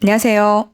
안녕하세요.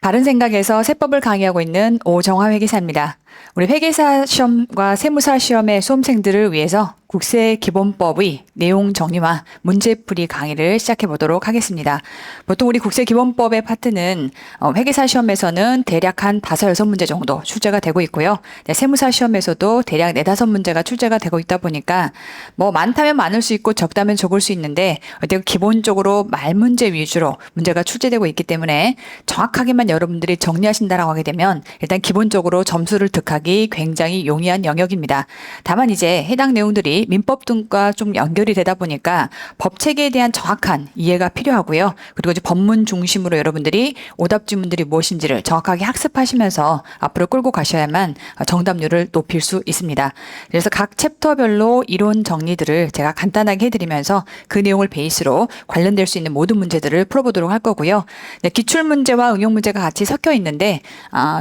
바른 생각에서 세법을 강의하고 있는 오정화 회계사입니다. 우리 회계사 시험과 세무사 시험의 수험생들을 위해서 국세기본법의 내용 정리와 문제풀이 강의를 시작해 보도록 하겠습니다. 보통 우리 국세기본법의 파트는 회계사 시험에서는 대략 한 5, 6문제 정도 출제가 되고 있고요. 세무사 시험에서도 대략 4, 5문제가 출제가 되고 있다 보니까 뭐 많다면 많을 수 있고 적다면 적을 수 있는데 기본적으로 말문제 위주로 문제가 출제되고 있기 때문에 정확하게만 여러분들이 정리하신다라고 하게 되면 일단 기본적으로 점수를 득하기 굉장히 용이한 영역입니다. 다만 이제 해당 내용들이 민법 등과 좀 연결이 되다 보니까 법 체계에 대한 정확한 이해가 필요하고요. 그리고 이제 법문 중심으로 여러분들이 오답 지문들이 무엇인지를 정확하게 학습하시면서 앞으로 끌고 가셔야만 정답률을 높일 수 있습니다. 그래서 각 챕터별로 이론 정리들을 제가 간단하게 해드리면서 그 내용을 베이스로 관련될 수 있는 모든 문제들을 풀어보도록 할 거고요. 네, 기출문제와 응용문제가 같이 섞여 있는데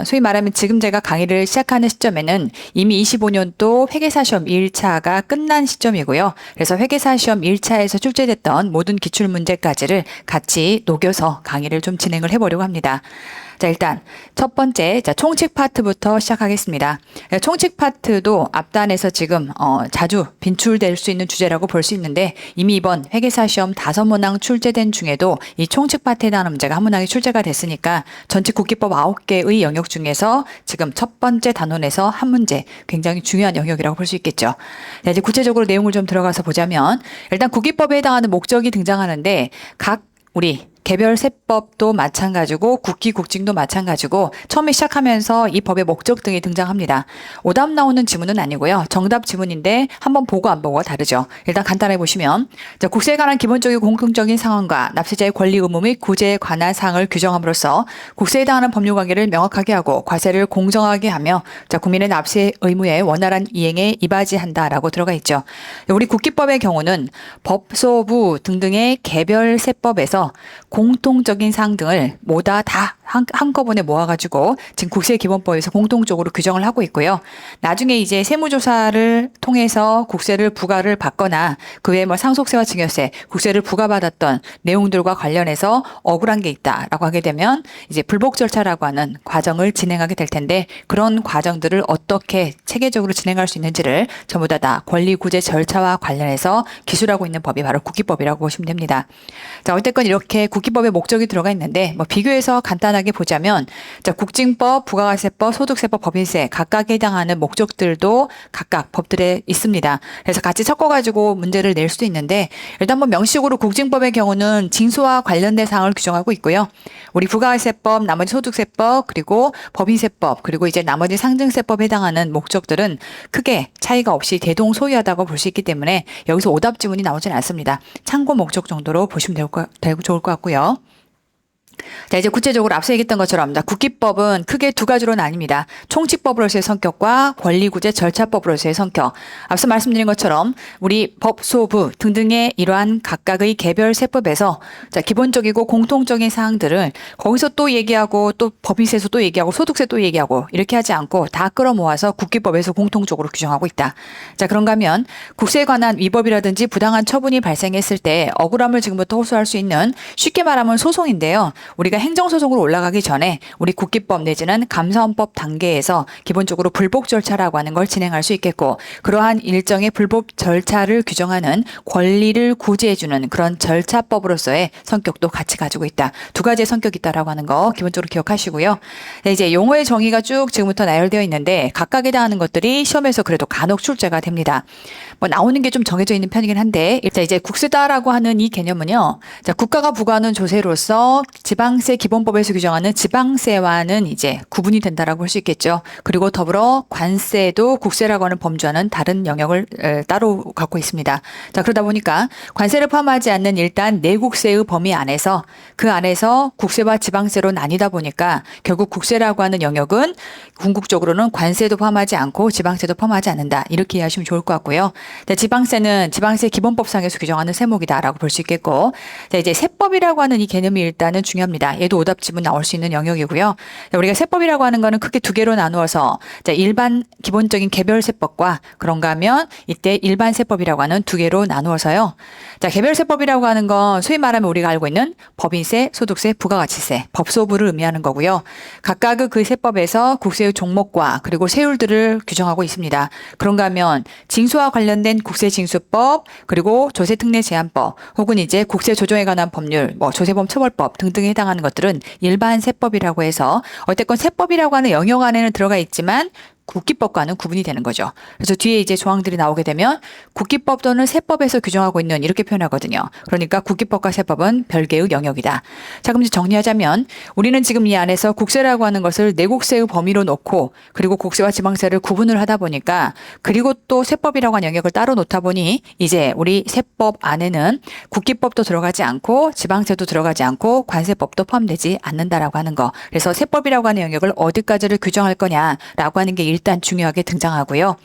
소위 말하면 지금 제가 강의를 시작하는 시점에는 이미 25년도 회계사 시험 1차가 끝난 시점이고요. 그래서 회계사 시험 1차에서 출제됐던 모든 기출문제까지를 같이 녹여서 강의를 좀 진행을 해보려고 합니다. 자, 일단 첫 번째 총칙 파트부터 시작하겠습니다. 총칙 파트도 앞단에서 지금 자주 빈출될 수 있는 주제라고 볼 수 있는데 이미 이번 회계사 시험 5문항 출제된 중에도 이 총칙 파트에 대한 문제가 한 문항이 출제가 됐으니까 전체 국기법 9개의 영역 중에서 지금 첫 번째 단원에서 한 문제 굉장히 중요한 영역이라고 볼 수 있겠죠. 자, 이제 구체적으로 내용을 좀 들어가서 보자면 일단 국기법에 해당하는 목적이 등장하는데 각 우리 개별 세법도 마찬가지고 국기 국징도 마찬가지고 처음에 시작하면서 이 법의 목적 등이 등장합니다. 오답 나오는 지문은 아니고요. 정답 지문인데 한번 보고 안 보고가 다르죠. 일단 간단하게 보시면 국세에 관한 기본적이고 공통적인 상황과 납세자의 권리 의무 및 구제에 관한 사항을 규정함으로써 국세에 해당하는 법률 관계를 명확하게 하고 과세를 공정하게 하며 국민의 납세 의무의 원활한 이행에 이바지한다라고 들어가 있죠. 우리 국기법의 경우는 법소부 등등의 개별 세법에서 공통적인 사항 등을 모두 다 한꺼번에 모아가지고 지금 국세기본법에서 공통적으로 규정을 하고 있고요. 나중에 이제 세무조사를 통해서 국세를 부과를 받거나 그 외에 뭐 상속세와 증여세, 국세를 부과받았던 내용들과 관련해서 억울한 게 있다라고 하게 되면 이제 불복 절차라고 하는 과정을 진행하게 될 텐데 그런 과정들을 어떻게 체계적으로 진행할 수 있는지를 전부 다 권리구제 절차와 관련해서 기술하고 있는 법이 바로 국기법이라고 보시면 됩니다. 자, 어쨌건 이렇게 국기법의 목적이 들어가 있는데 비교해서 간단하게 보자면 국징법, 부가가세법, 소득세법, 법인세 각각에 해당하는 목적들도 각각 법들에 있습니다. 그래서 같이 섞어가지고 문제를 낼 수도 있는데 일단 명식으로 국징법의 경우는 징수와 관련된 사항을 규정하고 있고요. 우리 부가가세법, 나머지 소득세법, 그리고 법인세법, 그리고 이제 나머지 상증세법에 해당하는 목적들은 크게 차이가 없이 대동소이하다고 볼 수 있기 때문에 여기서 오답 지문이 나오진 않습니다. 참고 목적 정도로 보시면 좋을 것 같고요. 자, 이제 구체적으로 앞서 얘기했던 것처럼 국기법은 크게 두 가지로 나뉩니다. 총칙법으로서의 성격과 권리구제 절차법으로서의 성격. 앞서 말씀드린 것처럼 우리 법소부 등등의 이러한 각각의 개별 세법에서 기본적이고 공통적인 사항들을 거기서 또 얘기하고 또 법인세에서 또 얘기하고 소득세 또 얘기하고 이렇게 하지 않고 다 끌어모아서 국기법에서 공통적으로 규정하고 있다. 자, 그런가 하면 국세에 관한 위법이라든지 부당한 처분이 발생했을 때 억울함을 지금부터 호소할 수 있는 쉽게 말하면 소송인데요. 우리가 행정소송으로 올라가기 전에 우리 국기법 내지는 감사원법 단계에서 기본적으로 불복 절차라고 하는 걸 진행할 수 있겠고 그러한 일정의 불복 절차를 규정하는 권리를 구제해주는 그런 절차법으로서의 성격도 같이 가지고 있다. 두 가지의 성격이 있다라고 하는 거 기본적으로 기억하시고요. 네, 이제 용어의 정의가 쭉 지금부터 나열되어 있는데 각각에 해당하는 것들이 시험에서 그래도 간혹 출제가 됩니다. 나오는 게 좀 정해져 있는 편이긴 한데 이제 국세다라고 하는 이 개념은요. 국가가 부과하는 조세로서 지방세 기본법에서 규정하는 지방세와는 이제 구분이 된다라고 볼 수 있겠죠. 그리고 더불어 관세도 국세라고 하는 범주와는 다른 영역을 따로 갖고 있습니다. 자, 그러다 보니까 관세를 포함하지 않는 일단 내국세의 범위 안에서 그 안에서 국세와 지방세로 나뉘다 보니까 결국 국세라고 하는 영역은 궁극적으로는 관세도 포함하지 않고 지방세도 포함하지 않는다. 이렇게 이해하시면 좋을 것 같고요. 자, 지방세는 지방세 기본법상에서 규정하는 세목이다라고 볼 수 있겠고 자, 이제 세법이라고 하는 이 개념이 일단은 중요합니다. 합니다. 얘도 오답 지문 나올 수 있는 영역이고요. 자, 우리가 세법이라고 하는 거는 크게 두 개로 나누어서 자, 일반 기본적인 개별 세법과 그런가 하면 이때 일반 세법이라고 하는 두 개로 나누어서요. 자, 개별 세법이라고 하는 건 소위 말하면 우리가 알고 있는 법인세, 소득세, 부가가치세, 법소부를 의미하는 거고요. 각각의 그 세법에서 국세의 종목과 그리고 세율들을 규정하고 있습니다. 그런가 하면 징수와 관련된 국세징수법, 그리고 조세특례 제한법, 혹은 이제 국세 조정에 관한 법률, 뭐 조세범 처벌법 등등에 해당하는 것들은 일반 세법이라고 해서 어쨌건 세법이라고 하는 영역 안에는 들어가 있지만 국기법과는 구분이 되는 거죠. 그래서 뒤에 이제 조항들이 나오게 되면 국기법 또는 세법에서 규정하고 있는 이렇게 표현하거든요. 그러니까 국기법과 세법은 별개의 영역이다. 자, 그럼 이제 정리하자면 우리는 지금 이 안에서 국세라고 하는 것을 내국세의 범위로 놓고 그리고 국세와 지방세를 구분을 하다 보니까 그리고 또 세법이라고 하는 영역을 따로 놓다 보니 이제 우리 세법 안에는 국기법도 들어가지 않고 지방세도 들어가지 않고 관세법도 포함되지 않는다라고 하는 거. 그래서 세법이라고 하는 영역을 어디까지를 규정할 거냐라고 하는 게 일단 중요하게 등장하고요.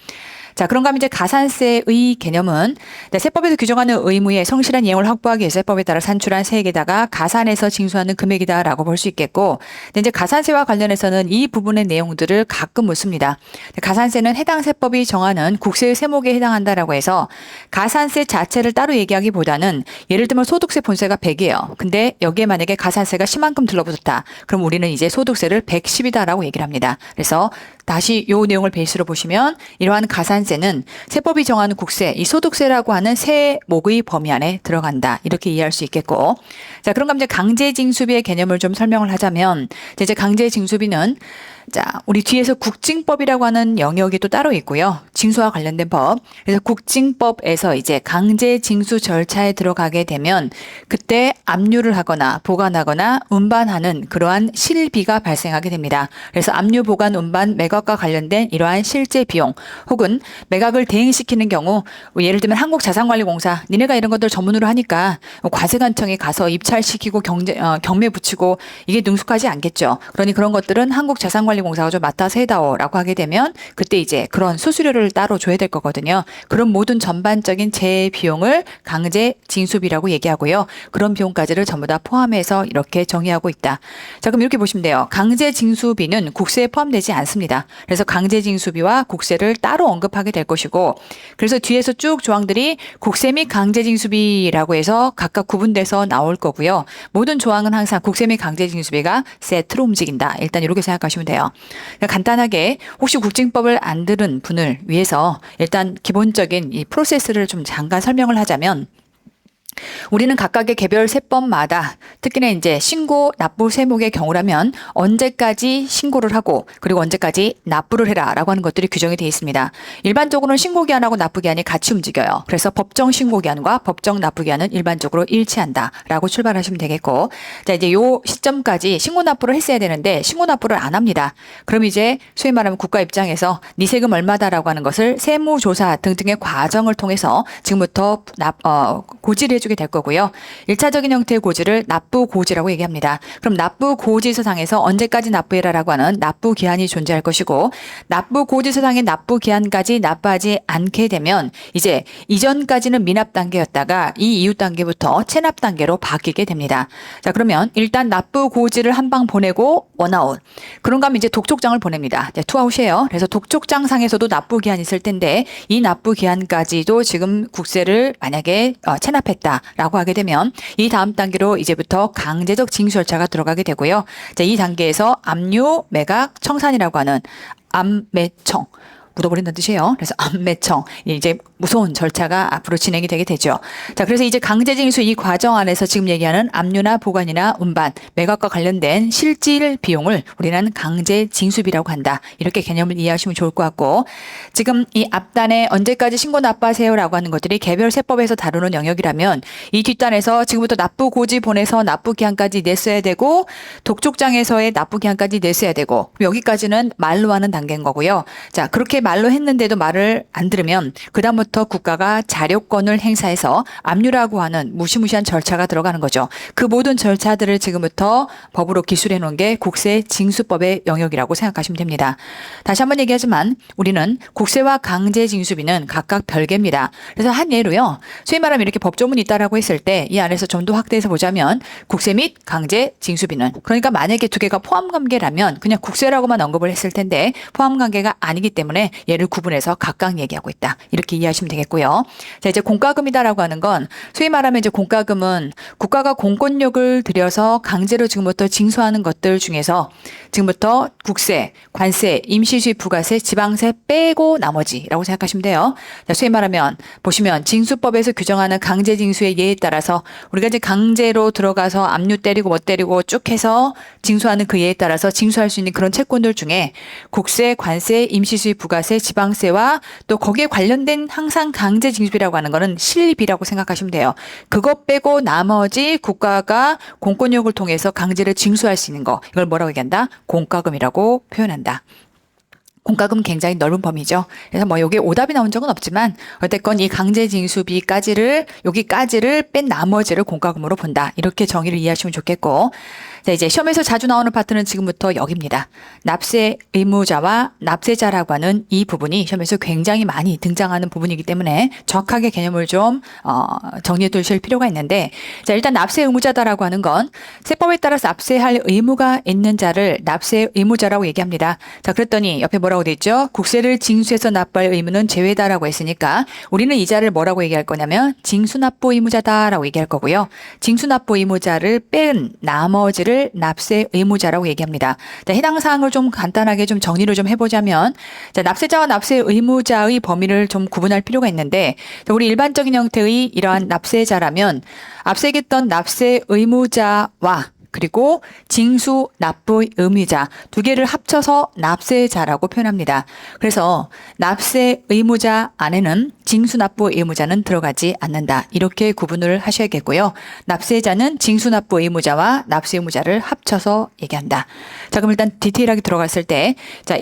자, 그런가 하면 이제 가산세의 개념은 세법에서 규정하는 의무의 성실한 이행을 확보하기 위해서 세법에 따라 산출한 세액에다가 가산해서 징수하는 금액이다라고 볼 수 있겠고, 근데 이제 가산세와 관련해서는 이 부분의 내용들을 가끔 묻습니다. 가산세는 해당 세법이 정하는 국세의 세목에 해당한다라고 해서 가산세 자체를 따로 얘기하기보다는 예를 들면 소득세 본세가 100이에요. 근데 여기에 만약에 가산세가 10만큼 들러붙었다. 그럼 우리는 이제 소득세를 110이다라고 얘기를 합니다. 그래서 다시 요 내용을 베이스로 보시면 이러한 가산세는 세법이 정하는 국세, 이 소득세라고 하는 세목의 범위 안에 들어간다. 이렇게 이해할 수 있겠고. 자, 그런가 하면 이제 강제징수비의 개념을 좀 설명을 하자면 이제 강제징수비는 자, 우리 뒤에서 국징법이라고 하는 영역이 또 따로 있고요. 징수와 관련된 법. 그래서 국징법에서 이제 강제징수 절차에 들어가게 되면 그때 압류를 하거나 보관하거나 운반하는 그러한 실비가 발생하게 됩니다. 그래서 압류, 보관, 운반, 매각과 관련된 이러한 실제 비용 혹은 매각을 대행시키는 경우 예를 들면 한국자산관리공사 니네가 이런 것들 전문으로 하니까 과세관청에 가서 입찰시키고 경매 붙이고 이게 능숙하지 않겠죠. 그러니 그런 것들은 한국자산관리공사가 좀 맡아서 해다오라고 하게 되면 그때 이제 그런 수수료를 따로 줘야 될 거거든요. 그런 모든 전반적인 재비용을 강제징수비라고 얘기하고요. 그런 비용까지를 전부 다 포함해서 이렇게 정의하고 있다. 자, 그럼 이렇게 보시면 돼요. 강제징수비는 국세에 포함되지 않습니다. 그래서 강제징수비와 국세를 따로 언급하게 될 것이고 그래서 뒤에서 쭉 조항들이 국세 및 강제징수비라고 해서 각각 구분돼서 나올 거고요. 모든 조항은 항상 국세 및 강제징수비가 세트로 움직인다. 일단 이렇게 생각하시면 돼요. 그러니까 간단하게 혹시 국징법을 안 들은 분을 위해서 일단 기본적인 이 프로세스를 좀 잠깐 설명을 하자면 우리는 각각의 개별 세법마다 특히나 이제 신고 납부 세목의 경우라면 언제까지 신고를 하고 그리고 언제까지 납부를 해라라고 하는 것들이 규정이 되어 있습니다. 일반적으로는 신고기한하고 납부기한이 같이 움직여요. 그래서 법정 신고기한과 법정 납부기한은 일반적으로 일치한다라고 출발하시면 되겠고 자 이제 요 시점까지 신고 납부를 했어야 되는데 신고 납부를 안 합니다. 그럼 이제 소위 말하면 국가 입장에서 네 세금 얼마다라고 하는 것을 세무조사 등등의 과정을 통해서 지금부터 고지를 해주게 될 거고요. 1차적인 형태의 고지를 납부고지라고 얘기합니다. 그럼 납부고지서상에서 언제까지 납부해라라고 하는 납부기한이 존재할 것이고 납부고지서상의 납부기한까지 납부하지 않게 되면 이제 이전까지는 미납 단계였다가 이 이후 단계부터 체납 단계로 바뀌게 됩니다. 자 그러면 일단 납부고지를 한 방 보내고 원아웃. 그런가 하면 이제 독촉장을 보냅니다. 투아웃이에요. 그래서 독촉장상에서도 납부기한이 있을 텐데 이 납부기한까지도 지금 국세를 만약에 체납했다라고 하게 되면 이 다음 단계로 이제부터 강제적 징수 절차가 들어가게 되고요. 자, 이 단계에서 압류, 매각, 청산이라고 하는 압매청 묻어버린다는 뜻이에요. 그래서 압매청 이제 무서운 절차가 앞으로 진행이 되게 되죠. 자, 그래서 이제 강제징수 이 과정 안에서 지금 얘기하는 압류나 보관이나 운반, 매각과 관련된 실질 비용을 우리는 강제징수비라고 한다. 이렇게 개념을 이해하시면 좋을 것 같고 지금 이 앞단에 언제까지 신고 납부하세요라고 하는 것들이 개별 세법에서 다루는 영역이라면 이 뒷단에서 지금부터 납부고지 보내서 납부기한까지 냈어야 되고 독촉장에서의 납부기한까지 냈어야 되고 여기까지는 말로 하는 단계인 거고요. 자, 그렇게 말로 했는데도 말을 안 들으면 그다음부터 국가가 자료권을 행사해서 압류라고 하는 무시무시한 절차가 들어가는 거죠. 그 모든 절차들을 지금부터 법으로 기술해 놓은 게 국세징수법의 영역이라고 생각하시면 됩니다. 다시 한번 얘기하지만 우리는 국세와 강제징수비는 각각 별개입니다. 그래서 한 예로요. 소위 말하면 이렇게 법조문이 있다라고 했을 때 이 안에서 좀 더 확대해서 보자면 국세 및 강제징수비는, 그러니까 만약에 두 개가 포함관계라면 그냥 국세라고만 언급을 했을 텐데 포함관계가 아니기 때문에 얘를 구분해서 각각 얘기하고 있다. 이렇게 이해하시면 되겠고요. 자, 이제 공과금이다라고 하는 건 소위 말하면 이제 공과금은 국가가 공권력을 들여서 강제로 지금부터 징수하는 것들 중에서 지금부터 국세, 관세, 임시수입, 부가세, 지방세 빼고 나머지라고 생각하시면 돼요. 자, 소위 말하면 보시면 징수법에서 규정하는 강제징수의 예에 따라서 우리가 이제 강제로 들어가서 압류 때리고 뭐 때리고 쭉 해서 징수하는 그 예에 따라서 징수할 수 있는 그런 채권들 중에 국세, 관세, 임시수입, 부가세, 지방세와 또 거기에 관련된 항상 강제징수비라고 하는 거는 실비라고 생각하시면 돼요. 그것 빼고 나머지 국가가 공권력을 통해서 강제를 징수할 수 있는 거, 이걸 뭐라고 얘기한다? 공과금이라고 표현한다. 공과금 굉장히 넓은 범위죠. 그래서 뭐 여기에 오답이 나온 적은 없지만 어쨌건 이 강제징수비까지를 여기까지를 뺀 나머지를 공과금으로 본다. 이렇게 정의를 이해하시면 좋겠고, 자, 이제 시험에서 자주 나오는 파트는 지금부터 여기입니다. 납세 의무자와 납세자라고 하는 이 부분이 시험에서 굉장히 많이 등장하는 부분이기 때문에 정확하게 개념을 좀 정리해 두실 필요가 있는데, 자, 일단 납세 의무자다라고 하는 건 세법에 따라서 납세할 의무가 있는 자를 납세 의무자라고 얘기합니다. 자, 그랬더니 옆에 뭐라고 돼 있죠? 국세를 징수해서 납부할 의무는 제외다라고 했으니까 우리는 이 자를 뭐라고 얘기할 거냐면 징수납부 의무자다라고 얘기할 거고요. 징수납부 의무자를 뺀 나머지를 납세 의무자라고 얘기합니다. 자, 해당 사항을 좀 간단하게 좀 정리를 좀 해보자면, 자, 납세자와 납세 의무자의 범위를 좀 구분할 필요가 있는데, 자, 우리 일반적인 형태의 이러한 납세자라면 앞서 얘기했던 납세 의무자와 그리고 징수 납부 의무자 두 개를 합쳐서 납세자라고 표현합니다. 그래서 납세 의무자 안에는 징수 납부 의무자는 들어가지 않는다. 이렇게 구분을 하셔야겠고요. 납세자는 징수 납부 의무자와 납세 의무자를 합쳐서 얘기한다. 자, 그럼 일단 디테일하게 들어갔을 때, 자,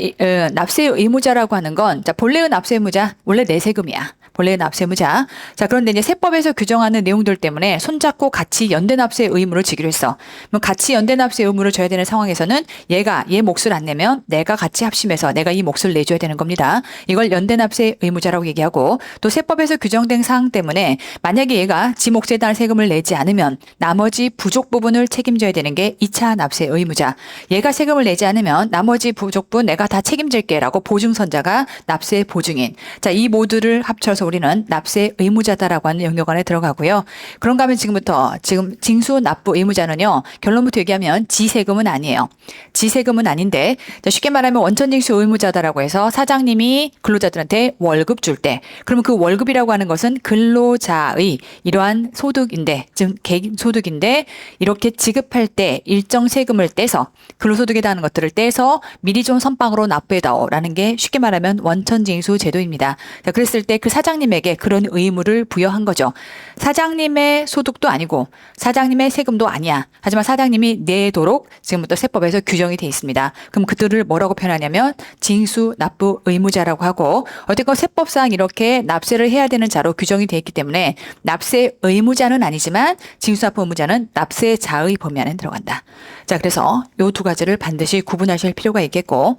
납세 의무자라고 하는 건, 자, 본래의 납세 의무자 원래 내세금이야. 본래의 납세 의무자. 자, 그런데 이제 세법에서 규정하는 내용들 때문에 손잡고 같이 연대 납세 의무를 지기로 했어. 그럼 같이 연대 납세 의무를 져야 되는 상황에서는 얘가 얘 몫을 안 내면 내가 같이 합심해서 내가 이 몫을 내줘야 되는 겁니다. 이걸 연대 납세 의무자라고 얘기하고, 또 세법에서 규정된 사항 때문에 만약에 얘가 지 몫에 대한 세금을 내지 않으면 나머지 부족 부분을 책임져야 되는 게 2차 납세 의무자. 얘가 세금을 내지 않으면 나머지 부족분 내가 다 책임질게라고 보증선자가 납세 보증인. 자, 이 모두를 합쳐서 우리는 납세 의무자다라고 하는 영역 안에 들어가고요. 그런가 하면 지금 징수 납부 의무자는요, 결론부터 얘기하면 지세금은 아니에요. 지세금은 아닌데, 쉽게 말하면 원천징수 의무자다라고 해서 사장님이 근로자들한테 월급 줄 때, 그러면 그 월급이라고 하는 것은 근로자의 이러한 소득인데, 지금 개인소득인데 이렇게 지급할 때 일정 세금을 떼서 근로소득에 대한 것들을 떼서 미리 좀 선빵으로 납부해다오라는 게 쉽게 말하면 원천징수 제도입니다. 자, 그랬을 때 그 사장님에게 그런 의무를 부여한 거죠. 사장님의 소득도 아니고 사장님의 세금도 아니야. 하지만 사장님이 내도록 지금부터 세법에서 규정이 돼 있습니다. 그럼 그들을 뭐라고 표현하냐면 징수 납부 의무자라고 하고, 어쨌건 세법상 이렇게 납세를 해야 되는 자로 규정이 돼 있기 때문에 납세 의무자는 아니지만 징수 납부 의무자는 납세자의 범위 안에 들어간다. 자, 그래서 이 두 가지를 반드시 구분하실 필요가 있겠고,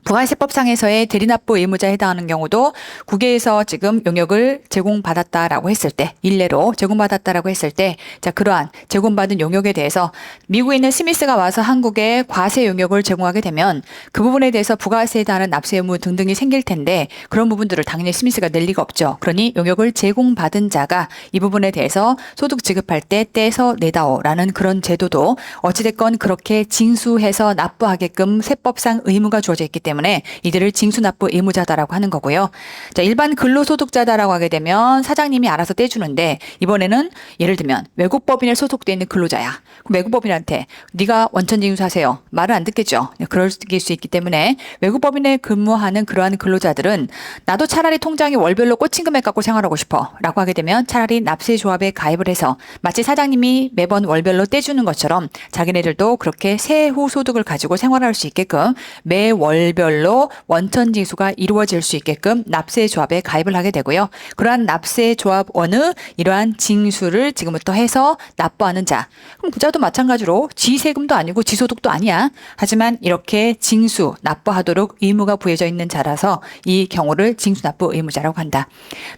부가세법상에서의 대리납부 의무자에 해당하는 경우도 국외에서 지금 용역을 제공받았다라고 했을 때, 일례로 제공받았다라고 했을 때, 자, 그러한 제공받은 용역에 대해서 미국에 있는 스미스가 와서 한국에 과세 용역을 제공하게 되면 그 부분에 대해서 부가세에 해당하는 납세 의무 등등이 생길 텐데, 그런 부분들을 당연히 스미스가 낼 리가 없죠. 그러니 용역을 제공받은 자가 이 부분에 대해서 소득 지급할 때 떼서 내다오라는 그런 제도도 어찌됐건 그렇게 징수해서 납부하게끔 세법상 의무가 주어져 있기 때문에 이들을 징수납부 의무자다라고 하는 거고요. 자, 일반 근로소득자다라고 하게 되면 사장님이 알아서 떼주는데, 이번에는 예를 들면 외국법인에 소속돼 있는 근로자야. 그럼 외국법인한테 네가 원천징수하세요. 말을 안 듣겠죠. 그럴 수 있기 때문에 외국법인에 근무하는 그러한 근로자들은 나도 차라리 통장에 월별로 꽂힌 금액 갖고 생활하고 싶어 라고 하게 되면 차라리 납세조합에 가입을 해서 마치 사장님이 매번 월별로 떼주는 것처럼 자기네들도 그렇게 세후 소득을 가지고 생활할 수 있게끔 매월별 개별로 원천징수가 이루어질 수 있게끔 납세조합에 가입을 하게 되고요. 그러한 납세조합원의 이러한 징수를 지금부터 해서 납부하는 자. 그럼 그자도 마찬가지로 지세금도 아니고 지소득도 아니야. 하지만 이렇게 징수, 납부하도록 의무가 부여져 있는 자라서 이 경우를 징수납부 의무자라고 한다.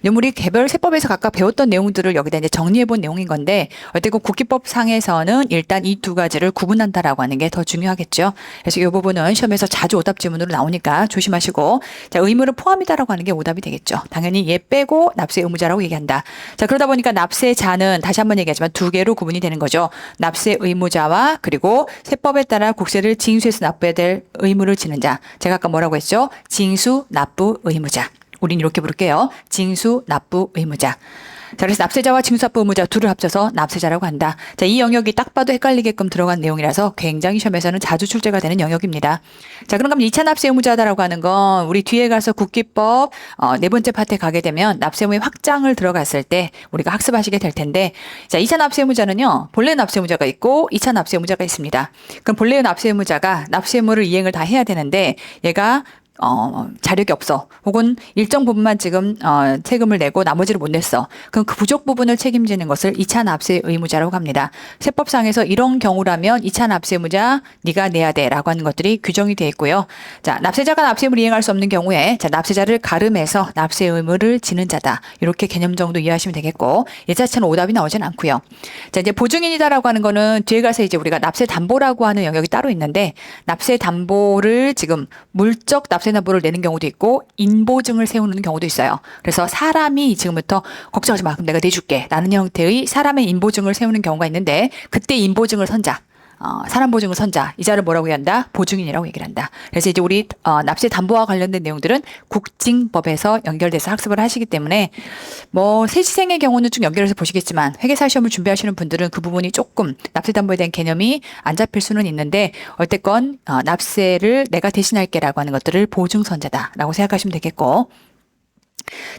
우리 개별 세법에서 각각 배웠던 내용들을 여기다 이제 정리해 본 내용인 건데 어쨌든 국기법상에서는 일단 이 두 가지를 구분한다라고 하는 게 더 중요하겠죠. 그래서 이 부분은 시험에서 자주 오답 지문으로 나오니까 조심하시고 자, 의무를 포함이다라고 하는 게 오답이 되겠죠. 당연히 얘 빼고 납세 의무자라고 얘기한다. 자, 그러다 보니까 납세자는 다시 한번 얘기하지만 두 개로 구분이 되는 거죠. 납세 의무자와 그리고 세법에 따라 국세를 징수해서 납부해야 될 의무를 지는 자. 제가 아까 뭐라고 했죠? 징수 납부 의무자. 우린 이렇게 부를게요. 징수 납부 의무자. 자, 그래서 납세자와 징수납부 의무자 둘을 합쳐서 납세자라고 한다. 자, 이 영역이 딱 봐도 헷갈리게끔 들어간 내용이라서 굉장히 시험에서는 자주 출제가 되는 영역입니다. 자, 그럼 2차 납세 의무자다라고 하는 건 우리 뒤에 가서 국기법 네 번째 파트에 가게 되면 납세 의무의 확장을 들어갔을 때 우리가 학습하시게 될 텐데 자, 2차 납세 의무자는요. 본래 납세 의무자가 있고 2차 납세 의무자가 있습니다. 그럼 본래의 납세 의무자가 납세 의무를 이행을 다 해야 되는데 얘가 자력이 없어. 혹은 일정 부분만 지금 세금을 내고 나머지를 못 냈어. 그럼 그 부족 부분을 책임지는 것을 2차 납세 의무자라고 합니다. 세법상에서 이런 경우라면 2차 납세 의무자 네가 내야 돼라고 하는 것들이 규정이 되어 있고요. 자, 납세자가 납세 의무를 이행할 수 없는 경우에 자, 납세자를 가름해서 납세 의무를 지는 자다. 이렇게 개념 정도 이해하시면 되겠고 이 자체는 오답이 나오진 않고요. 자, 이제 보증인이다라고 하는 거는 뒤에 가서 이제 우리가 납세 담보라고 하는 영역이 따로 있는데 납세 담보를 지금 물적 납세 담보를 내는 경우도 있고 인보증을 세우는 경우도 있어요. 그래서 사람이 지금부터 걱정하지 마. 그럼 내가 내줄게. 라는 형태의 사람의 인보증을 세우는 경우가 있는데 그때 인보증을 선자. 사람 보증을 선자. 이 자를 뭐라고 얘기한다? 보증인이라고 얘기를 한다. 그래서 이제 우리 납세 담보와 관련된 내용들은 국징법에서 연결돼서 학습을 하시기 때문에 뭐 세시생의 경우는 쭉 연결해서 보시겠지만 회계사 시험을 준비하시는 분들은 그 부분이 조금 납세 담보에 대한 개념이 안 잡힐 수는 있는데 어쨌건 납세를 내가 대신할게라고 하는 것들을 보증선자다라고 생각하시면 되겠고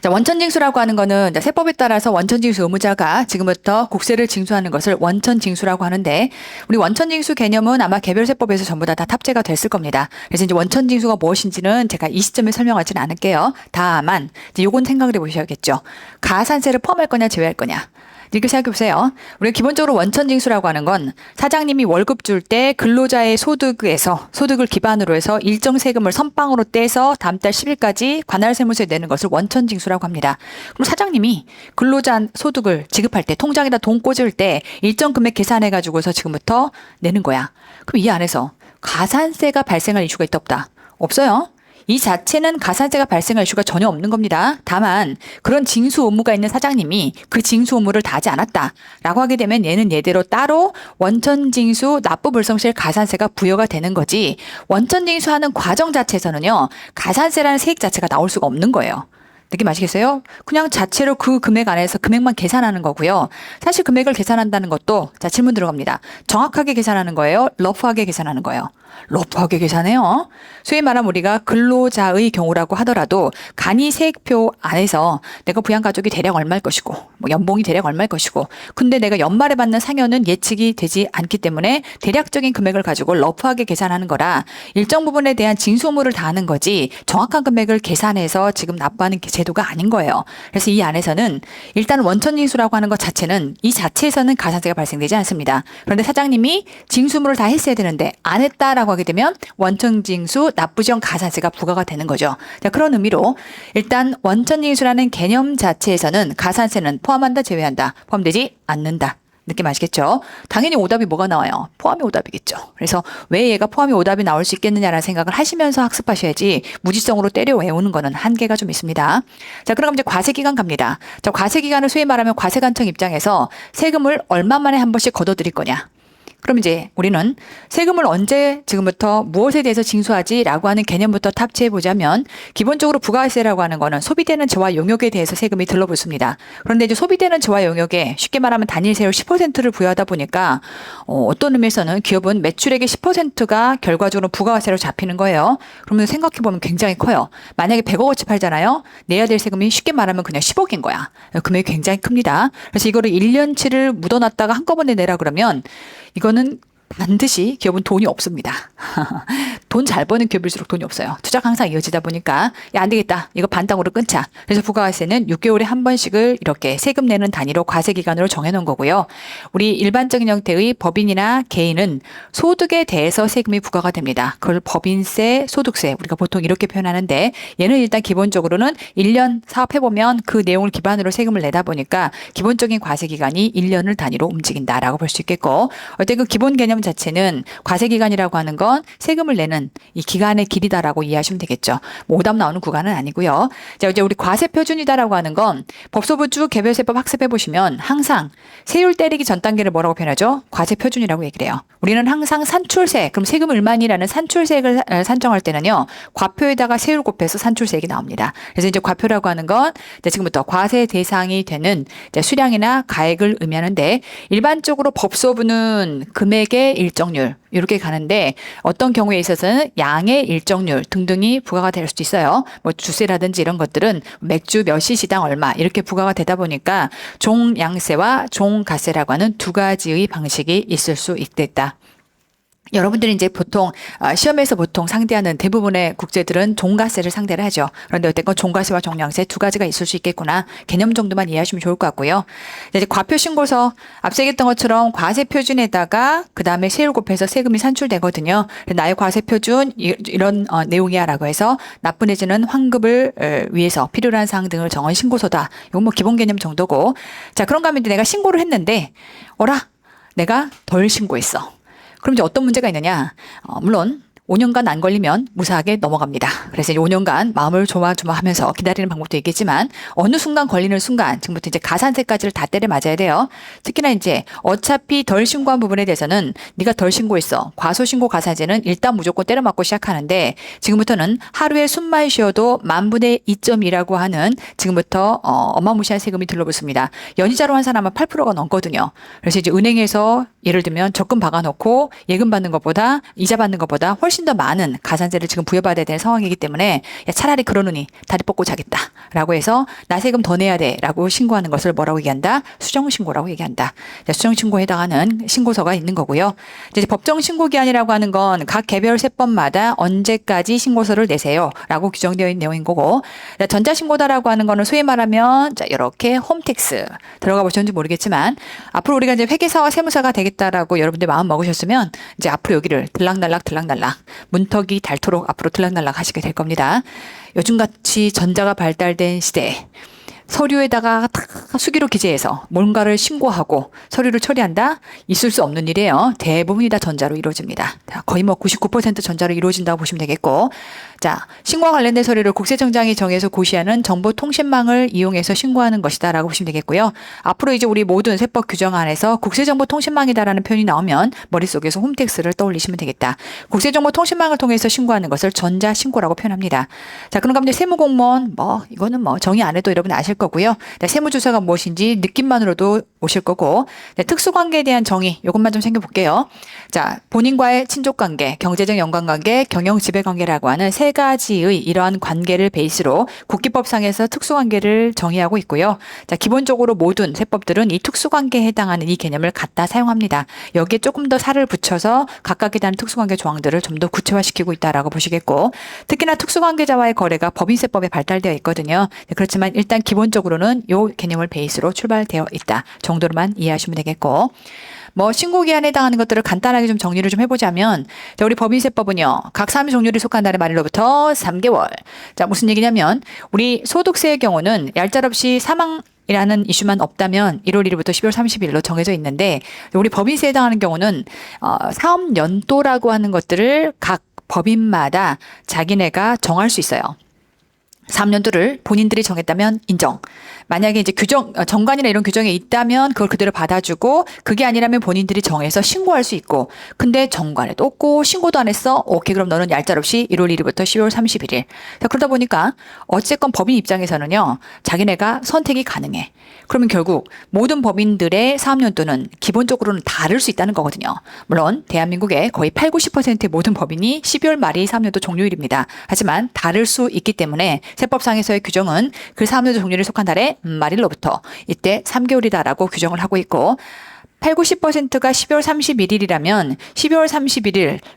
자, 원천징수라고 하는 거는 세법에 따라서 원천징수 의무자가 지금부터 국세를 징수하는 것을 원천징수라고 하는데 우리 원천징수 개념은 아마 개별세법에서 전부 다 탑재가 됐을 겁니다. 그래서 이제 원천징수가 무엇인지는 제가 이 시점에 설명하지는 않을게요. 다만 이제 요건 생각을 해보셔야겠죠. 가산세를 포함할 거냐 제외할 거냐. 이렇게 생각해 보세요. 우리가 기본적으로 원천징수라고 하는 건 사장님이 월급 줄 때 근로자의 소득을 기반으로 해서 일정 세금을 선빵으로 떼서 다음 달 10일까지 관할세무서에 내는 것을 원천징수라고 합니다. 그럼 사장님이 근로자 소득을 지급할 때 통장에다 돈 꽂을 때 일정 금액 계산해 가지고서 지금부터 내는 거야. 그럼 이 안에서 가산세가 발생할 이슈가 있다 없다? 없어요. 이 자체는 가산세가 발생할 이슈가 전혀 없는 겁니다. 다만 그런 징수 의무가 있는 사장님이 그 징수 의무를 다하지 않았다라고 하게 되면 얘는 얘대로 따로 원천징수 납부불성실 가산세가 부여가 되는 거지 원천징수하는 과정 자체에서는요. 가산세라는 세액 자체가 나올 수가 없는 거예요. 느낌 아시겠어요? 그냥 자체로 그 금액 안에서 금액만 계산하는 거고요. 사실 금액을 계산한다는 것도 자 질문 들어갑니다. 정확하게 계산하는 거예요? 러프하게 계산하는 거예요? 러프하게 계산해요. 소위 말하면 우리가 근로자의 경우라고 하더라도 간이 세액표 안에서 내가 부양가족이 대략 얼마일 것이고 뭐 연봉이 대략 얼마일 것이고 근데 내가 연말에 받는 상여는 예측이 되지 않기 때문에 대략적인 금액을 가지고 러프하게 계산하는 거라 일정 부분에 대한 징수 의무를 다하는 거지 정확한 금액을 계산해서 지금 납부하는 제도가 아닌 거예요. 그래서 이 안에서는 일단 원천징수라고 하는 것 자체는 이 자체에서는 가산세가 발생되지 않습니다. 그런데 사장님이 징수 의무를 다 했어야 되는데 안 했다라고 하게 되면 원천징수 납부지원 가산세가 부과가 되는 거죠. 자, 그런 의미로 일단 원천징수라는 개념 자체에서는 가산세는 포함한다 제외한다 포함되지 않는다. 느낌 아시겠죠? 당연히 오답이 뭐가 나와요? 포함이 오답이겠죠. 그래서 왜 얘가 포함이 오답이 나올 수 있겠느냐라는 생각을 하시면서 학습하셔야지 무지성으로 때려 외우는 거는 한계가 좀 있습니다. 자, 그럼 이제 과세기간 갑니다. 자, 과세기간을 소위 말하면 과세관청 입장에서 세금을 얼마 만에 한 번씩 걷어들일 거냐? 그럼 이제 우리는 세금을 언제 지금부터 무엇에 대해서 징수하지라고 하는 개념부터 탑재해 보자면 기본적으로 부가세라고 하는 거는 소비되는 재화 용역에 대해서 세금이 들러붙습니다. 그런데 이제 소비되는 재화 용역에 쉽게 말하면 단일세율 10%를 부여하다 보니까 어떤 의미에서는 기업은 매출액의 10%가 결과적으로 부가세로 잡히는 거예요. 그러면 생각해 보면 굉장히 커요. 만약에 100억어치 팔잖아요. 내야 될 세금이 쉽게 말하면 그냥 10억인 거야. 금액이 굉장히 큽니다. 그래서 이거를 1년치를 묻어놨다가 한꺼번에 내라 그러면 이거는 반드시 기업은 돈이 없습니다. 돈 잘 버는 기업일수록 돈이 없어요. 투자가 항상 이어지다 보니까 야, 안 되겠다. 이거 반땅으로 끊자. 그래서 부가가세는 6개월에 한 번씩을 이렇게 세금 내는 단위로 과세 기간으로 정해놓은 거고요. 우리 일반적인 형태의 법인이나 개인은 소득에 대해서 세금이 부과가 됩니다. 그걸 법인세, 소득세 우리가 보통 이렇게 표현하는데 얘는 일단 기본적으로는 1년 사업해보면 그 내용을 기반으로 세금을 내다 보니까 기본적인 과세 기간이 1년을 단위로 움직인다라고 볼 수 있겠고 어때 그 기본 개념 자체는 과세 기간이라고 하는 건 세금을 내는 이 기간의 길이다라고 이해하시면 되겠죠. 뭐 오답 나오는 구간은 아니고요. 자, 이제 우리 과세 표준이다라고 하는 건 법소부 쭉 개별세법 학습해 보시면 항상 세율 때리기 전 단계를 뭐라고 표현하죠? 과세 표준이라고 얘기를 해요. 우리는 항상 산출세, 그럼 세금 얼마니라는 산출세액을 산정할 때는요. 과표에다가 세율 곱해서 산출세액이 나옵니다. 그래서 이제 과표라고 하는 건 지금부터 과세 대상이 되는 수량이나 가액을 의미하는데 일반적으로 법소부는 금액의 일정률 이렇게 가는데 어떤 경우에 있어서는 양의 일정률 등등이 부과가 될 수도 있어요. 뭐 주세라든지 이런 것들은 맥주 몇 시시당 얼마 이렇게 부과가 되다 보니까 종양세와 종가세라고 하는 두 가지의 방식이 있을 수 있겠다. 여러분들이 이제 보통 시험에서 보통 상대하는 대부분의 국제들은 종가세를 상대를 하죠. 그런데 어쨌건 종가세와 종량세 두 가지가 있을 수 있겠구나. 개념 정도만 이해하시면 좋을 것 같고요. 이제 과표 신고서 앞서 얘기했던 것처럼 과세 표준에다가 그 다음에 세율 곱해서 세금이 산출되거든요. 나의 과세 표준 이런 내용이야라고 해서 납부내지는 환급을 위해서 필요로 한 사항 등을 정한 신고서다. 이건 뭐 기본 개념 정도고. 자, 그런가 하면 내가 신고를 했는데 내가 덜 신고했어. 그럼 이제 어떤 문제가 있느냐? 물론 5년간 안 걸리면 무사하게 넘어갑니다. 그래서 이제 5년간 마음을 조마조마하면서 기다리는 방법도 있겠지만 어느 순간 걸리는 순간 지금부터 이제 가산세까지를 다 때려 맞아야 돼요. 특히나 이제 어차피 덜 신고한 부분에 대해서는 네가 덜 신고했어. 과소신고 가산세는 일단 무조건 때려 맞고 시작하는데 지금부터는 하루에 숨만 쉬어도 만분의 2.2라고 하는 지금부터 어마무시한 세금이 들러붙습니다. 연이자로 환산하면 8%가 넘거든요. 그래서 이제 은행에서 예를 들면 적금 박아놓고 예금 받는 것보다 이자 받는 것보다 훨씬 더 많은 가산세를 지금 부여받아야 되는 상황이기 때문에 야, 차라리 그러느니 다리 뻗고 자겠다라고 해서 나 세금 더 내야 돼라고 신고하는 것을 뭐라고 얘기한다? 수정신고라고 얘기한다. 수정신고에 해당하는 신고서가 있는 거고요. 이제 법정신고기한이라고 하는 건 각 개별 세법마다 언제까지 신고서를 내세요라고 규정되어 있는 내용인 거고 전자신고다라고 하는 거는 소위 말하면 자 이렇게 홈택스 들어가 보셨는지 모르겠지만 앞으로 우리가 이제 회계사와 세무사가 되겠다라고 여러분들 마음 먹으셨으면 이제 앞으로 여기를 들락날락 문턱이 닳도록 앞으로 들락날락 하시게 될 겁니다. 요즘같이 전자가 발달된 시대에 서류에다가 수기로 기재해서 뭔가를 신고하고 서류를 처리한다? 있을 수 없는 일이에요. 대부분이 다 전자로 이루어집니다. 거의 뭐 99% 전자로 이루어진다고 보시면 되겠고 자, 신고와 관련된 서류를 국세청장이 정해서 고시하는 정보통신망을 이용해서 신고하는 것이다 라고 보시면 되겠고요. 앞으로 이제 우리 모든 세법 규정 안에서 국세정보통신망이다라는 표현이 나오면 머릿속에서 홈택스를 떠올리시면 되겠다. 국세정보통신망을 통해서 신고하는 것을 전자신고라고 표현합니다. 자, 그런가 하면 세무공무원 이거는 정의 안 해도 여러분 아실 거고요. 세무조사가 무엇인지 느낌만으로도 오실 거고 특수관계에 대한 정의 이것만 좀 챙겨볼게요. 자, 본인과의 친족관계, 경제적 연관관계, 경영지배관계라고 하는 세 가지의 이러한 관계를 베이스로 국기법상에서 특수관계를 정의하고 있고요. 자, 기본적으로 모든 세법들은 이 특수관계에 해당하는 이 개념을 갖다 사용합니다. 여기에 조금 더 살을 붙여서 각각에 대한 특수관계 조항들을 좀 더 구체화시키고 있다라고 보시겠고 특히나 특수관계자와의 거래가 법인세법에 발달되어 있거든요. 그렇지만 일단 기본적으로는 이 개념을 베이스로 출발되어 있다 정도로만 이해하시면 되겠고 신고기한에 해당하는 것들을 간단하게 좀 정리를 좀 해보자면 우리 법인세법은요. 각 사무 종류에 속한 날의 말일로부터 3개월. 자, 무슨 얘기냐면 우리 소득세의 경우는 얄짤없이 사망이라는 이슈만 없다면 1월 1일부터 12월 30일로 정해져 있는데 우리 법인세에 해당하는 경우는 사업 연도라고 하는 것들을 각 법인마다 자기네가 정할 수 있어요. 3년도를 본인들이 정했다면 인정. 만약에 이제 정관이나 이런 규정이 있다면 그걸 그대로 받아주고 그게 아니라면 본인들이 정해서 신고할 수 있고 근데 정관에도 없고 신고도 안 했어. 오케이 그럼 너는 얄짤없이 1월 1일부터 12월 31일. 자, 그러다 보니까 어쨌건 법인 입장에서는요. 자기네가 선택이 가능해. 그러면 결국 모든 법인들의 사업연도는 기본적으로는 다를 수 있다는 거거든요. 물론 대한민국의 거의 8, 90%의 모든 법인이 12월 말이 사업연도 종료일입니다. 하지만 다를 수 있기 때문에 세법상에서의 규정은 그 사업연도 종료일에 속한 달의 말일로부터 이때 3개월이다라고 규정을 하고 있고 8, 90%가 12월 31일이라면 12월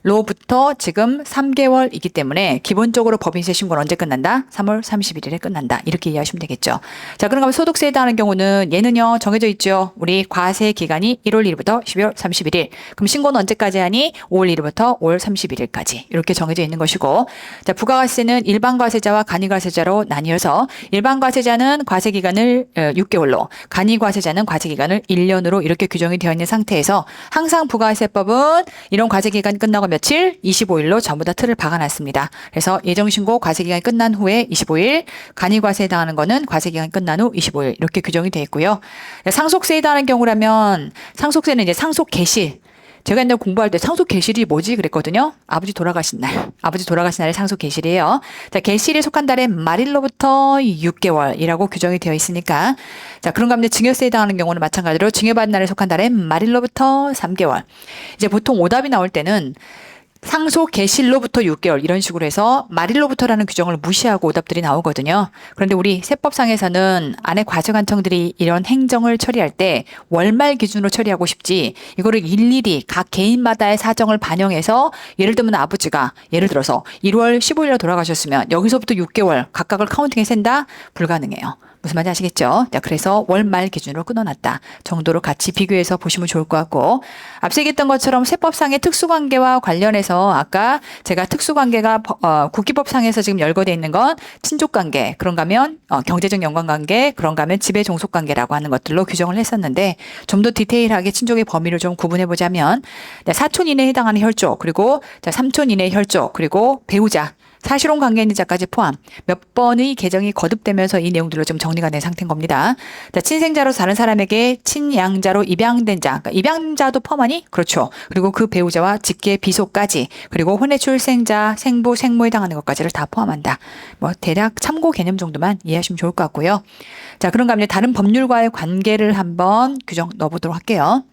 31일로부터 지금 3개월이기 때문에 기본적으로 법인세 신고는 언제 끝난다? 3월 31일에 끝난다. 이렇게 이해하시면 되겠죠. 자, 그런가 하면 소득세에 해당하는 경우는 얘는요, 정해져 있죠. 우리 과세 기간이 1월 1일부터 12월 31일. 그럼 신고는 언제까지 하니? 5월 1일부터 5월 31일까지. 이렇게 정해져 있는 것이고, 자, 부가가세는 일반 과세자와 간이 과세자로 나뉘어서 일반 과세자는 과세 기간을 6개월로, 간이 과세자는 과세 기간을 1년으로 이렇게 규정이 되어 있는 상태에서 항상 부가세법은 이런 과세기간 끝나고 며칠? 25일로 전부 다 틀을 박아놨습니다. 그래서 예정신고 과세기간이 끝난 후에 25일, 간이과세에 해당하는 거는 과세기간 끝난 후 25일 이렇게 규정이 되어 있고요. 상속세에 해당하는 경우라면 상속세는 이제 상속 개시. 제가 옛날 공부할 때 상속 개시일이 뭐지 그랬거든요. 아버지 돌아가신 날에 상속 개시일이에요. 자, 개시일에 속한 달의 말일로부터 6개월이라고 규정이 되어 있으니까, 자, 그런가 하면 증여세에 해당하는 경우는 마찬가지로 증여받은 날에 속한 달의 말일로부터 3개월. 이제 보통 오답이 나올 때는 상속 개시일로부터 6개월 이런 식으로 해서 말일로부터라는 규정을 무시하고 오답들이 나오거든요. 그런데 우리 세법상에서는 안에 과세관청들이 이런 행정을 처리할 때 월말 기준으로 처리하고 싶지, 이거를 일일이 각 개인마다의 사정을 반영해서 예를 들면 아버지가 예를 들어서 1월 15일에 돌아가셨으면 여기서부터 6개월 각각을 카운팅해 센다? 불가능해요. 무슨 말인지 아시겠죠? 자, 그래서 월말 기준으로 끊어놨다 정도로 같이 비교해서 보시면 좋을 것 같고, 앞서 얘기했던 것처럼 세법상의 특수관계와 관련해서 아까 제가 특수관계가 국기법상에서 지금 열거되어 있는 건 친족관계, 그런가 하면 경제적 연관관계, 그런가 하면 지배종속관계라고 하는 것들로 규정을 했었는데, 좀 더 디테일하게 친족의 범위를 좀 구분해 보자면 사촌 이내에 해당하는 혈족, 그리고 삼촌 이내의 혈족, 그리고 배우자, 사실혼 관계 있는 자까지 포함 몇 번의 개정이 거듭되면서 이 내용들로 좀 정리가 된 상태인 겁니다. 자, 친생자로 다른 사람에게 친양자로 입양된 자, 그러니까 입양자도 포함하니? 그렇죠. 그리고 그 배우자와 직계 비속까지, 그리고 혼외 출생자, 생부, 생모에 해당하는 것까지를 다 포함한다. 뭐 대략 참고 개념 정도만 이해하시면 좋을 것 같고요. 자, 그런가 하면 다른 법률과의 관계를 한번 규정 넣어보도록 할게요.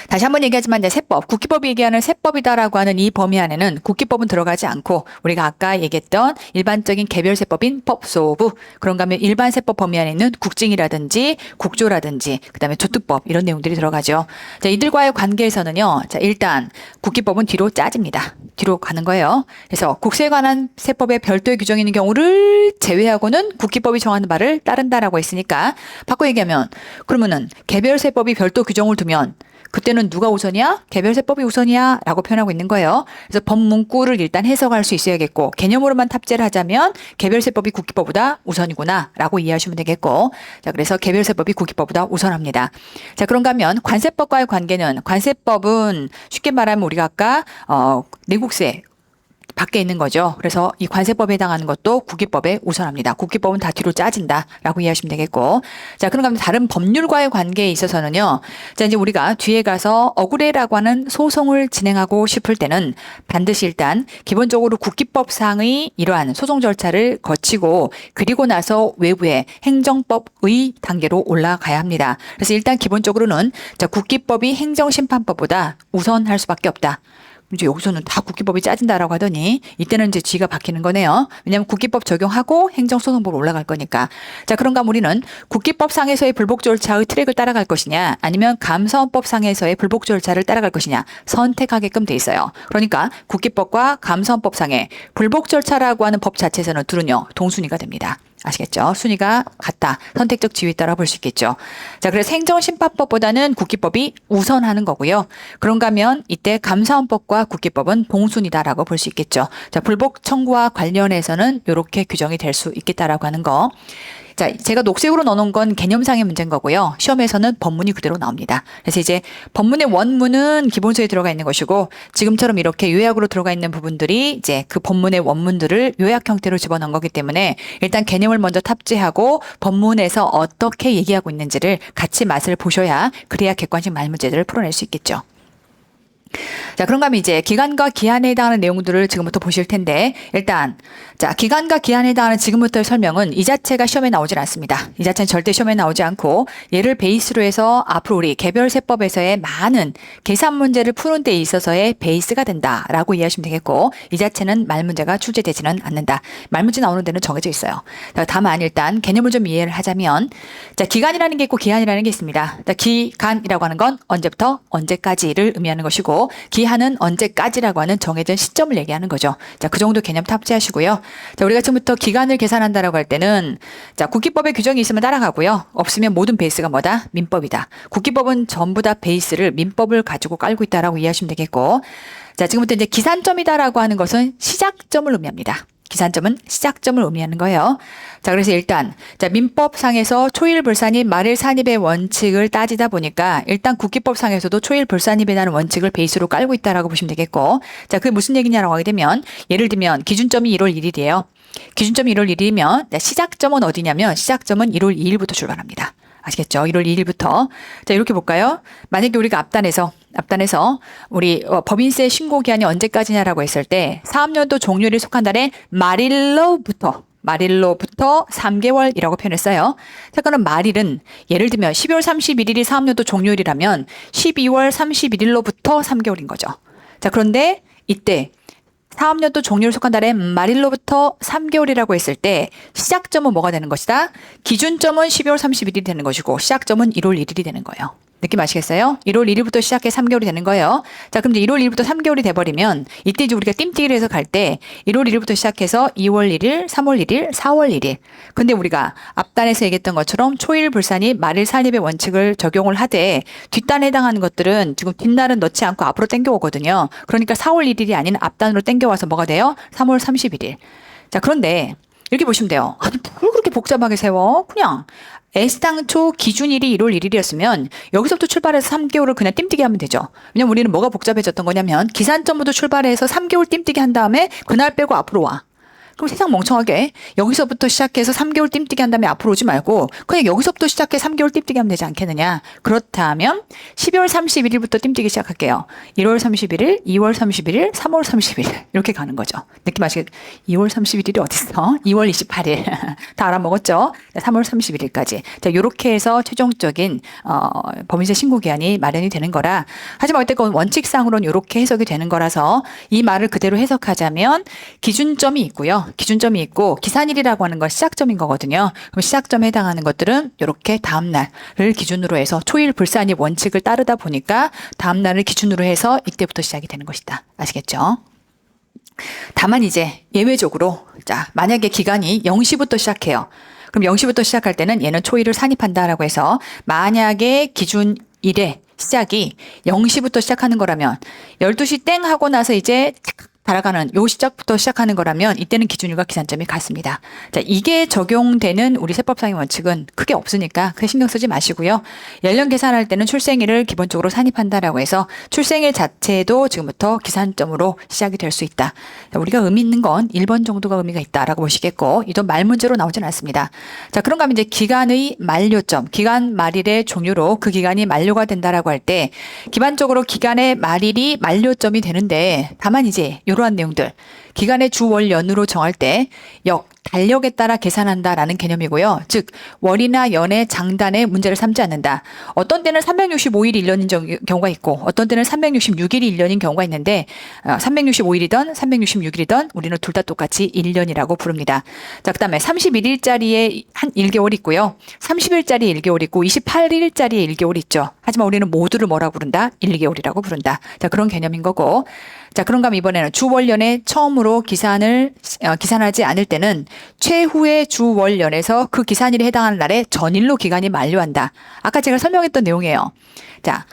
다시 한번 얘기하지만 이제 세법, 국기법이 얘기하는 세법이다라고 하는 이 범위 안에는 국기법은 들어가지 않고 우리가 아까 얘기했던 일반적인 개별세법인 법소부, 그런가 하면 일반 세법 범위 안에 있는 국증이라든지 국조라든지 그다음에 조특법 이런 내용들이 들어가죠. 자, 이들과의 관계에서는요. 자, 일단 국기법은 뒤로 짜집니다. 뒤로 가는 거예요. 그래서 국세에 관한 세법에 별도의 규정이 있는 경우를 제외하고는 국기법이 정하는 바를 따른다라고 했으니까, 바꿔 얘기하면 그러면은 개별세법이 별도 규정을 두면 그때는 누가 우선이야? 개별세법이 우선이야? 라고 표현하고 있는 거예요. 그래서 법 문구를 일단 해석할 수 있어야겠고, 개념으로만 탑재를 하자면 개별세법이 국기법보다 우선이구나 라고 이해하시면 되겠고, 자, 그래서 개별세법이 국기법보다 우선합니다. 자, 그런가 하면 관세법과의 관계는, 관세법은 쉽게 말하면 우리가 아까 내국세 밖에 있는 거죠. 그래서 이 관세법에 해당하는 것도 국기법에 우선합니다. 국기법은 다 뒤로 짜진다라고 이해하시면 되겠고, 자, 그런가 하면 다른 법률과의 관계에 있어서는요. 자, 이제 우리가 뒤에 가서 억울해라고 하는 소송을 진행하고 싶을 때는 반드시 일단 기본적으로 국기법상의 이러한 소송 절차를 거치고, 그리고 나서 외부의 행정법의 단계로 올라가야 합니다. 그래서 일단 기본적으로는 자, 국기법이 행정심판법보다 우선할 수밖에 없다. 이제 여기서는 다 국기법이 짜진다라고 하더니 이때는 이제 쥐가 박히는 거네요. 왜냐하면 국기법 적용하고 행정소송법으로 올라갈 거니까. 자, 그런가 하면 우리는 국기법상에서의 불복 절차의 트랙을 따라갈 것이냐, 아니면 감사원법상에서의 불복 절차를 따라갈 것이냐 선택하게끔 돼 있어요. 그러니까 국기법과 감사원법상의 불복 절차라고 하는 법 자체에서는 둘은요 동순위가 됩니다. 아시겠죠? 순위가 같다. 선택적 지위에 따라 볼 수 있겠죠. 자, 그래서 행정심판법보다는 국기법이 우선하는 거고요. 그런가 하면 이때 감사원법과 국기법은 동순위다라고 볼 수 있겠죠. 자, 불복 청구와 관련해서는 이렇게 규정이 될 수 있겠다라고 하는 거. 자, 제가 녹색으로 넣어놓은 건 개념상의 문제인 거고요. 시험에서는 법문이 그대로 나옵니다. 그래서 이제 법문의 원문은 기본서에 들어가 있는 것이고, 지금처럼 이렇게 요약으로 들어가 있는 부분들이 이제 그 법문의 원문들을 요약 형태로 집어넣은 거기 때문에 일단 개념을 먼저 탑재하고 법문에서 어떻게 얘기하고 있는지를 같이 맛을 보셔야 그래야 객관식 말 문제들을 풀어낼 수 있겠죠. 자, 그런가 하면 이제 기간과 기한에 해당하는 내용들을 지금부터 보실 텐데, 일단, 자, 기간과 기한에 해당하는 지금부터의 설명은 이 자체가 시험에 나오질 않습니다. 이 자체는 절대 시험에 나오지 않고, 얘를 베이스로 해서 앞으로 우리 개별세법에서의 많은 계산 문제를 푸는 데 있어서의 베이스가 된다라고 이해하시면 되겠고, 이 자체는 말문제가 출제되지는 않는다. 말문제 나오는 데는 정해져 있어요. 자, 다만 일단 개념을 좀 이해를 하자면, 자, 기간이라는 게 있고 기한이라는 게 있습니다. 자, 기간이라고 하는 건 언제부터 언제까지를 의미하는 것이고, 기한은 언제까지라고 하는 정해진 시점을 얘기하는 거죠. 자, 그 정도 개념 탑재하시고요. 자, 우리가 지금부터 기간을 계산한다라고 할 때는, 자, 국기법의 규정이 있으면 따라가고요. 없으면 모든 베이스가 뭐다? 민법이다. 국기법은 전부 다 베이스를 민법을 가지고 깔고 있다라고 이해하시면 되겠고, 자, 지금부터 이제 기산점이다라고 하는 것은 시작점을 의미합니다. 기산점은 시작점을 의미하는 거예요. 자, 그래서 일단, 자, 민법상에서 초일불산입, 말일산입의 원칙을 따지다 보니까 일단 국기법상에서도 초일불산입이라는 원칙을 베이스로 깔고 있다라고 보시면 되겠고, 자, 그게 무슨 얘기냐라고 하게 되면, 예를 들면 기준점이 1월 1일이에요. 기준점이 1월 1일이면 시작점은 어디냐면 시작점은 1월 2일부터 출발합니다. 아시겠죠? 1월 2일부터. 자, 이렇게 볼까요? 만약에 우리가 앞단에서 우리 법인세 신고 기한이 언제까지냐라고 했을 때 사업연도 종료일에 속한 달에 말일로부터 3개월이라고 표현했어요. 자, 그럼 말일은 예를 들면 12월 31일이 사업연도 종료일이라면 12월 31일로부터 3개월인 거죠. 자, 그런데 이때 사업연도 종료를 속한 달에 말일로부터 3개월이라고 했을 때 시작점은 뭐가 되는 것이다? 기준점은 12월 31일이 되는 것이고 시작점은 1월 1일이 되는 거예요. 느낌 아시겠어요? 1월 1일부터 시작해 3개월이 되는 거예요. 자, 그럼 이제 1월 1일부터 3개월이 돼버리면 이때 이제 우리가 띵뛰기를 해서 갈 때 1월 1일부터 시작해서 2월 1일, 3월 1일, 4월 1일. 근데 우리가 앞단에서 얘기했던 것처럼 초일 불산입, 말일 산입의 원칙을 적용을 하되 뒷단에 해당하는 것들은 지금 뒷날은 넣지 않고 앞으로 땡겨오거든요. 그러니까 4월 1일이 아닌 앞단으로 땡겨와서 뭐가 돼요? 3월 31일. 자, 그런데 이렇게 보시면 돼요. 아니, 뭘 그렇게 복잡하게 세워? 그냥 S당초 기준일이 1월 1일이었으면 여기서부터 출발해서 3개월을 그냥 띰뛰기 하면 되죠. 왜냐면 우리는 뭐가 복잡해졌던 거냐면 기산점부터 출발해서 3개월 띰뛰기 한 다음에 그날 빼고 앞으로 와. 그럼 세상 멍청하게 여기서부터 시작해서 3개월 띰뛰기 한 다음에 앞으로 오지 말고 그냥 여기서부터 시작해 3개월 띰뛰기 하면 되지 않겠느냐. 그렇다면 12월 31일부터 띰뛰기 시작할게요. 1월 31일, 2월 31일, 3월 31일 이렇게 가는 거죠. 느낌 아시겠죠? 2월 31일이 어딨어? 2월 28일 다 알아먹었죠? 3월 31일까지. 자, 요렇게 해서 최종적인 법인세 신고 기한이 마련이 되는 거라. 하지만 어쨌건 원칙상으로는 요렇게 해석이 되는 거라서 이 말을 그대로 해석하자면 기준점이 있고요. 기준점이 있고 기산일이라고 하는 건 시작점인 거거든요. 그럼 시작점에 해당하는 것들은 이렇게 다음날을 기준으로 해서 초일 불산입 원칙을 따르다 보니까 다음날을 기준으로 해서 이때부터 시작이 되는 것이다. 아시겠죠? 다만 이제 예외적으로 자, 만약에 기간이 0시부터 시작해요. 그럼 0시부터 시작할 때는 얘는 초일을 산입한다라고 해서 만약에 기준일에 시작이 0시부터 시작하는 거라면 12시 땡 하고 나서 이제 달아가는 요 시작부터 시작하는 거라면 이때는 기준일과 기산점이 같습니다. 자, 이게 적용되는 우리 세법상의 원칙은 크게 없으니까 크게 신경 쓰지 마시고요. 연령 계산할 때는 출생일을 기본적으로 산입한다라고 해서 출생일 자체도 지금부터 기산점으로 시작이 될 수 있다. 자, 우리가 의미 있는 건 1번 정도가 의미가 있다라고 보시겠고 이도 말 문제로 나오진 않습니다. 자, 그런가 하면 이제 기간의 만료점, 기간 말일의 종료로 그 기간이 만료가 된다라고 할 때 기본적으로 기간의 말일이 만료점이 되는데 다만 이제 이러한 내용들 기간의 주, 월, 연으로 정할 때 달력에 따라 계산한다라는 개념이고요. 즉 월이나 연의 장단의 문제를 삼지 않는다. 어떤 때는 365일이 1년인 경우가 있고 어떤 때는 366일이 1년인 경우가 있는데 365일이든 366일이든 우리는 둘 다 똑같이 1년이라고 부릅니다. 자, 그다음에 31일짜리에 한 1개월 있고요. 30일짜리 1개월 있고 28일짜리 1개월 있죠. 하지만 우리는 모두를 뭐라고 부른다? 1개월이라고 부른다. 자, 그런 개념인 거고. 자, 그런가 하면 이번에는 주, 월, 연에 처음으로 기산하지 않을 때는 최후의 주, 월, 연에서 그 기산일에 해당하는 날에 전일로 기간이 만료한다. 아까 제가 설명했던 내용이에요. 자,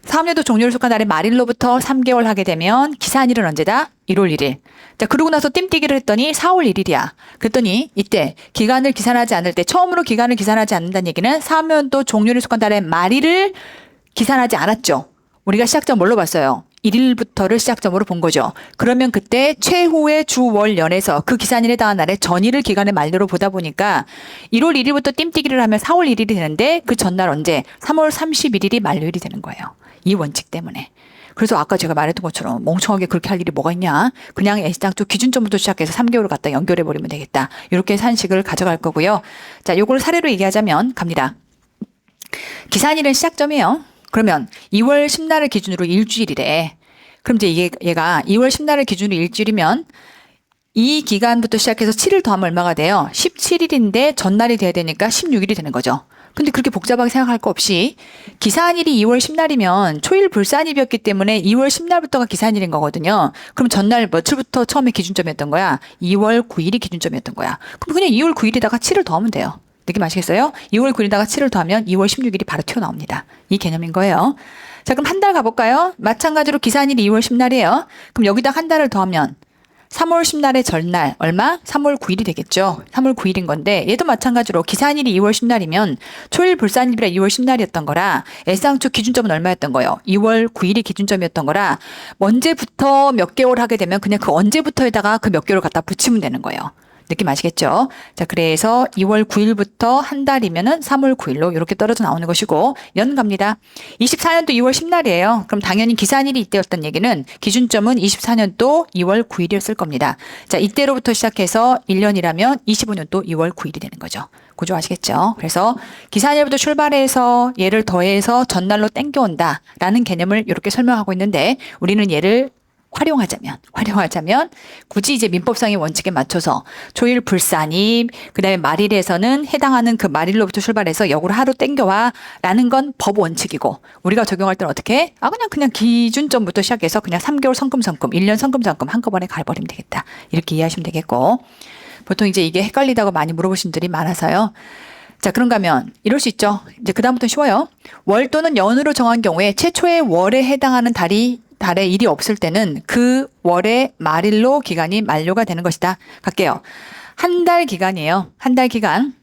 사업연도 종료를 속한 날에 말일로부터 3개월 하게 되면 기산일은 언제다? 1월 1일. 자, 그러고 나서 띰뛰기를 했더니 4월 1일이야. 그랬더니 이때 기간을 기산하지 않을 때 처음으로 기간을 기산하지 않는다는 얘기는 사업연도 종료를 속한 달에 말일을 기산하지 않았죠. 우리가 시작점 뭘로 봤어요? 1일부터를 시작점으로 본 거죠. 그러면 그때 최후의 주, 월, 연에서 그 기산일에 해당한 날에 전일을 기간의 만료로 보다 보니까 1월 1일부터 띰뛰기를 하면 4월 1일이 되는데 그 전날 언제? 3월 31일이 만료일이 되는 거예요. 이 원칙 때문에. 그래서 아까 제가 말했던 것처럼 멍청하게 그렇게 할 일이 뭐가 있냐. 그냥 애시당초 기준점부터 시작해서 3개월을 갖다 연결해버리면 되겠다. 이렇게 산식을 가져갈 거고요. 자, 요걸 사례로 얘기하자면 갑니다. 기산일은 시작점이에요. 그러면 2월 10날을 기준으로 일주일이래. 그럼 이제 얘가 2월 10날을 기준으로 일주일이면 이 기간부터 시작해서 7일 더하면 얼마가 돼요? 17일인데 전날이 돼야 되니까 16일이 되는 거죠. 근데 그렇게 복잡하게 생각할 거 없이 기산일이 2월 10날이면 초일 불산일이었기 때문에 2월 10날부터가 기산일인 거거든요. 그럼 전날 며칠부터 처음에 기준점이었던 거야? 2월 9일이 기준점이었던 거야. 그럼 그냥 2월 9일에다가 7을 더하면 돼요. 느낌 아시겠어요? 2월 9일에다가 7을 더하면 2월 16일이 바로 튀어나옵니다. 이 개념인 거예요. 자, 그럼 한 달 가볼까요? 마찬가지로 기산일이 2월 10날이에요. 그럼 여기다 한 달을 더하면 3월 10날의 전날 얼마? 3월 9일이 되겠죠. 3월 9일인 건데 얘도 마찬가지로 기산일이 2월 10날이면 초일 불산일이라 2월 10날이었던 거라 애상초 기준점은 얼마였던 거예요? 2월 9일이 기준점이었던 거라 언제부터 몇 개월 하게 되면 그냥 그 언제부터에다가 그 몇 개월 갖다 붙이면 되는 거예요. 느낌 아시겠죠? 자, 그래서 2월 9일부터 한 달이면은 3월 9일로 이렇게 떨어져 나오는 것이고, 연 갑니다. 24년도 2월 10날이에요. 그럼 당연히 기산일이 이때였던 얘기는 기준점은 24년도 2월 9일이었을 겁니다. 자, 이때로부터 시작해서 1년이라면 25년도 2월 9일이 되는 거죠. 구조 아시겠죠? 그래서 기산일부터 출발해서 얘를 더해서 전날로 땡겨온다라는 개념을 이렇게 설명하고 있는데 우리는 얘를 활용하자면 굳이 이제 민법상의 원칙에 맞춰서 초일 불산일 그다음에 말일에서는 해당하는 그 말일로부터 출발해서 역으로 하루 땡겨와 라는 건 법 원칙이고 우리가 적용할 때는 어떻게? 그냥 기준점부터 시작해서 그냥 3개월 성금성금 1년 성금성금 한꺼번에 가버리면 되겠다. 이렇게 이해하시면 되겠고 보통 이제 이게 헷갈리다고 많이 물어보신 분들이 많아서요. 자, 그런가 하면 이럴 수 있죠. 이제 그다음부터 쉬워요. 월 또는 연으로 정한 경우에 최초의 월에 해당하는 달의 일이 없을 때는 그 월의 말일로 기간이 만료가 되는 것이다. 갈게요. 한 달 기간이에요. 한 달 기간.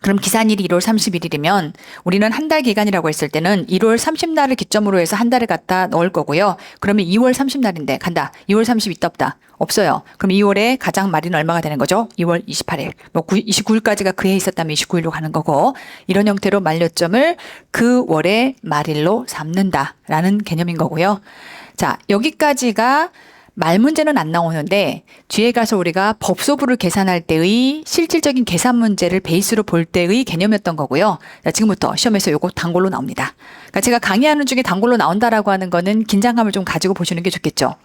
그럼 기산일이 1월 31일이면 우리는 한 달 기간이라고 했을 때는 1월 30날을 기점으로 해서 한 달을 갖다 넣을 거고요. 그러면 2월 30날인데 간다. 2월 30 있다 없다? 없어요. 그럼 2월에 가장 말일은 얼마가 되는 거죠? 2월 28일. 29일까지가 그해 있었다면 29일로 가는 거고 이런 형태로 만료점을 그 월의 말일로 삼는다라는 개념인 거고요. 자, 여기까지가 말 문제는 안 나오는데 뒤에 가서 우리가 법소부를 계산할 때의 실질적인 계산 문제를 베이스로 볼 때의 개념이었던 거고요. 자, 지금부터 시험에서 요거 단골로 나옵니다. 그러니까 제가 강의하는 중에 단골로 나온다라고 하는 거는 긴장감을 좀 가지고 보시는 게 좋겠죠.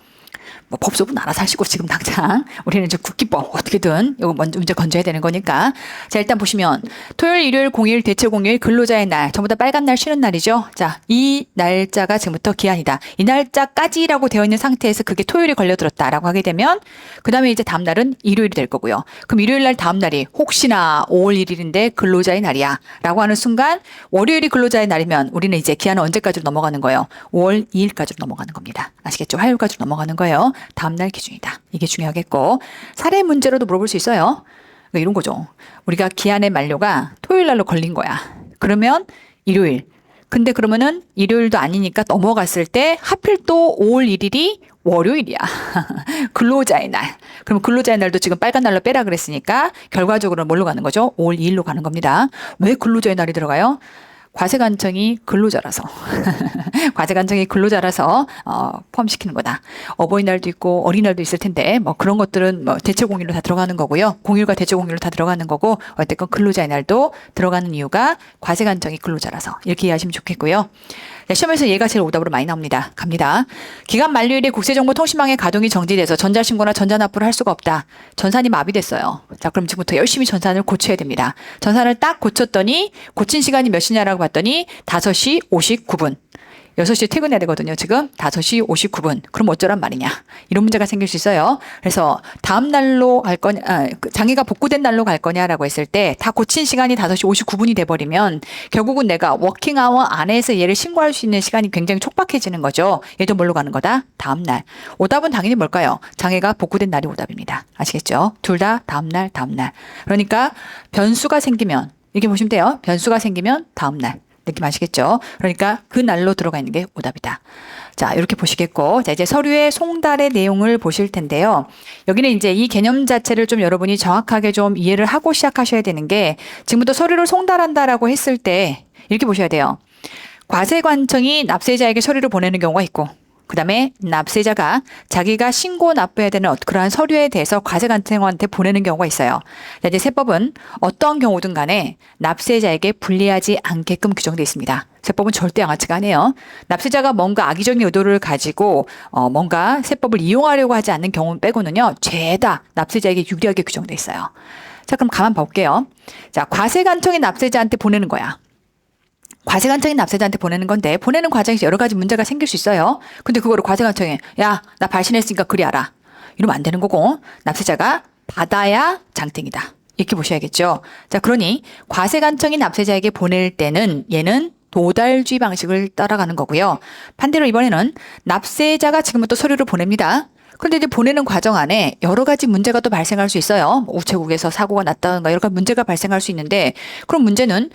뭐 법소부는 알아서 하시고 지금 당장 우리는 이제 국기법 어떻게든 이거 먼저 문제 건져야 되는 거니까 자 일단 보시면 토요일 일요일 공휴일 대체 공휴일 근로자의 날 전부 다 빨간 날 쉬는 날이죠. 자 이 날짜가 지금부터 기한이다. 이 날짜까지라고 되어 있는 상태에서 그게 토요일에 걸려들었다라고 하게 되면 그 다음에 이제 다음 날은 일요일이 될 거고요. 그럼 일요일 날 다음 날이 혹시나 5월 1일인데 근로자의 날이야 라고 하는 순간 월요일이 근로자의 날이면 우리는 이제 기한은 언제까지로 넘어가는 거예요? 5월 2일까지로 넘어가는 겁니다. 아시겠죠? 화요일까지로 넘어가는 거예요. 다음날 기준이다. 이게 중요하겠고 사례 문제로도 물어볼 수 있어요. 그러니까 이런 거죠. 우리가 기한의 만료가 토요일 날로 걸린 거야. 그러면 일요일. 근데 그러면은 일요일도 아니니까 넘어갔을 때 하필 또 5월 1일이 월요일이야. 근로자의 날. 그럼 근로자의 날도 지금 빨간 날로 빼라 그랬으니까 결과적으로는 뭘로 가는 거죠? 5월 2일로 가는 겁니다. 왜 근로자의 날이 들어가요? 과세관청이 근로자라서 과세관청이 근로자라서 포함시키는 거다. 어버이날도 있고 어린이날도 있을 텐데 뭐 그런 것들은 뭐 대체공휴일로 다 들어가는 거고요. 공휴일과 대체공휴일로 다 들어가는 거고 어쨌건 근로자의 날도 들어가는 이유가 과세관청이 근로자라서 이렇게 이해하시면 좋겠고요. 자, 시험에서 얘가 제일 오답으로 많이 나옵니다. 갑니다. 기간 만료일에 국세정보통신망의 가동이 정지돼서 전자신고나 전자납부를 할 수가 없다. 전산이 마비됐어요. 자, 그럼 지금부터 열심히 전산을 고쳐야 됩니다. 전산을 딱 고쳤더니 고친 시간이 몇 시냐라고 봤더니 5시 59분. 6시에 퇴근해야 되거든요. 지금 5시 59분. 그럼 어쩌란 말이냐. 이런 문제가 생길 수 있어요. 그래서 다음 날로 갈 거냐, 장애가 복구된 날로 갈 거냐라고 했을 때 다 고친 시간이 5시 59분이 돼버리면 결국은 내가 워킹아워 안에서 얘를 신고할 수 있는 시간이 굉장히 촉박해지는 거죠. 얘도 뭘로 가는 거다? 다음 날. 오답은 당연히 뭘까요? 장애가 복구된 날이 오답입니다. 아시겠죠? 둘 다 다음 날, 다음 날. 그러니까 변수가 생기면 이렇게 보시면 돼요. 변수가 생기면 다음 날. 느낌 아시겠죠? 그러니까 그 날로 들어가 있는 게 오답이다. 자, 이렇게 보시겠고, 자, 이제 서류의 송달의 내용을 보실 텐데요. 여기는 이제 이 개념 자체를 좀 여러분이 정확하게 좀 이해를 하고 시작하셔야 되는 게, 지금부터 서류를 송달한다라고 했을 때, 이렇게 보셔야 돼요. 과세관청이 납세자에게 서류를 보내는 경우가 있고, 그다음에 납세자가 자기가 신고 납부해야 되는 그러한 서류에 대해서 과세관청한테 보내는 경우가 있어요. 자, 이제 세법은 어떤 경우든 간에 납세자에게 불리하지 않게끔 규정되어 있습니다. 세법은 절대 양아치가 아니에요. 납세자가 뭔가 악의적인 의도를 가지고 뭔가 세법을 이용하려고 하지 않는 경우 빼고는요. 죄다 납세자에게 유리하게 규정되어 있어요. 자, 그럼 가만 볼게요. 자, 과세관청이 납세자한테 보내는 거야. 과세관청이 납세자한테 보내는 건데 보내는 과정에서 여러 가지 문제가 생길 수 있어요. 근데 그거를 과세관청에 야, 나 발신했으니까 그리하라. 이러면 안 되는 거고 납세자가 받아야 장땡이다. 이렇게 보셔야겠죠. 자, 그러니 과세관청이 납세자에게 보낼 때는 얘는 도달주의 방식을 따라가는 거고요. 반대로 이번에는 납세자가 지금부터 서류를 보냅니다. 그런데 이제 보내는 과정 안에 여러 가지 문제가 또 발생할 수 있어요. 우체국에서 사고가 났다든가 여러 가지 문제가 발생할 수 있는데 그런 문제는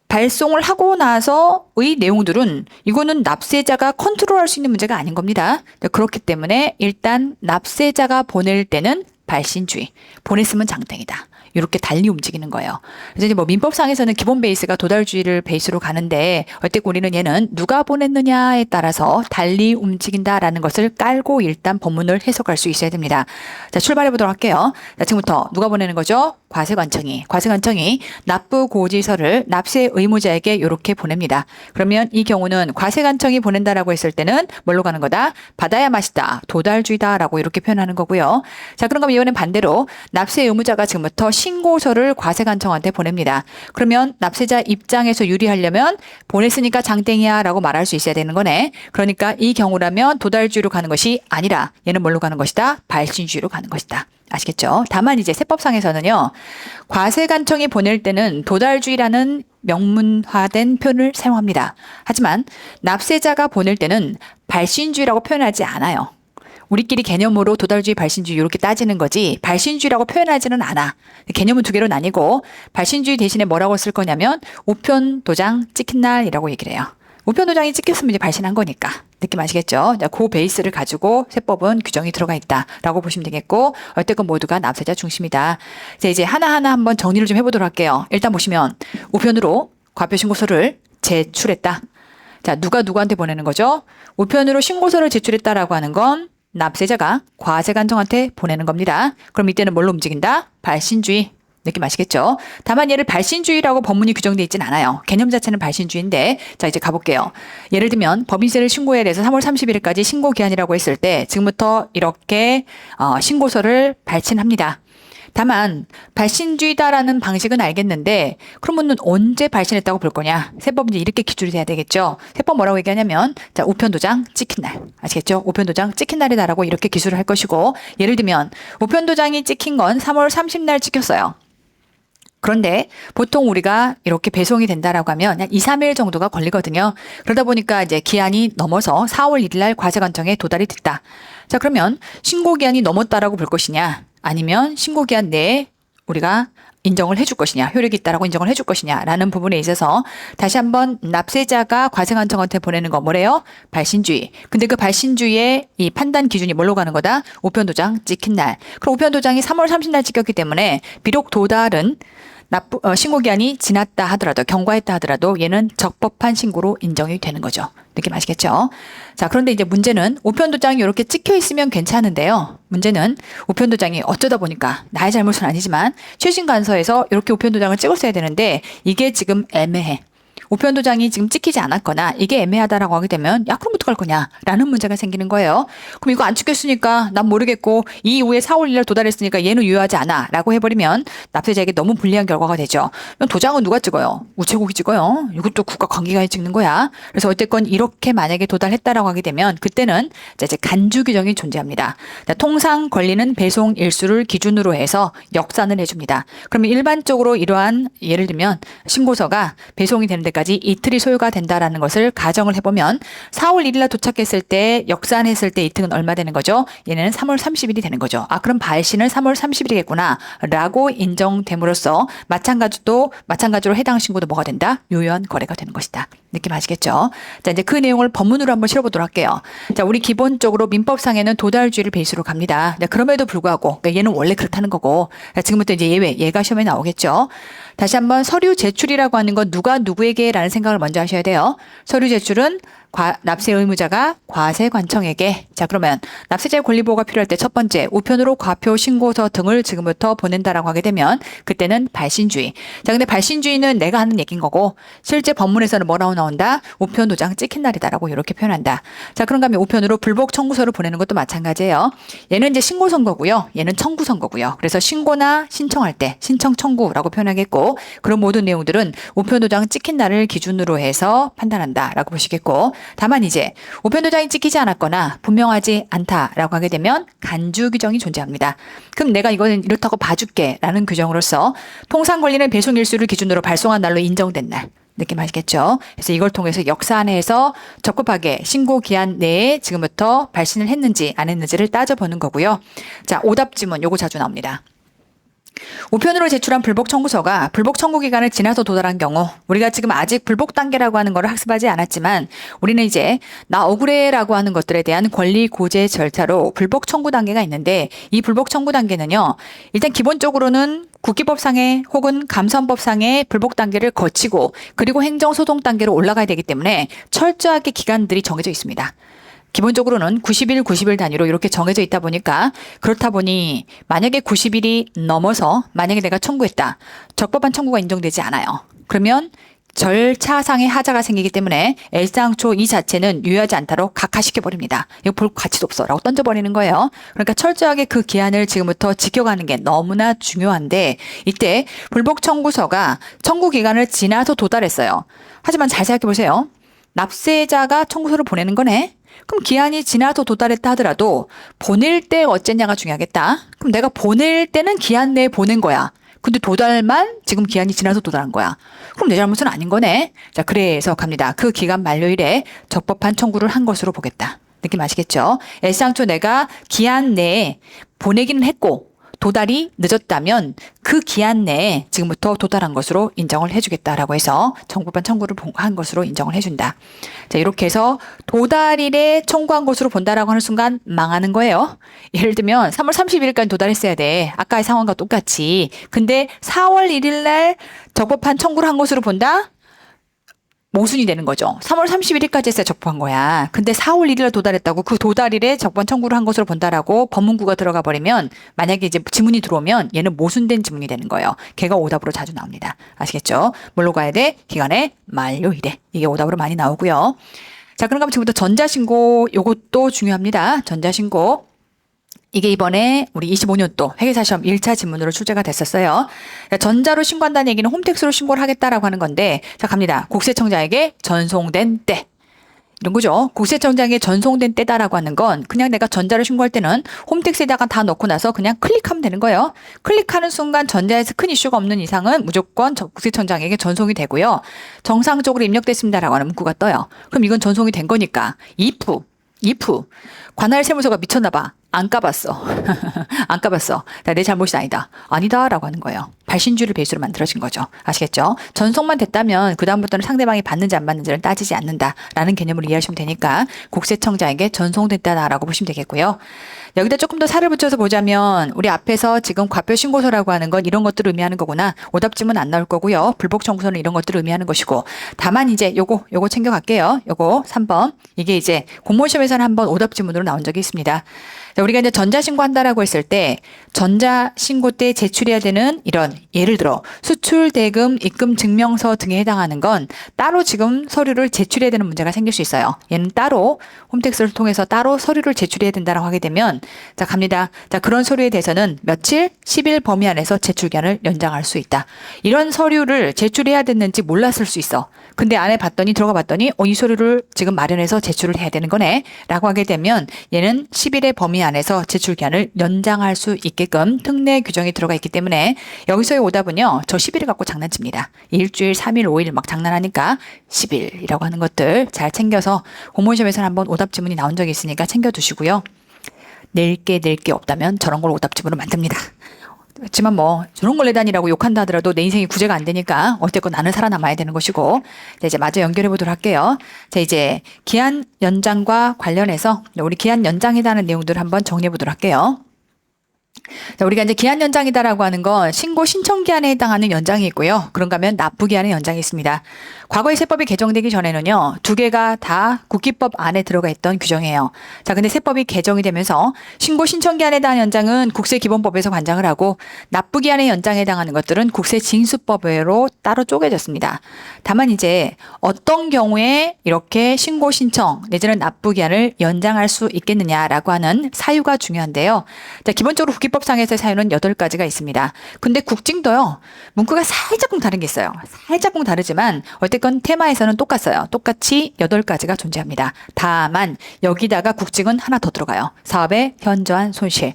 발송을 하고 나서의 내용들은 이거는 납세자가 컨트롤할 수 있는 문제가 아닌 겁니다. 그렇기 때문에 일단 납세자가 보낼 때는 발신주의, 보냈으면 장땡이다. 이렇게 달리 움직이는 거예요. 그래서 이제 뭐 민법상에서는 기본 베이스가 도달주의를 베이스로 가는데 어쨌든 우리는 얘는 누가 보냈느냐에 따라서 달리 움직인다라는 것을 깔고 일단 법문을 해석할 수 있어야 됩니다. 자, 출발해 보도록 할게요. 자, 지금부터 누가 보내는 거죠? 과세관청이 납부 고지서를 납세 의무자에게 이렇게 보냅니다. 그러면 이 경우는 과세관청이 보낸다라고 했을 때는 뭘로 가는 거다? 받아야 맛이다. 도달주의다라고 이렇게 표현하는 거고요. 자, 그럼 이번엔 반대로 납세 의무자가 지금부터 신고서를 과세관청한테 보냅니다. 그러면 납세자 입장에서 유리하려면 보냈으니까 장땡이야 라고 말할 수 있어야 되는 거네. 그러니까 이 경우라면 도달주의로 가는 것이 아니라 얘는 뭘로 가는 것이다? 발신주의로 가는 것이다. 아시겠죠? 다만 이제 세법상에서는요. 과세관청이 보낼 때는 도달주의라는 명문화된 표현을 사용합니다. 하지만 납세자가 보낼 때는 발신주의라고 표현하지 않아요. 우리끼리 개념으로 도달주의, 발신주의 이렇게 따지는 거지 발신주의라고 표현하지는 않아. 개념은 두 개로 나뉘고 발신주의 대신에 뭐라고 쓸 거냐면 우편 도장 찍힌 날이라고 얘기를 해요. 우편 도장이 찍혔으면 이제 발신한 거니까. 느낌 아시겠죠? 자, 그 베이스를 가지고 세법은 규정이 들어가 있다라고 보시면 되겠고 어쨌건 모두가 납세자 중심이다. 자, 이제 하나하나 한번 정리를 좀 해보도록 할게요. 일단 보시면 우편으로 과표신고서를 제출했다. 자, 누가 누구한테 보내는 거죠? 우편으로 신고서를 제출했다라고 하는 건 납세자가 과세관청한테 보내는 겁니다. 그럼 이때는 뭘로 움직인다? 발신주의. 느낌 아시겠죠? 다만 얘를 발신주의라고 법문이 규정되어 있진 않아요. 개념 자체는 발신주의인데 자, 이제 가볼게요. 예를 들면 법인세를 신고해야 돼서 3월 30일까지 신고 기한이라고 했을 때 지금부터 이렇게 신고서를 발신합니다. 다만 발신주의다라는 방식은 알겠는데 그러면 언제 발신했다고 볼 거냐? 세법은 이제 이렇게 기준이 돼야 되겠죠. 세법 뭐라고 얘기하냐면 자, 우편도장 찍힌 날. 아시겠죠? 우편도장 찍힌 날이다라고 이렇게 기술을 할 것이고 예를 들면 우편도장이 찍힌 건 3월 30날 찍혔어요. 그런데 보통 우리가 이렇게 배송이 된다라고 하면 한 2, 3일 정도가 걸리거든요. 그러다 보니까 이제 기한이 넘어서 4월 1일 날 과세관청에 도달이 됐다. 자, 그러면 신고 기한이 넘었다라고 볼 것이냐? 아니면 신고 기한 내에 우리가 인정을 해줄 것이냐, 효력이 있다라고 인정을 해줄 것이냐라는 부분에 있어서 다시 한번 납세자가 과세관청한테 보내는 거 뭐래요? 발신주의. 근데 그 발신주의의 이 판단 기준이 뭘로 가는 거다? 우편도장 찍힌 날. 그럼 우편도장이 3월 30날 찍혔기 때문에 비록 도달은 신고 기한이 지났다 하더라도 경과했다 하더라도 얘는 적법한 신고로 인정이 되는 거죠. 느낌 아시겠죠? 자, 그런데 이제 문제는 우편도장이 이렇게 찍혀 있으면 괜찮은데요. 문제는 우편도장이 어쩌다 보니까 나의 잘못은 아니지만 최신간서에서 이렇게 우편도장을 찍었어야 되는데 이게 지금 애매해. 우편도장이 지금 찍히지 않았거나 이게 애매하다라고 하게 되면 야 그럼 어떡할 거냐라는 문제가 생기는 거예요. 그럼 이거 안 찍혔으니까 난 모르겠고 이 이후에 4월 1일 도달했으니까 얘는 유효하지 않아 라고 해버리면 납세자에게 너무 불리한 결과가 되죠. 도장은 누가 찍어요? 우체국이 찍어요. 이것도 국가관계관이 찍는 거야. 그래서 어쨌건 이렇게 만약에 도달했다라고 하게 되면 그때는 이제 간주 규정이 존재합니다. 통상 걸리는 배송 일수를 기준으로 해서 역산을 해줍니다. 그러면 일반적으로 이러한 예를 들면 신고서가 배송이 되는 데까지 이틀이 소요가 된다라는 것을 가정을 해보면 4월 1일 날 도착했을 때 역산했을 때 이틀은 얼마 되는 거죠? 얘네는 3월 30일이 되는 거죠. 아, 그럼 발신은 3월 30일이겠구나 라고 인정됨으로써 마찬가지로 해당 신고도 뭐가 된다? 유효한 거래가 되는 것이다. 느낌 아시겠죠? 자, 이제 그 내용을 법문으로 한번 실어보도록 할게요. 자, 우리 기본적으로 민법상에는 도달주의를 베이스로 갑니다. 자, 그럼에도 불구하고 그러니까 얘는 원래 그렇다는 거고 자, 지금부터 이제 얘가 시험에 나오겠죠. 다시 한번 서류 제출이라고 하는 건 누가 누구에게 라는 생각을 먼저 하셔야 돼요. 서류 제출은 납세 의무자가 과세관청에게 자 그러면 납세자의 권리보호가 필요할 때 첫 번째 우편으로 과표 신고서 등을 지금부터 보낸다라고 하게 되면 그때는 발신주의. 자 근데 발신주의는 내가 하는 얘기인 거고 실제 법문에서는 뭐라고 나온다? 우편 도장 찍힌 날이다라고 이렇게 표현한다. 자 그런가 하면 우편으로 불복 청구서를 보내는 것도 마찬가지예요. 얘는 이제 신고 선고고요. 얘는 청구 선고고요. 그래서 신고나 신청할 때 신청 청구라고 표현하겠고 그런 모든 내용들은 우편 도장 찍힌 날을 기준으로 해서 판단한다라고 보시겠고 다만 이제 우편 도장이 찍히지 않았거나 분명하지 않다라고 하게 되면 간주 규정이 존재합니다. 그럼 내가 이거는 이렇다고 봐줄게 라는 규정으로서 통상 걸리는 배송 일수를 기준으로 발송한 날로 인정된 날. 느낌 아시겠죠? 그래서 이걸 통해서 역사 안에서 적법하게 신고 기한 내에 지금부터 발신을 했는지 안 했는지를 따져보는 거고요. 자, 오답지문 요거 자주 나옵니다. 우편으로 제출한 불복 청구서가 불복 청구 기간을 지나서 도달한 경우 우리가 지금 아직 불복 단계라고 하는 거를 학습하지 않았지만 우리는 이제 나 억울해라고 하는 것들에 대한 권리 고제 절차로 불복 청구 단계가 있는데 이 불복 청구 단계는요. 일단 기본적으로는 국기법상의 혹은 감선법상의 불복 단계를 거치고 그리고 행정소송 단계로 올라가야 되기 때문에 철저하게 기간들이 정해져 있습니다. 기본적으로는 90일 단위로 이렇게 정해져 있다 보니까 그렇다 보니 만약에 90일이 넘어서 만약에 내가 청구했다. 적법한 청구가 인정되지 않아요. 그러면 절차상의 하자가 생기기 때문에 애당초 이 자체는 유효하지 않다로 각하시켜버립니다. 이거 볼 가치도 없어 라고 던져버리는 거예요. 그러니까 철저하게 그 기한을 지금부터 지켜가는 게 너무나 중요한데 이때 불복 청구서가 청구 기간을 지나서 도달했어요. 하지만 잘 생각해 보세요. 납세자가 청구서를 보내는 거네. 그럼 기한이 지나서 도달했다 하더라도 보낼 때 어쨌냐가 중요하겠다. 그럼 내가 보낼 때는 기한 내에 보낸 거야. 근데 도달만 지금 기한이 지나서 도달한 거야. 그럼 내 잘못은 아닌 거네. 자, 그래서 갑니다. 그 기간 만료일에 적법한 청구를 한 것으로 보겠다. 느낌 아시겠죠? 애당초 내가 기한 내에 보내기는 했고 도달이 늦었다면 그 기한 내에 지금부터 도달한 것으로 인정을 해주겠다라고 해서 적법한 청구를 한 것으로 인정을 해준다. 자, 이렇게 해서 도달일에 청구한 것으로 본다라고 하는 순간 망하는 거예요. 예를 들면 3월 31일까지 도달했어야 돼. 아까의 상황과 똑같이. 근데 4월 1일 날 적법한 청구를 한 것으로 본다? 모순이 되는 거죠. 3월 31일까지 했어야 적법한 거야. 근데 4월 1일에 도달했다고 그 도달일에 적법한 청구를 한 것으로 본다라고 법문구가 들어가 버리면 만약에 이제 지문이 들어오면 얘는 모순된 지문이 되는 거예요. 걔가 오답으로 자주 나옵니다. 아시겠죠? 뭘로 가야 돼? 기간의 만료일에. 이게 오답으로 많이 나오고요. 자, 그럼 지금부터 전자신고 요것도 중요합니다. 전자신고. 이게 이번에 우리 25년도 회계사시험 1차 지문으로 출제가 됐었어요. 전자로 신고한다는 얘기는 홈택스로 신고를 하겠다라고 하는 건데 자 갑니다. 국세청장에게 전송된 때. 이런 거죠. 국세청장에 전송된 때다라고 하는 건 그냥 내가 전자로 신고할 때는 홈택스에다가 다 넣고 나서 그냥 클릭하면 되는 거예요. 클릭하는 순간 전자에서 큰 이슈가 없는 이상은 무조건 국세청장에게 전송이 되고요. 정상적으로 입력됐습니다라고 하는 문구가 떠요. 그럼 이건 전송이 된 거니까 if 관할 세무서가 미쳤나 봐. 안 까봤어. 안 까봤어. 내 잘못이 아니다. 아니다라고 하는 거예요. 발신주를 베이스로 만들어진 거죠. 아시겠죠? 전송만 됐다면 그다음부터는 상대방이 받는지 안 받는지를 따지지 않는다라는 개념으로 이해하시면 되니까 국세청장에게 전송됐다라고 보시면 되겠고요. 여기다 조금 더 살을 붙여서 보자면 우리 앞에서 지금 과표 신고서라고 하는 건 이런 것들을 의미하는 거구나. 오답지문 안 나올 거고요. 불복 청구서는 이런 것들을 의미하는 것이고 다만 이제 요거 챙겨갈게요. 요거 3번. 이게 이제 공무원 시험에서는 한번 오답지문으로 나온 적이 있습니다. 자, 우리가 이제 전자신고 한다라고 했을 때 전자신고 때 제출해야 되는 이런 예를 들어 수출 대금 입금 증명서 등에 해당하는 건 따로 지금 서류를 제출해야 되는 문제가 생길 수 있어요. 얘는 따로 홈택스를 통해서 따로 서류를 제출해야 된다라고 하게 되면 자 갑니다. 자 그런 서류에 대해서는 며칠 10일 범위 안에서 제출 기한을 연장할 수 있다. 이런 서류를 제출해야 됐는지 몰랐을 수 있어. 근데 안에 봤더니 들어가 봤더니 이 서류를 지금 마련해서 제출을 해야 되는 거네 라고 하게 되면 얘는 10일의 범위 안에서 제출 기한을 연장할 수 있게끔 특례 규정이 들어가 있기 때문에 여기서의 오답은요. 저 10일을 갖고 장난칩니다. 일주일, 3일, 5일 막 장난하니까 10일이라고 하는 것들 잘 챙겨서 공무원 시험에서는 한번 오답 지문이 나온 적이 있으니까 챙겨두시고요. 낼 게 없다면 저런 걸 오답 지문으로 만듭니다. 그렇지만 뭐 저런 걸 내다니라고 욕한다 하더라도 내 인생이 구제가 안 되니까 어쨌건 나는 살아남아야 되는 것이고 자, 이제 마저 연결해 보도록 할게요. 자 이제 기한 연장과 관련해서 우리 기한 연장에 대한 내용들을 한번 정리해 보도록 할게요. 자, 우리가 이제 기한 연장이다라고 하는 건 신고 신청 기한에 해당하는 연장이 있고요. 그런가 하면 납부 기한의 연장이 있습니다. 과거에 세법이 개정되기 전에는요, 두 개가 다 국기법 안에 들어가 있던 규정이에요. 자, 근데 세법이 개정이 되면서 신고 신청 기한에 해당하는 연장은 국세기본법에서 관장을 하고 납부 기한의 연장에 해당하는 것들은 국세징수법으로 따로 쪼개졌습니다. 다만 이제 어떤 경우에 이렇게 신고 신청 내지는 납부 기한을 연장할 수 있겠느냐라고 하는 사유가 중요한데요. 자, 기본적으로 국기법상에서의 사유는 8가지가 있습니다. 근데 국징도요, 문구가 살짝쿵 다른 게 있어요. 살짝쿵 다르지만 어쨌건 테마에서는 똑같아요. 똑같이 8가지가 존재합니다. 다만 여기다가 국징은 하나 더 들어가요. 사업의 현저한 손실.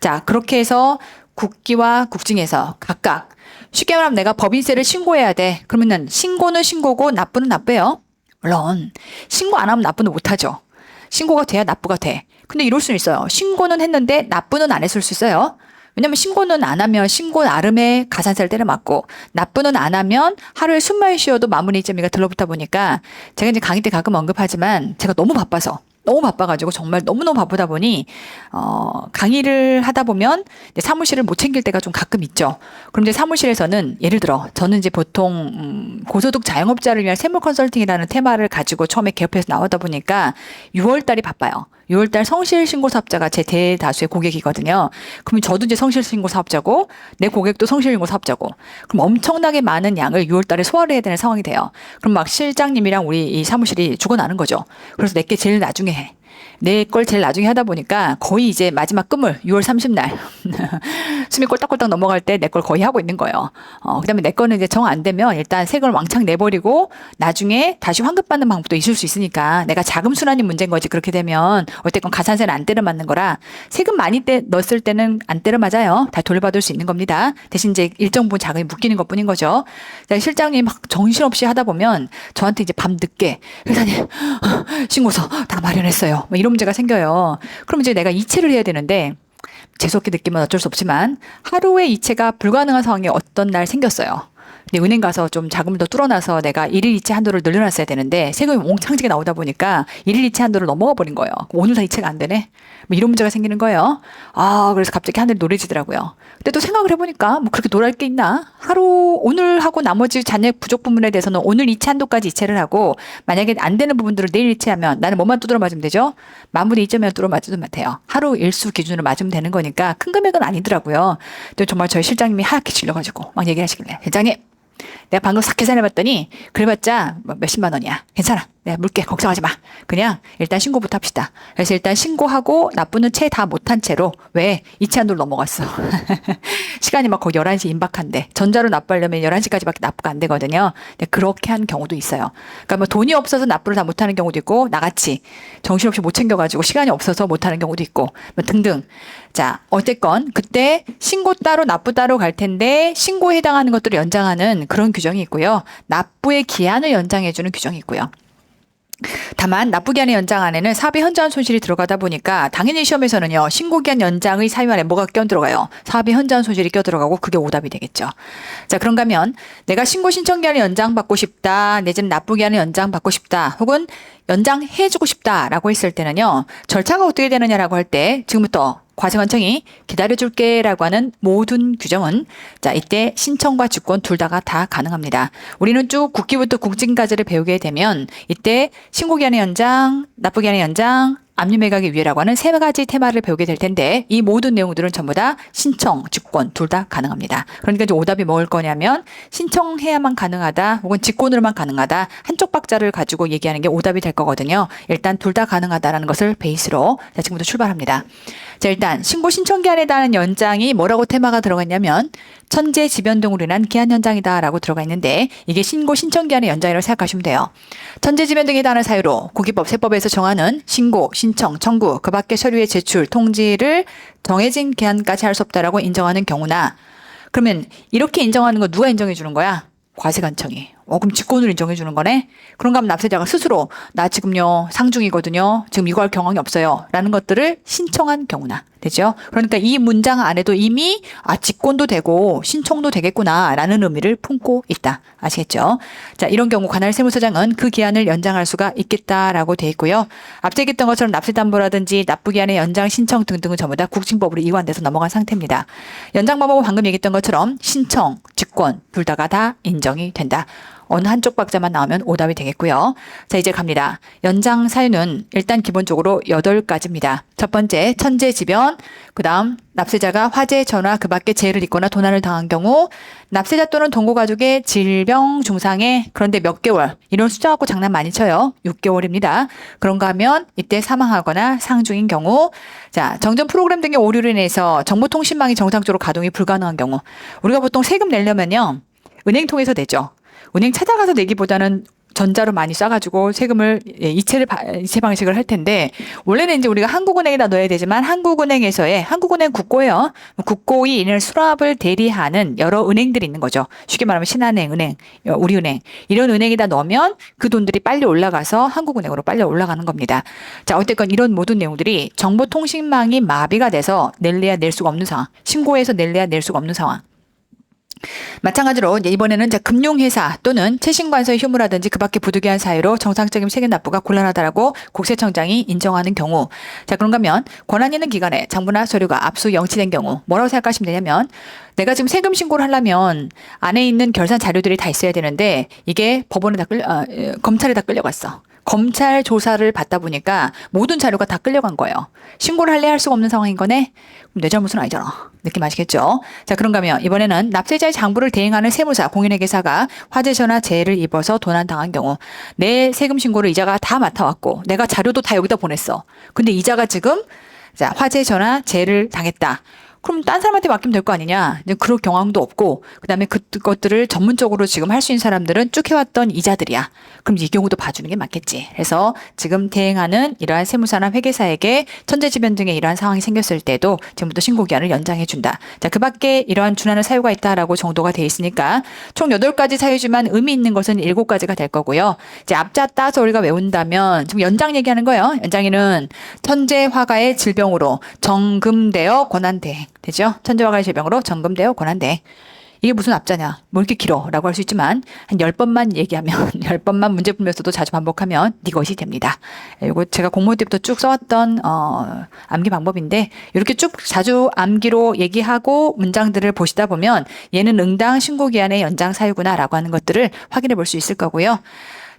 자, 그렇게 해서 국기와 국징에서 각각 쉽게 말하면 내가 법인세를 신고해야 돼. 그러면은 신고는 신고고 납부는 납부예요. 물론 신고 안 하면 납부는 못 하죠. 신고가 돼야 납부가 돼. 근데 이럴 수는 있어요. 신고는 했는데 납부는 안 했을 수 있어요. 왜냐면 신고는 안 하면 신고 나름의 가산세를 때려 맞고 납부는 안 하면 하루에 숨만 쉬어도 마무리 일정비가 들러붙다 보니까 제가 이제 강의 때 가끔 언급하지만 제가 너무 바빠가지고 정말 너무너무 바쁘다 보니 강의를 하다 보면 이제 사무실을 못 챙길 때가 좀 가끔 있죠. 그럼 이제 사무실에서는 예를 들어 저는 이제 보통 고소득 자영업자를 위한 세무 컨설팅이라는 테마를 가지고 처음에 개업해서 나오다 보니까 6월 달이 바빠요. 6월 달 성실 신고 사업자가 제 대다수의 고객이거든요. 그럼 저도 이제 성실 신고 사업자고 내 고객도 성실 신고 사업자고 그럼 엄청나게 많은 양을 6월 달에 소화를 해야 되는 상황이 돼요. 그럼 막 실장님이랑 우리 이 사무실이 죽어나는 거죠. 그래서 내게 제일 나중에 해. 내 걸 제일 나중에 하다 보니까 거의 이제 마지막 끝물 6월 30날 숨이 꼴딱꼴딱 넘어갈 때 내 걸 거의 하고 있는 거예요. 그다음에 내 거는 이제 정 안 되면 일단 새 걸 왕창 내버리고 나중에 다시 환급받는 방법도 있을 수 있으니까 내가 자금 순환이 문제인 거지. 그렇게 되면 어쨌건 가산세는 안 때려 맞는 거라 세금 많이 넣었을 때는 안 때려 맞아요. 다 돌려받을 수 있는 겁니다. 대신 이제 일정 부분 자금이 묶이는 것뿐인 거죠. 실장님 막 정신없이 하다 보면 저한테 이제 밤 늦게 회사님 신고서 다 마련했어요. 이런 문제가 생겨요. 그럼 이제 내가 이체를 해야 되는데 재수없게 느끼면 어쩔 수 없지만 하루에 이체가 불가능한 상황이 어떤 날 생겼어요. 근데 은행 가서 좀 자금을 더 뚫어놔서 내가 일일 이체 한도를 늘려놨어야 되는데 세금이 옹창지게 나오다 보니까 일일 이체 한도를 넘어가 버린 거예요. 오늘 다 이체가 안 되네. 뭐 이런 문제가 생기는 거예요. 그래서 갑자기 하늘이 노래지더라고요. 근데 또 생각을 해보니까 뭐 그렇게 놀랄 게 있나? 하루 오늘 하고 나머지 잔액 부족 부분에 대해서는 오늘 이체 한도까지 이체를 하고 만약에 안 되는 부분들을 내일 이체하면 나는 뭐만 두드려 맞으면 되죠? 만분의 2.1 뚫어 맞으면 돼요. 하루 일수 기준으로 맞으면 되는 거니까 큰 금액은 아니더라고요. 근데 정말 저희 실장님이 하얗게 질려가지고 막 얘기를 하시길래 실장님 내가 방금 싹 계산해봤더니 그래봤자 몇십만 원이야. 괜찮아. 내가 물게. 걱정하지 마. 그냥 일단 신고부터 합시다. 그래서 일단 신고하고 납부는 채 다 못한 채로 왜 이체 한도를 넘어갔어. 시간이 막 거의 11시 임박한데 전자로 납부하려면 11시까지밖에 납부가 안 되거든요. 근데 그렇게 한 경우도 있어요. 그러니까 뭐 돈이 없어서 납부를 다 못하는 경우도 있고 나같이 정신없이 못 챙겨가지고 시간이 없어서 못하는 경우도 있고 뭐 등등. 자, 어쨌건 그때 신고 따로 납부 따로 갈 텐데 신고에 해당하는 것들을 연장하는 그런 규정이 있고요. 납부의 기한을 연장해주는 규정이 있고요. 다만 납부기한의 연장 안에는 사업의 현저한 손실이 들어가다 보니까 당연히 시험에서는요. 신고기한 연장의 사유 안에 뭐가 껴들어가요? 사업의 현저한 손실이 껴들어가고 그게 오답이 되겠죠. 자, 그런가 하면 내가 신고 신청기한을 연장받고 싶다 내지는 납부기한을 연장받고 싶다 혹은 연장해주고 싶다라고 했을 때는요. 절차가 어떻게 되느냐라고 할 때 지금부터 과세관청이 기다려줄게 라고 하는 모든 규정은 자 이때 신청과 직권 둘 다가 다 가능합니다. 우리는 쭉 국기부터 국징까지를 배우게 되면 이때 신고기한의 연장, 납부기한의 연장, 압류매각의 유예라고 하는 3가지 테마를 배우게 될 텐데 이 모든 내용들은 전부 다 신청, 직권 둘 다 가능합니다. 그러니까 이제 오답이 뭘 거냐면 신청해야만 가능하다 혹은 직권으로만 가능하다 한쪽 박자를 가지고 얘기하는 게 오답이 될 거거든요. 일단 둘 다 가능하다라는 것을 베이스로 자, 지금부터 출발합니다. 자, 일단 신고 신청기한에 대한 연장이 뭐라고 테마가 들어갔냐면 천재지변동으로 인한 기한 연장이다라고 들어가 있는데 이게 신고 신청기한의 연장이라고 생각하시면 돼요. 천재지변 등에 해당하는 사유로 국기법, 세법에서 정하는 신고, 신청, 청구, 그 밖의 서류의 제출, 통지를 정해진 기한까지 할 수 없다라고 인정하는 경우나 그러면 이렇게 인정하는 거 누가 인정해 주는 거야? 과세관청이. 그럼 직권으로 인정해 주는 거네? 그런가 하면 납세자가 스스로 나 지금요 상중이거든요. 지금 이거 할 경황이 없어요. 라는 것들을 신청한 경우나 되죠? 그러니까 이 문장 안에도 이미 직권도 되고 신청도 되겠구나라는 의미를 품고 있다. 아시겠죠? 자, 이런 경우 관할 세무서장은 그 기한을 연장할 수가 있겠다라고 돼 있고요. 앞서 얘기했던 것처럼 납세담보라든지 납부기한의 연장 신청 등등은 전부 다 국징법으로 이관돼서 넘어간 상태입니다. 연장 방법은 방금 얘기했던 것처럼 신청, 직권 둘 다가 다 인정이 된다. 어느 한쪽 박자만 나오면 오답이 되겠고요. 자, 이제 갑니다. 연장 사유는 일단 기본적으로 8가지입니다. 첫 번째, 천재지변. 그 다음, 납세자가 화재, 전화, 그 밖에 재해를 입거나 도난을 당한 경우, 납세자 또는 동거가족의 질병, 중상해, 그런데 몇 개월, 이런 숫자 갖고 장난 많이 쳐요. 6개월입니다. 그런가 하면 이때 사망하거나 상중인 경우, 자, 정전 프로그램 등의 오류로 인해서 정보통신망이 정상적으로 가동이 불가능한 경우, 우리가 보통 세금 내려면요, 은행 통해서 내죠. 은행 찾아가서 내기보다는 전자로 많이 쏴가지고 세금을 이체 방식을 할 텐데, 원래는 이제 우리가 한국은행에다 넣어야 되지만 한국은행에서의 한국은행 국고예요. 국고의 이런 수납을 대리하는 여러 은행들이 있는 거죠. 쉽게 말하면 신한은행, 은행, 우리은행 이런 은행에다 넣으면 그 돈들이 빨리 올라가서 한국은행으로 빨리 올라가는 겁니다. 자, 어쨌건 이런 모든 내용들이 정보통신망이 마비가 돼서 낼래야 낼 수가 없는 상황, 신고해서 낼래야 낼 수가 없는 상황. 마찬가지로 이번에는 금융회사 또는 채신관서의 휴무라든지 그 밖에 부득이한 사유로 정상적인 세금 납부가 곤란하다라고 국세청장이 인정하는 경우, 자, 그런가 하면 권한 있는 기관에 장부나 서류가 압수 영치된 경우 뭐라고 생각하시면 되냐면, 내가 지금 세금 신고를 하려면 안에 있는 결산 자료들이 다 있어야 되는데 이게 법원에 검찰에 다 끌려갔어. 검찰 조사를 받다 보니까 모든 자료가 다 끌려간 거예요. 신고를 할래 할 수가 없는 상황인 거네? 그럼 내 잘못은 아니잖아. 느낌 아시겠죠? 자, 그런가 하면 이번에는 납세자의 장부를 대행하는 세무사, 공인회계사가 화재, 전화, 재해를 입어서 도난당한 경우, 내 세금 신고를 이자가 다 맡아왔고 내가 자료도 다 여기다 보냈어. 근데 이자가 지금 자, 화재, 전화, 재해를 당했다. 그럼 딴 사람한테 맡기면 될 거 아니냐. 이제 그럴 경황도 없고, 그다음에 그것들을 전문적으로 지금 할 수 있는 사람들은 쭉 해왔던 이자들이야. 그럼 이 경우도 봐주는 게 맞겠지. 그래서 지금 대행하는 이러한 세무사나 회계사에게 천재지변 등의 이러한 상황이 생겼을 때도 지금부터 신고기한을 연장해준다. 자, 그 밖에 이러한 준하는 사유가 있다라고 정도가 돼 있으니까 총 8가지 사유지만 의미 있는 것은 7가지가 될 거고요. 이제 앞자 따서 우리가 외운다면 지금 연장 얘기하는 거예요. 연장에는 천재화가의 질병으로 정금되어 권한대행. 되죠? 천재화가의 질병으로 정금되어 권한대행. 이게 무슨 앞자냐? 뭐 이렇게 길어? 라고 할 수 있지만 한 10번만 얘기하면 10번만 문제 풀면서도 자주 반복하면 네 것이 됩니다. 이거 제가 공무원 때부터 쭉 써왔던 암기 방법인데 이렇게 쭉 자주 암기로 얘기하고 문장들을 보시다 보면 얘는 응당 신고기한의 연장 사유구나 라고 하는 것들을 확인해 볼 수 있을 거고요.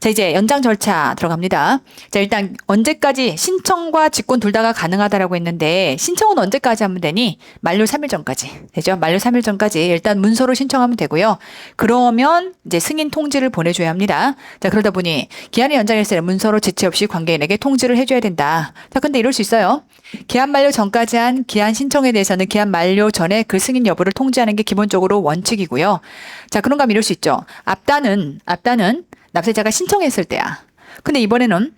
자, 이제 연장 절차 들어갑니다. 자, 일단 언제까지 신청과 직권 둘 다가 가능하다라고 했는데 신청은 언제까지 하면 되니? 만료 3일 전까지. 되죠? 만료 3일 전까지 일단 문서로 신청하면 되고요. 그러면 이제 승인 통지를 보내줘야 합니다. 자, 그러다 보니 기한을 연장했을 때 문서로 지체 없이 관계인에게 통지를 해줘야 된다. 자, 근데 이럴 수 있어요. 기한 만료 전까지 한 기한 신청에 대해서는 기한 만료 전에 그 승인 여부를 통지하는 게 기본적으로 원칙이고요. 자, 그런가 하면 이럴 수 있죠. 앞단은 납세자가 신청했을 때야. 근데 이번에는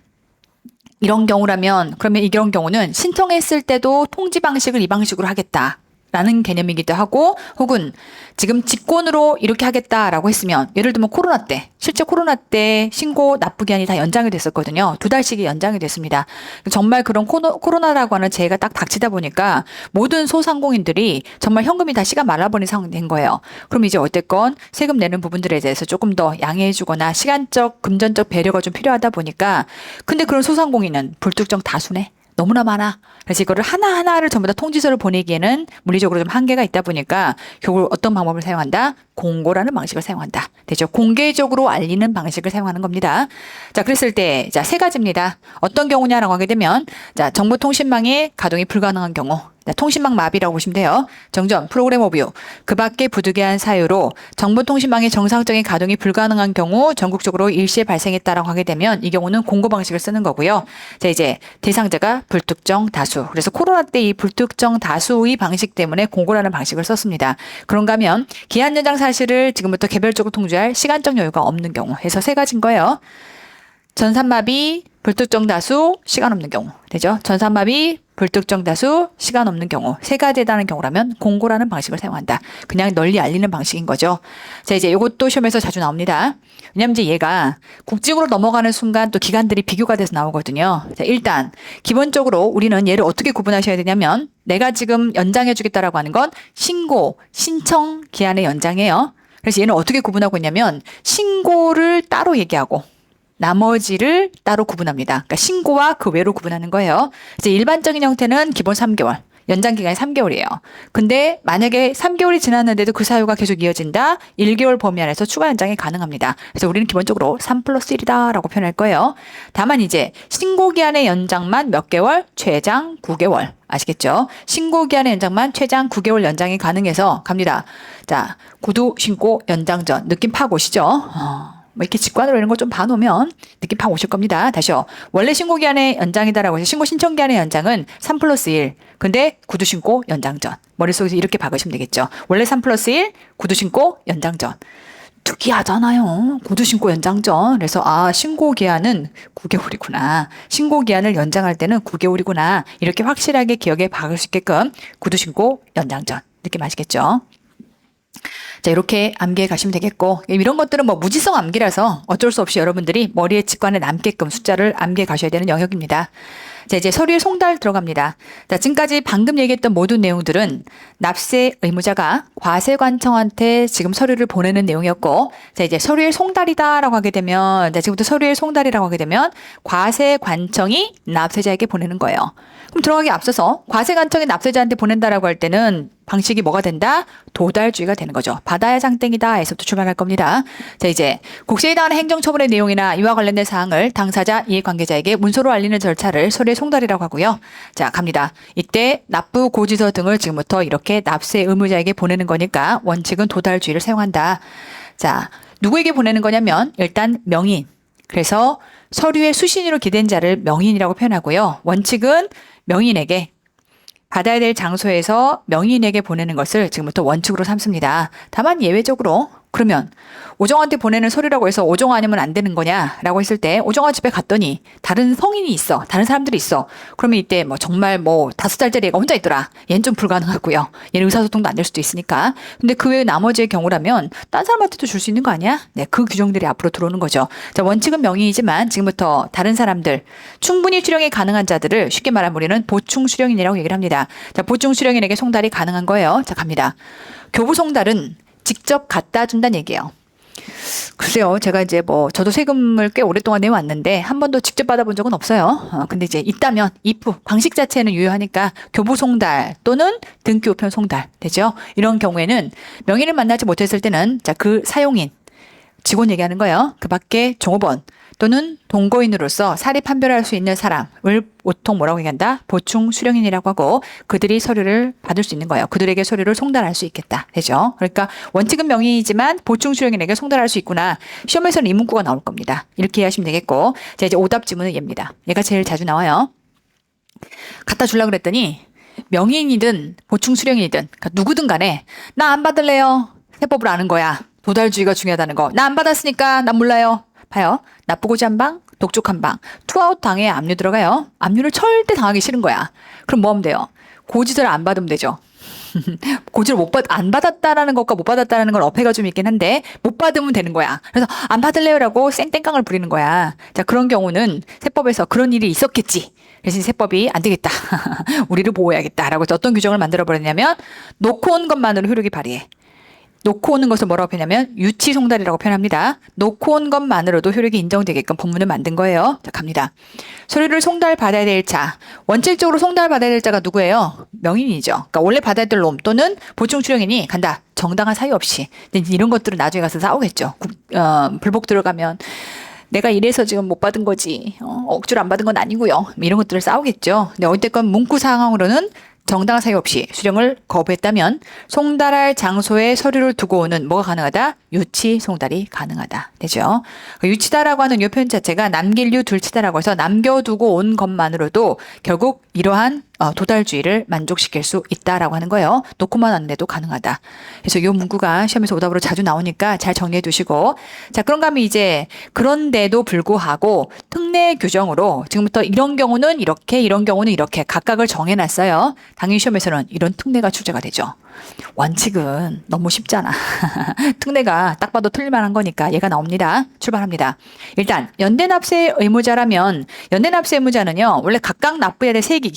이런 경우라면 그러면 이런 경우는 신청했을 때도 통지 방식을 이 방식으로 하겠다. 라는 개념이기도 하고 혹은 지금 직권으로 이렇게 하겠다라고 했으면 예를 들면 코로나 때 실제 코로나 때 신고 납부기한이 다 연장이 됐었거든요. 2달씩이 연장이 됐습니다. 정말 그런 코로나라고 하는 재해가 딱 닥치다 보니까 모든 소상공인들이 정말 현금이 다 씨가 말라버린 상황이 된 거예요. 그럼 이제 어쨌건 세금 내는 부분들에 대해서 조금 더 양해해 주거나 시간적 금전적 배려가 좀 필요하다 보니까 근데 그런 소상공인은 불특정 다수네. 너무나 많아. 그래서 이거를 하나하나를 전부 다 통지서를 보내기에는 물리적으로 좀 한계가 있다 보니까 결국 어떤 방법을 사용한다? 공고라는 방식을 사용한다. 되죠? 공개적으로 알리는 방식을 사용하는 겁니다. 자, 그랬을 때, 자, 3가지입니다. 어떤 경우냐라고 하게 되면, 자, 정보통신망의 가동이 불가능한 경우. 통신망 마비라고 보시면 돼요. 정전, 프로그램 오류, 그 밖에 부득이한 사유로 정보통신망의 정상적인 가동이 불가능한 경우 전국적으로 일시에 발생했다라고 하게 되면 이 경우는 공고 방식을 쓰는 거고요. 자, 이제 대상자가 불특정 다수. 그래서 코로나 때 이 불특정 다수의 방식 때문에 공고라는 방식을 썼습니다. 그런가 하면 기한 연장 사실을 지금부터 개별적으로 통지할 시간적 여유가 없는 경우 해서 3가지인 거예요. 전산마비, 불특정 다수, 시간 없는 경우. 되죠? 전산마비, 불특정 다수, 시간 없는 경우, 세 가지에 달하는 경우라면 공고라는 방식을 사용한다. 그냥 널리 알리는 방식인 거죠. 자, 이제 이것도 시험에서 자주 나옵니다. 왜냐면 이제 얘가 국직으로 넘어가는 순간 또 기간들이 비교가 돼서 나오거든요. 자, 일단 기본적으로 우리는 얘를 어떻게 구분하셔야 되냐면 내가 지금 연장해 주겠다라고 하는 건 신고, 신청 기한의 연장이에요. 그래서 얘는 어떻게 구분하고 있냐면 신고를 따로 얘기하고 나머지를 따로 구분합니다. 그러니까 신고와 그 외로 구분하는 거예요. 이제 일반적인 형태는 기본 3개월, 연장 기간이 3개월이에요. 근데 만약에 3개월이 지났는데도 그 사유가 계속 이어진다, 1개월 범위 안에서 추가 연장이 가능합니다. 그래서 우리는 기본적으로 3+1이다라고 표현할 거예요. 다만 이제 신고 기한의 연장만 몇 개월? 최장 9개월. 아시겠죠? 신고 기한의 연장만 최장 9개월 연장이 가능해서 갑니다. 자, 구두 신고 연장 전 느낌 파고 오시죠? 뭐 이렇게 직관으로 이런 거 좀 봐놓으면 느낌 팍 오실 겁니다. 다시요. 원래 신고기한의 연장이다라고 해서 신고 신청기한의 연장은 3+1. 근데 구두 신고 연장 전. 머릿속에서 이렇게 박으시면 되겠죠. 원래 3+1, 구두 신고 연장 전. 특이하잖아요. 구두 신고 연장 전. 그래서 신고기한은 9개월이구나. 신고기한을 연장할 때는 9개월이구나. 이렇게 확실하게 기억에 박을 수 있게끔 구두 신고 연장 전. 느낌 아시겠죠? 자, 이렇게 암기해 가시면 되겠고, 이런 것들은 뭐 무지성 암기라서 어쩔 수 없이 여러분들이 머리에 직관에 남게끔 숫자를 암기해 가셔야 되는 영역입니다. 자, 이제 서류의 송달 들어갑니다. 자, 지금까지 방금 얘기했던 모든 내용들은 납세 의무자가 과세관청한테 지금 서류를 보내는 내용이었고, 자, 이제 서류의 송달이다라고 하게 되면, 자, 지금부터 서류의 송달이라고 하게 되면 과세관청이 납세자에게 보내는 거예요. 그럼 들어가기 앞서서 과세관청이 납세자한테 보낸다라고 할 때는 방식이 뭐가 된다? 도달주의가 되는 거죠. 받아야 장땡이다 에서부터 출발할 겁니다. 자, 이제 국세에 대한 행정처분의 내용이나 이와 관련된 사항을 당사자, 이해관계자에게 문서로 알리는 절차를 서류의 송달이라고 하고요. 자, 갑니다. 이때 납부 고지서 등을 지금부터 이렇게 납세 의무자에게 보내는 거니까 원칙은 도달주의를 사용한다. 자, 누구에게 보내는 거냐면 일단 명인. 그래서 서류의 수신으로 기댄 자를 명인이라고 표현하고요. 원칙은 명인에게 받아야 될 장소에서 명인에게 보내는 것을 지금부터 원칙으로 삼습니다. 다만 예외적으로 그러면 오정아한테 보내는 서류라고 해서 오정아 아니면 안 되는 거냐라고 했을 때 오정아 집에 갔더니 다른 성인이 있어. 다른 사람들이 있어. 그러면 이때 뭐 정말 뭐 5살짜리 애가 혼자 있더라. 얘는 좀 불가능하고요. 얘는 의사소통도 안 될 수도 있으니까. 근데 그 외에 나머지의 경우라면 딴 사람한테도 줄 수 있는 거 아니야? 네, 그 규정들이 앞으로 들어오는 거죠. 자, 원칙은 명의이지만 지금부터 다른 사람들 충분히 수령이 가능한 자들을 쉽게 말하면 우리는 보충 수령인이라고 얘기를 합니다. 자, 보충 수령인에게 송달이 가능한 거예요. 자, 갑니다. 교부 송달은 직접 갖다 준다는 얘기예요. 글쎄요, 제가 이제 뭐 저도 세금을 꽤 오랫동안 내왔는데 한 번도 직접 받아본 적은 없어요. 근데 이제 있다면 if 방식 자체는 유효하니까 교부 송달 또는 등기 우편 송달 되죠. 이런 경우에는 명의를 만나지 못했을 때는 자, 그 사용인 직원 얘기하는 거예요. 그 밖에 종업원 또는 동거인으로서 사리 판별할 수 있는 사람을 보통 뭐라고 얘기한다? 보충 수령인이라고 하고 그들이 서류를 받을 수 있는 거예요. 그들에게 서류를 송달할 수 있겠다. 되죠? 그러니까 원칙은 명의이지만 보충 수령인에게 송달할 수 있구나. 시험에서는 이 문구가 나올 겁니다. 이렇게 이해하시면 되겠고 자, 이제 오답 지문은 얘입니다. 얘가 제일 자주 나와요. 갖다 주려고 그랬더니 명의인이든 보충 수령인이든 그러니까 누구든 간에 나 안 받을래요. 세법을 아는 거야. 도달주의가 중요하다는 거. 나 안 받았으니까 난 몰라요. 봐요. 나쁘고지 한 방, 독촉 한 방. 투아웃 당해 압류 들어가요. 압류를 절대 당하기 싫은 거야. 그럼 뭐 하면 돼요? 고지서를 안 받으면 되죠. 고지를 안 받았다라는 것과 못 받았다라는 건 어폐가 좀 있긴 한데 못 받으면 되는 거야. 그래서 안 받을래요라고 쌩땡깡을 부리는 거야. 자, 그런 경우는 세법에서 그런 일이 있었겠지. 그래서 세법이 안 되겠다. 우리를 보호해야겠다라고 해서 어떤 규정을 만들어 버렸냐면 놓고 온 것만으로 효력이 발휘해. 놓고 오는 것을 뭐라고 표현하면 유치송달이라고 표현합니다. 놓고 온 것만으로도 효력이 인정되게끔 법문을 만든 거예요. 자, 갑니다. 서류를 송달받아야 될 자. 원칙적으로 송달받아야 될 자가 누구예요? 명인이죠. 그러니까 원래 받아야 될 놈 또는 보충 수령인이 간다. 정당한 사유 없이. 이런 것들은 나중에 가서 싸우겠죠. 불복 들어가면 내가 이래서 지금 못 받은 거지. 억지로 안 받은 건 아니고요. 이런 것들을 싸우겠죠. 근데 어쨌건 문구 상황으로는 정당한 사유 없이 수령을 거부했다면 송달할 장소에 서류를 두고 오는 뭐가 가능하다? 유치 송달이 가능하다. 되죠? 유치다라고 하는 이 표현 자체가 남길류 둘치다라고 해서 남겨두고 온 것만으로도 결국 이러한 도달주의를 만족시킬 수 있다라고 하는 거예요. 놓고만 왔는데도 가능하다. 그래서 이 문구가 시험에서 오답으로 자주 나오니까 잘 정리해 두시고. 자, 그런가 하면 이제 그런데도 불구하고 특례 규정으로 지금부터 이런 경우는 이렇게, 이런 경우는 이렇게 각각을 정해놨어요. 당연히 시험에서는 이런 특례가 출제가 되죠. 원칙은 너무 쉽잖아. 특례가 딱 봐도 틀릴만한 거니까 얘가 나옵니다. 출발합니다. 일단 연대납세 의무자라면 연대납세 의무자는요. 원래 각각 납부해야 될 세액이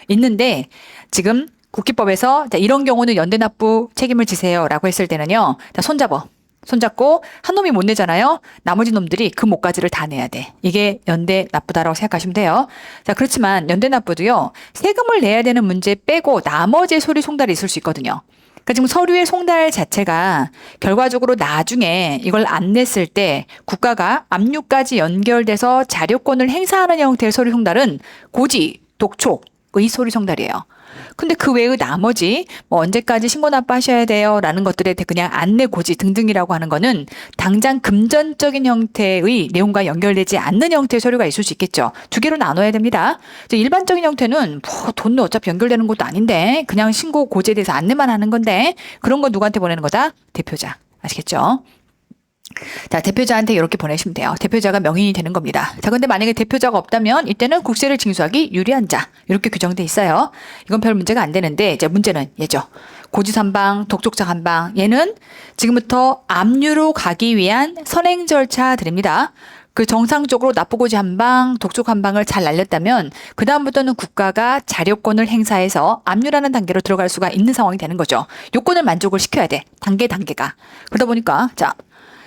있는데 지금 국기법에서 자, 이런 경우는 연대납부 책임을 지세요라고 했을 때는요. 자, 손잡고 한 놈이 못 내잖아요. 나머지 놈들이 그 몫가지를 다 내야 돼. 이게 연대납부다라고 생각하시면 돼요. 자, 그렇지만 연대납부도요. 세금을 내야 되는 문제 빼고 나머지 서류 송달이 있을 수 있거든요. 그러니까 지금 서류의 송달 자체가 결과적으로 나중에 이걸 안 냈을 때 국가가 압류까지 연결돼서 자료권을 행사하는 형태의 서류 송달은 고지, 독촉의 서류 송달이에요. 근데 그 외의 나머지 뭐 언제까지 신고 납부하셔야 돼요 라는 것들에 그냥 안내 고지 등등이라고 하는 거는 당장 금전적인 형태의 내용과 연결되지 않는 형태의 서류가 있을 수 있겠죠. 두 개로 나눠야 됩니다. 일반적인 형태는 뭐 돈은 어차피 연결되는 것도 아닌데 그냥 신고 고지에 대해서 안내만 하는 건데 그런 거 누구한테 보내는 거다? 대표자. 아시겠죠? 자, 대표자한테 이렇게 보내시면 돼요. 대표자가 명인이 되는 겁니다. 자, 근데 만약에 대표자가 없다면 이때는 국세를 징수하기 유리한 자. 이렇게 규정돼 있어요. 이건 별 문제가 안 되는데 이제 문제는 얘죠. 고지선방, 독촉자 한방. 얘는 지금부터 압류로 가기 위한 선행 절차들입니다. 그 정상적으로 납부고지 한 방, 독촉 한 방을 잘 날렸다면 그 다음부터는 국가가 자료권을 행사해서 압류라는 단계로 들어갈 수가 있는 상황이 되는 거죠. 요건을 만족을 시켜야 돼. 단계가. 그러다 보니까 자,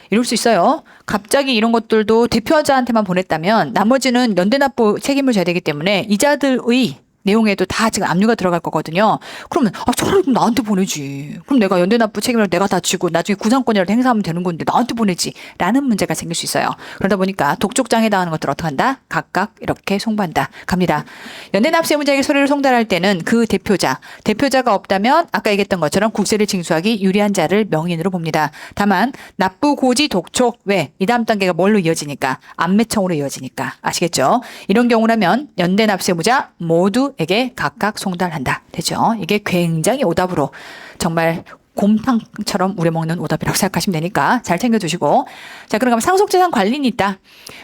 이럴 수 있어요. 갑자기 이런 것들도 대표자한테만 보냈다면 나머지는 연대납부 책임을 져야 되기 때문에 이자들의 내용에도 다 지금 압류가 들어갈 거거든요. 그러면 차라리 나한테 보내지. 그럼 내가 연대납부 책임을 내가 다 지고 나중에 구상권이라도 행사하면 되는 건데 나한테 보내지. 라는 문제가 생길 수 있어요. 그러다 보니까 독촉장에 해당하는 것들 어떻게 한다? 각각 이렇게 송부한다. 갑니다. 연대납세 의무자에게 서류를 송달할 때는 그 대표자가 없다면 아까 얘기했던 것처럼 국세를 징수하기 유리한 자를 명인으로 봅니다. 다만 납부, 고지, 독촉 왜? 이 다음 단계가 뭘로 이어지니까? 안매청으로 이어지니까. 아시겠죠? 이런 경우라면 연대납세 의무자 모두 에게 각각 송달한다. 되죠? 이게 굉장히 오답으로 정말 곰탕처럼 우려먹는 오답이라고 생각하시면 되니까 잘 챙겨두시고. 자, 그럼 상속재산 관리인이 있다.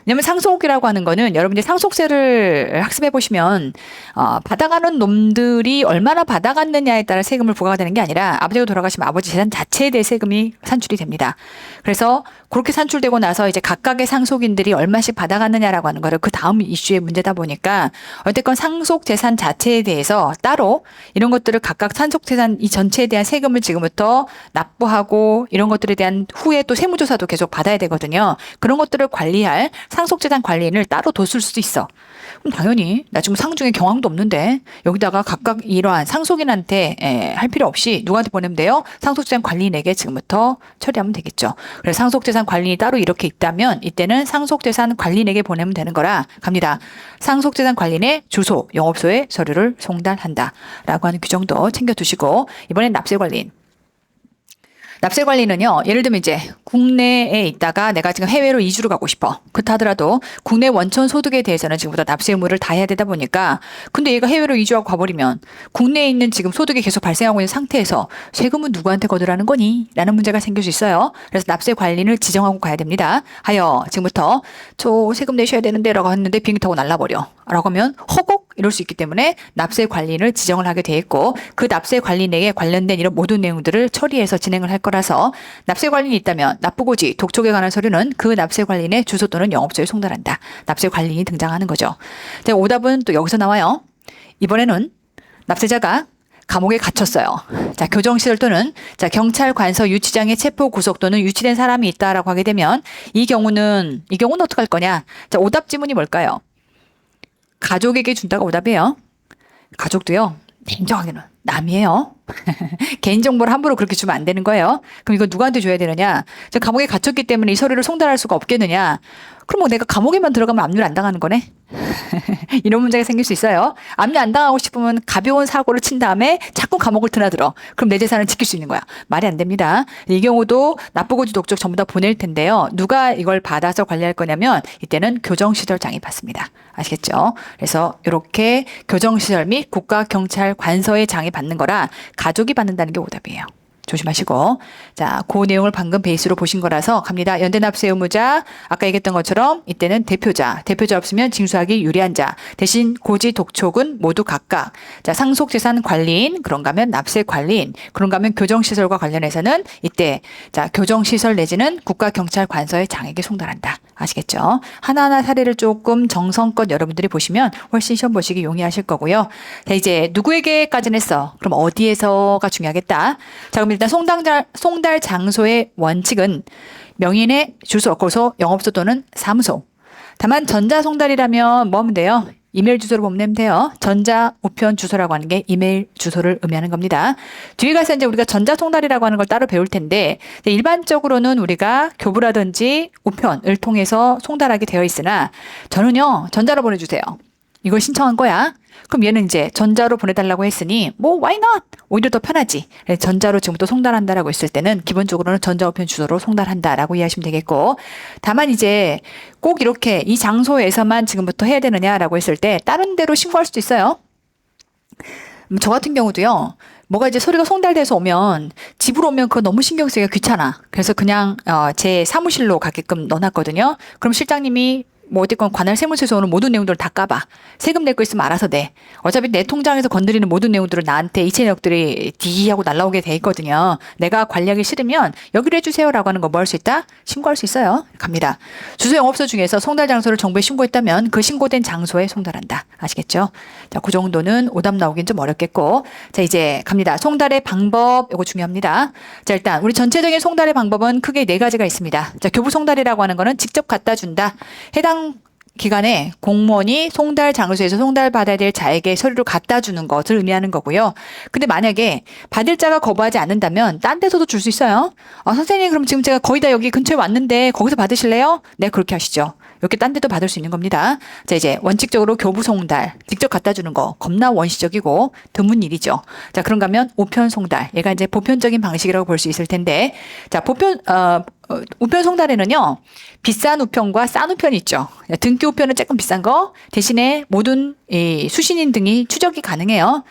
왜냐면 상속이라고 하는 거는 여러분들이 상속세를 학습해 보시면 받아가는 놈들이 얼마나 받아갔느냐에 따라 세금을 부과가 되는 게 아니라 아버지가 돌아가시면 아버지 재산 자체에 대해 세금이 산출이 됩니다. 그래서 그렇게 산출되고 나서 이제 각각의 상속인들이 얼마씩 받아갔느냐라고 하는 거를 그 다음 이슈의 문제다 보니까 어쨌건 상속재산 자체에 대해서 따로 이런 것들을 각각 상속재산 이 전체에 대한 세금을 지금부터 납부하고 이런 것들에 대한 후에 또 세무조사도 계속 받아야 되거든요. 그런 것들을 관리할 상속재산 관리인을 따로 뒀을 수도 있어. 그럼 당연히 나 지금 상중에 경황도 없는데 여기다가 각각 이러한 상속인한테 할 필요 없이 누구한테 보내면 돼요? 상속재산 관리인에게 지금부터 처리하면 되겠죠. 그래서 상속재산 관리인이 따로 이렇게 있다면 이때는 상속재산 관리인에게 보내면 되는 거라 갑니다. 상속재산 관리인의 주소, 영업소에 서류를 송달한다 라고 하는 규정도 챙겨두시고 이번엔 납세관리인. 납세관리는요, 예를 들면 이제 국내에 있다가 내가 지금 해외로 이주를 가고 싶어. 그렇다 하더라도 국내 원천 소득에 대해서는 지금부터 납세 의무를 다해야 되다 보니까 근데 얘가 해외로 이주하고 가버리면 국내에 있는 지금 소득이 계속 발생하고 있는 상태에서 세금은 누구한테 거두라는 거니? 라는 문제가 생길 수 있어요. 그래서 납세관리인을 지정하고 가야 됩니다. 하여 지금부터 저 세금 내셔야 되는데 라고 했는데 비행기 타고 날라버려. 라고 하면 허걱 이럴 수 있기 때문에 납세관리인을 지정을 하게 돼 있고 그 납세관리인에게 관련된 이런 모든 내용들을 처리해서 진행을 할 거라서 납세관리인이 있다면 납부고지, 독촉에 관한 서류는 그 납세관리인의 주소 또는 영업소에 송달한다. 납세관리인이 등장하는 거죠. 자, 오답은 또 여기서 나와요. 이번에는 납세자가 감옥에 갇혔어요. 자, 교정시설 또는 자, 경찰 관서 유치장에 체포 구속 또는 유치된 사람이 있다라고 하게 되면 이 경우는 어떻게 할 거냐? 자, 오답 지문이 뭘까요? 가족에게 준다가 오답이에요. 가족도요. 냉정하게는 남이에요. 개인정보를 함부로 그렇게 주면 안 되는 거예요. 그럼 이거 누구한테 줘야 되느냐? 저 감옥에 갇혔기 때문에 이 서류를 송달할 수가 없겠느냐? 그럼 뭐 내가 감옥에만 들어가면 압류를 안 당하는 거네? 이런 문제가 생길 수 있어요. 압류 안 당하고 싶으면 가벼운 사고를 친 다음에 자꾸 감옥을 드나들어. 그럼 내 재산을 지킬 수 있는 거야. 말이 안 됩니다. 이 경우도 납부고지 독촉 전부 다 보낼 텐데요. 누가 이걸 받아서 관리할 거냐면 이때는 교정시설장이 받습니다. 아시겠죠? 그래서 이렇게 교정시설 및 국가경찰관서의 장이 받는 거라 가족이 받는다는 게 오답이에요. 조심하시고. 자, 그 내용을 방금 베이스로 보신 거라서 갑니다. 연대납세 의무자, 아까 얘기했던 것처럼 이때는 대표자 없으면 징수하기 유리한 자, 대신 고지 독촉은 모두 각각. 자, 상속재산 관리인, 그런가 하면 납세 관리인, 그런가 하면 교정시설과 관련해서는 이때, 자, 교정시설 내지는 국가경찰관서의 장에게 송달한다. 아시겠죠? 하나하나 사례를 조금 정성껏 여러분들이 보시면 훨씬 시험 보시기 용이하실 거고요. 자, 이제 누구에게까지는 했어? 그럼 어디에서가 중요하겠다. 자, 그럼 일단 송달 장소의 원칙은 명인의 주소, 거기서 영업소 또는 사무소. 다만 전자송달이라면 뭐 하면 돼요? 이메일 주소를 보면 돼요. 전자 우편 주소라고 하는 게 이메일 주소를 의미하는 겁니다. 뒤에 가서 이제 우리가 전자송달이라고 하는 걸 따로 배울 텐데 일반적으로는 우리가 교부라든지 우편을 통해서 송달하게 되어 있으나 저는요 전자로 보내주세요. 이걸 신청한 거야. 그럼 얘는 이제 전자로 보내달라고 했으니 뭐 why not? 오히려 더 편하지. 전자로 지금부터 송달한다라고 했을 때는 기본적으로는 전자우편 주소로 송달한다라고 이해하시면 되겠고 다만 이제 꼭 이렇게 이 장소에서만 지금부터 해야 되느냐라고 했을 때 다른 데로 신고할 수도 있어요. 저 같은 경우도요. 뭐가 이제 서류가 송달돼서 오면 집으로 오면 그거 너무 신경 쓰기가 귀찮아. 그래서 그냥 제 사무실로 가게끔 넣어놨거든요. 그럼 실장님이 뭐 어쨌건 관할 세무서에서 오는 모든 내용들을 다 까봐. 세금 낼 거 있으면 알아서 내. 어차피 내 통장에서 건드리는 모든 내용들을 나한테 이체 내역들이 D 하고 날라오게 돼 있거든요. 내가 관리하기 싫으면 여기로 해주세요라고 하는 거 뭐 할 수 있다? 신고할 수 있어요. 갑니다. 주소 영업소 중에서 송달 장소를 정부에 신고했다면 그 신고된 장소에 송달한다. 아시겠죠? 자, 그 정도는 오답 나오긴 좀 어렵겠고. 자, 이제 갑니다. 송달의 방법, 이거 중요합니다. 자, 일단 우리 전체적인 송달의 방법은 크게 4가지가 있습니다. 자, 교부 송달이라고 하는 거는 직접 갖다 준다. 해당 기간에 공무원이 송달 장소에서 송달받아야 될 자에게 서류를 갖다 주는 것을 의미하는 거고요. 근데 만약에 받을 자가 거부하지 않는다면 딴 데서도 줄 수 있어요. 선생님 그럼 지금 제가 거의 다 여기 근처에 왔는데 거기서 받으실래요? 네, 그렇게 하시죠. 이렇게 딴 데도 받을 수 있는 겁니다. 자, 이제 원칙적으로 교부 송달, 직접 갖다 주는 거 겁나 원시적이고 드문 일이죠. 자, 그런가 하면 우편 송달. 얘가 이제 보편적인 방식이라고 볼 수 있을 텐데. 자, 우편 송달에는요. 비싼 우편과 싼 우편이 있죠. 등기 우편은 조금 비싼 거 대신에 모든 수신인 등이 추적이 가능해요.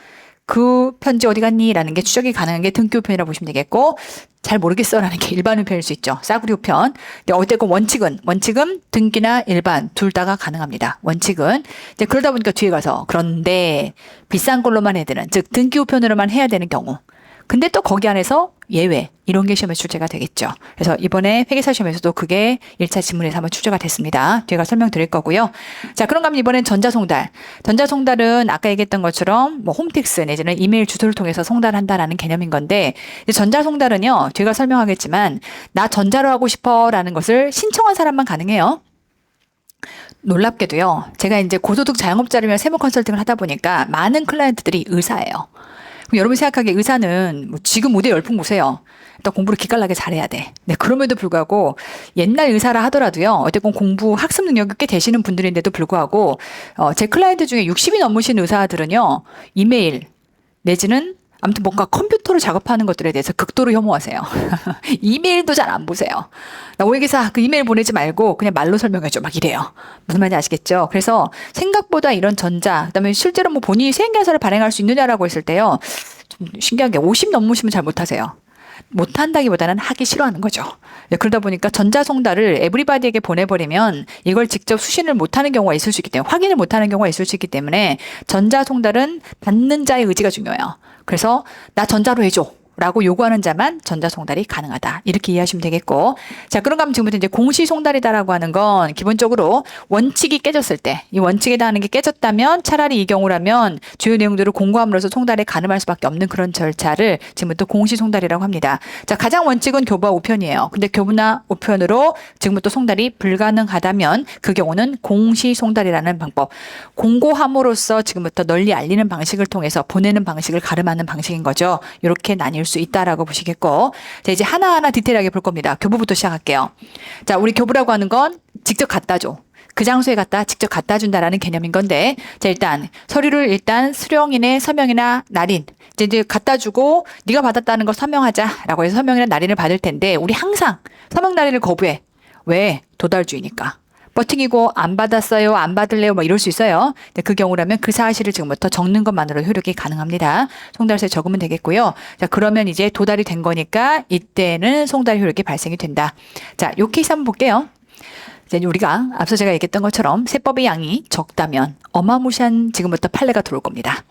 그 편지 어디 갔니? 라는 게 추적이 가능한 게 등기 우편이라고 보시면 되겠고 잘 모르겠어 라는 게 일반 우편일 수 있죠. 싸구려 우편. 근데 어쨌건 원칙은 등기나 일반 둘 다가 가능합니다. 원칙은. 이제 그러다 보니까 뒤에 가서 그런데 비싼 걸로만 해야 되는 즉 등기 우편으로만 해야 되는 경우. 근데 또 거기 안에서 예외 이런 게 시험에 출제가 되겠죠. 그래서 이번에 회계사 시험에서도 그게 1차 지문에서 한번 출제가 됐습니다. 뒤에 가서 설명드릴 거고요. 자, 그런가 하면 이번엔 전자송달. 전자송달은 아까 얘기했던 것처럼 뭐 홈택스 내지는 이메일 주소를 통해서 송달한다라는 개념인 건데 전자송달은요. 뒤에 가서 설명하겠지만 나 전자로 하고 싶어 라는 것을 신청한 사람만 가능해요. 놀랍게도요. 제가 이제 고소득 자영업자료며 세무 컨설팅을 하다 보니까 많은 클라이언트들이 의사예요. 여러분 생각하기에 의사는 뭐 지금 무대 열풍 보세요. 일단 공부를 기깔나게 잘해야 돼. 네, 그럼에도 불구하고 옛날 의사라 하더라도요. 어쨌건 공부 학습 능력이 꽤 되시는 분들인데도 불구하고 제 클라이언트 중에 60이 넘으신 의사들은요. 이메일 내지는 아무튼 뭔가 컴퓨터로 작업하는 것들에 대해서 극도로 혐오하세요. 이메일도 잘 안 보세요. 나 오해기사 그 이메일 보내지 말고 그냥 말로 설명해줘 막 이래요. 무슨 말인지 아시겠죠? 그래서 생각보다 이런 전자 그다음에 실제로 뭐 본인이 수행계산을 발행할 수 있느냐라고 했을 때요. 좀 신기한 게 50 넘으시면 잘 못하세요. 못한다기보다는 하기 싫어하는 거죠. 네, 그러다 보니까 전자송달을 에브리바디에게 보내버리면 이걸 직접 수신을 못하는 경우가 있을 수 있기 때문에 확인을 못하는 경우가 있을 수 있기 때문에 전자송달은 받는 자의 의지가 중요해요. 그래서 나 전자로 해줘 라고 요구하는 자만 전자송달이 가능하다. 이렇게 이해하시면 되겠고. 자, 그런가 하면 지금부터 이제 공시송달이다라고 하는 건 기본적으로 원칙이 깨졌을 때, 이 원칙에 대한 게 깨졌다면 차라리 이 경우라면 주요 내용들을 공고함으로써 송달에 가늠할 수밖에 없는 그런 절차를 지금부터 공시송달이라고 합니다. 자, 가장 원칙은 교부와 우편이에요. 근데 교부나 우편으로 지금부터 송달이 불가능하다면 그 경우는 공시송달이라는 방법. 공고함으로써 지금부터 널리 알리는 방식을 통해서 보내는 방식을 가름하는 방식인 거죠. 이렇게 나뉠 수 있다라고 보시겠고. 자, 이제 하나하나 디테일하게 볼 겁니다. 교부부터 시작할게요. 자, 우리 교부라고 하는 건 직접 갖다 줘. 그 장소에 갖다 직접 갖다 준다라는 개념인 건데, 자, 일단 서류를 일단 수령인의 서명이나 날인, 이제 갖다 주고 네가 받았다는 걸 서명하자라고 해서 서명이나 날인을 받을 텐데, 우리 항상 서명 날인을 거부해. 왜? 도달주의니까. 버팅이고 안 받았어요, 안 받을래요, 뭐 이럴 수 있어요. 근데 그 경우라면 그 사실을 지금부터 적는 것만으로 효력이 가능합니다. 송달서에 적으면 되겠고요. 자, 그러면 이제 도달이 된 거니까 이때는 송달 효력이 발생이 된다. 자, 요 케이스 한번 볼게요. 이제 우리가 앞서 제가 얘기했던 것처럼 세법의 양이 적다면 어마무시한 지금부터 판례가 들어올 겁니다.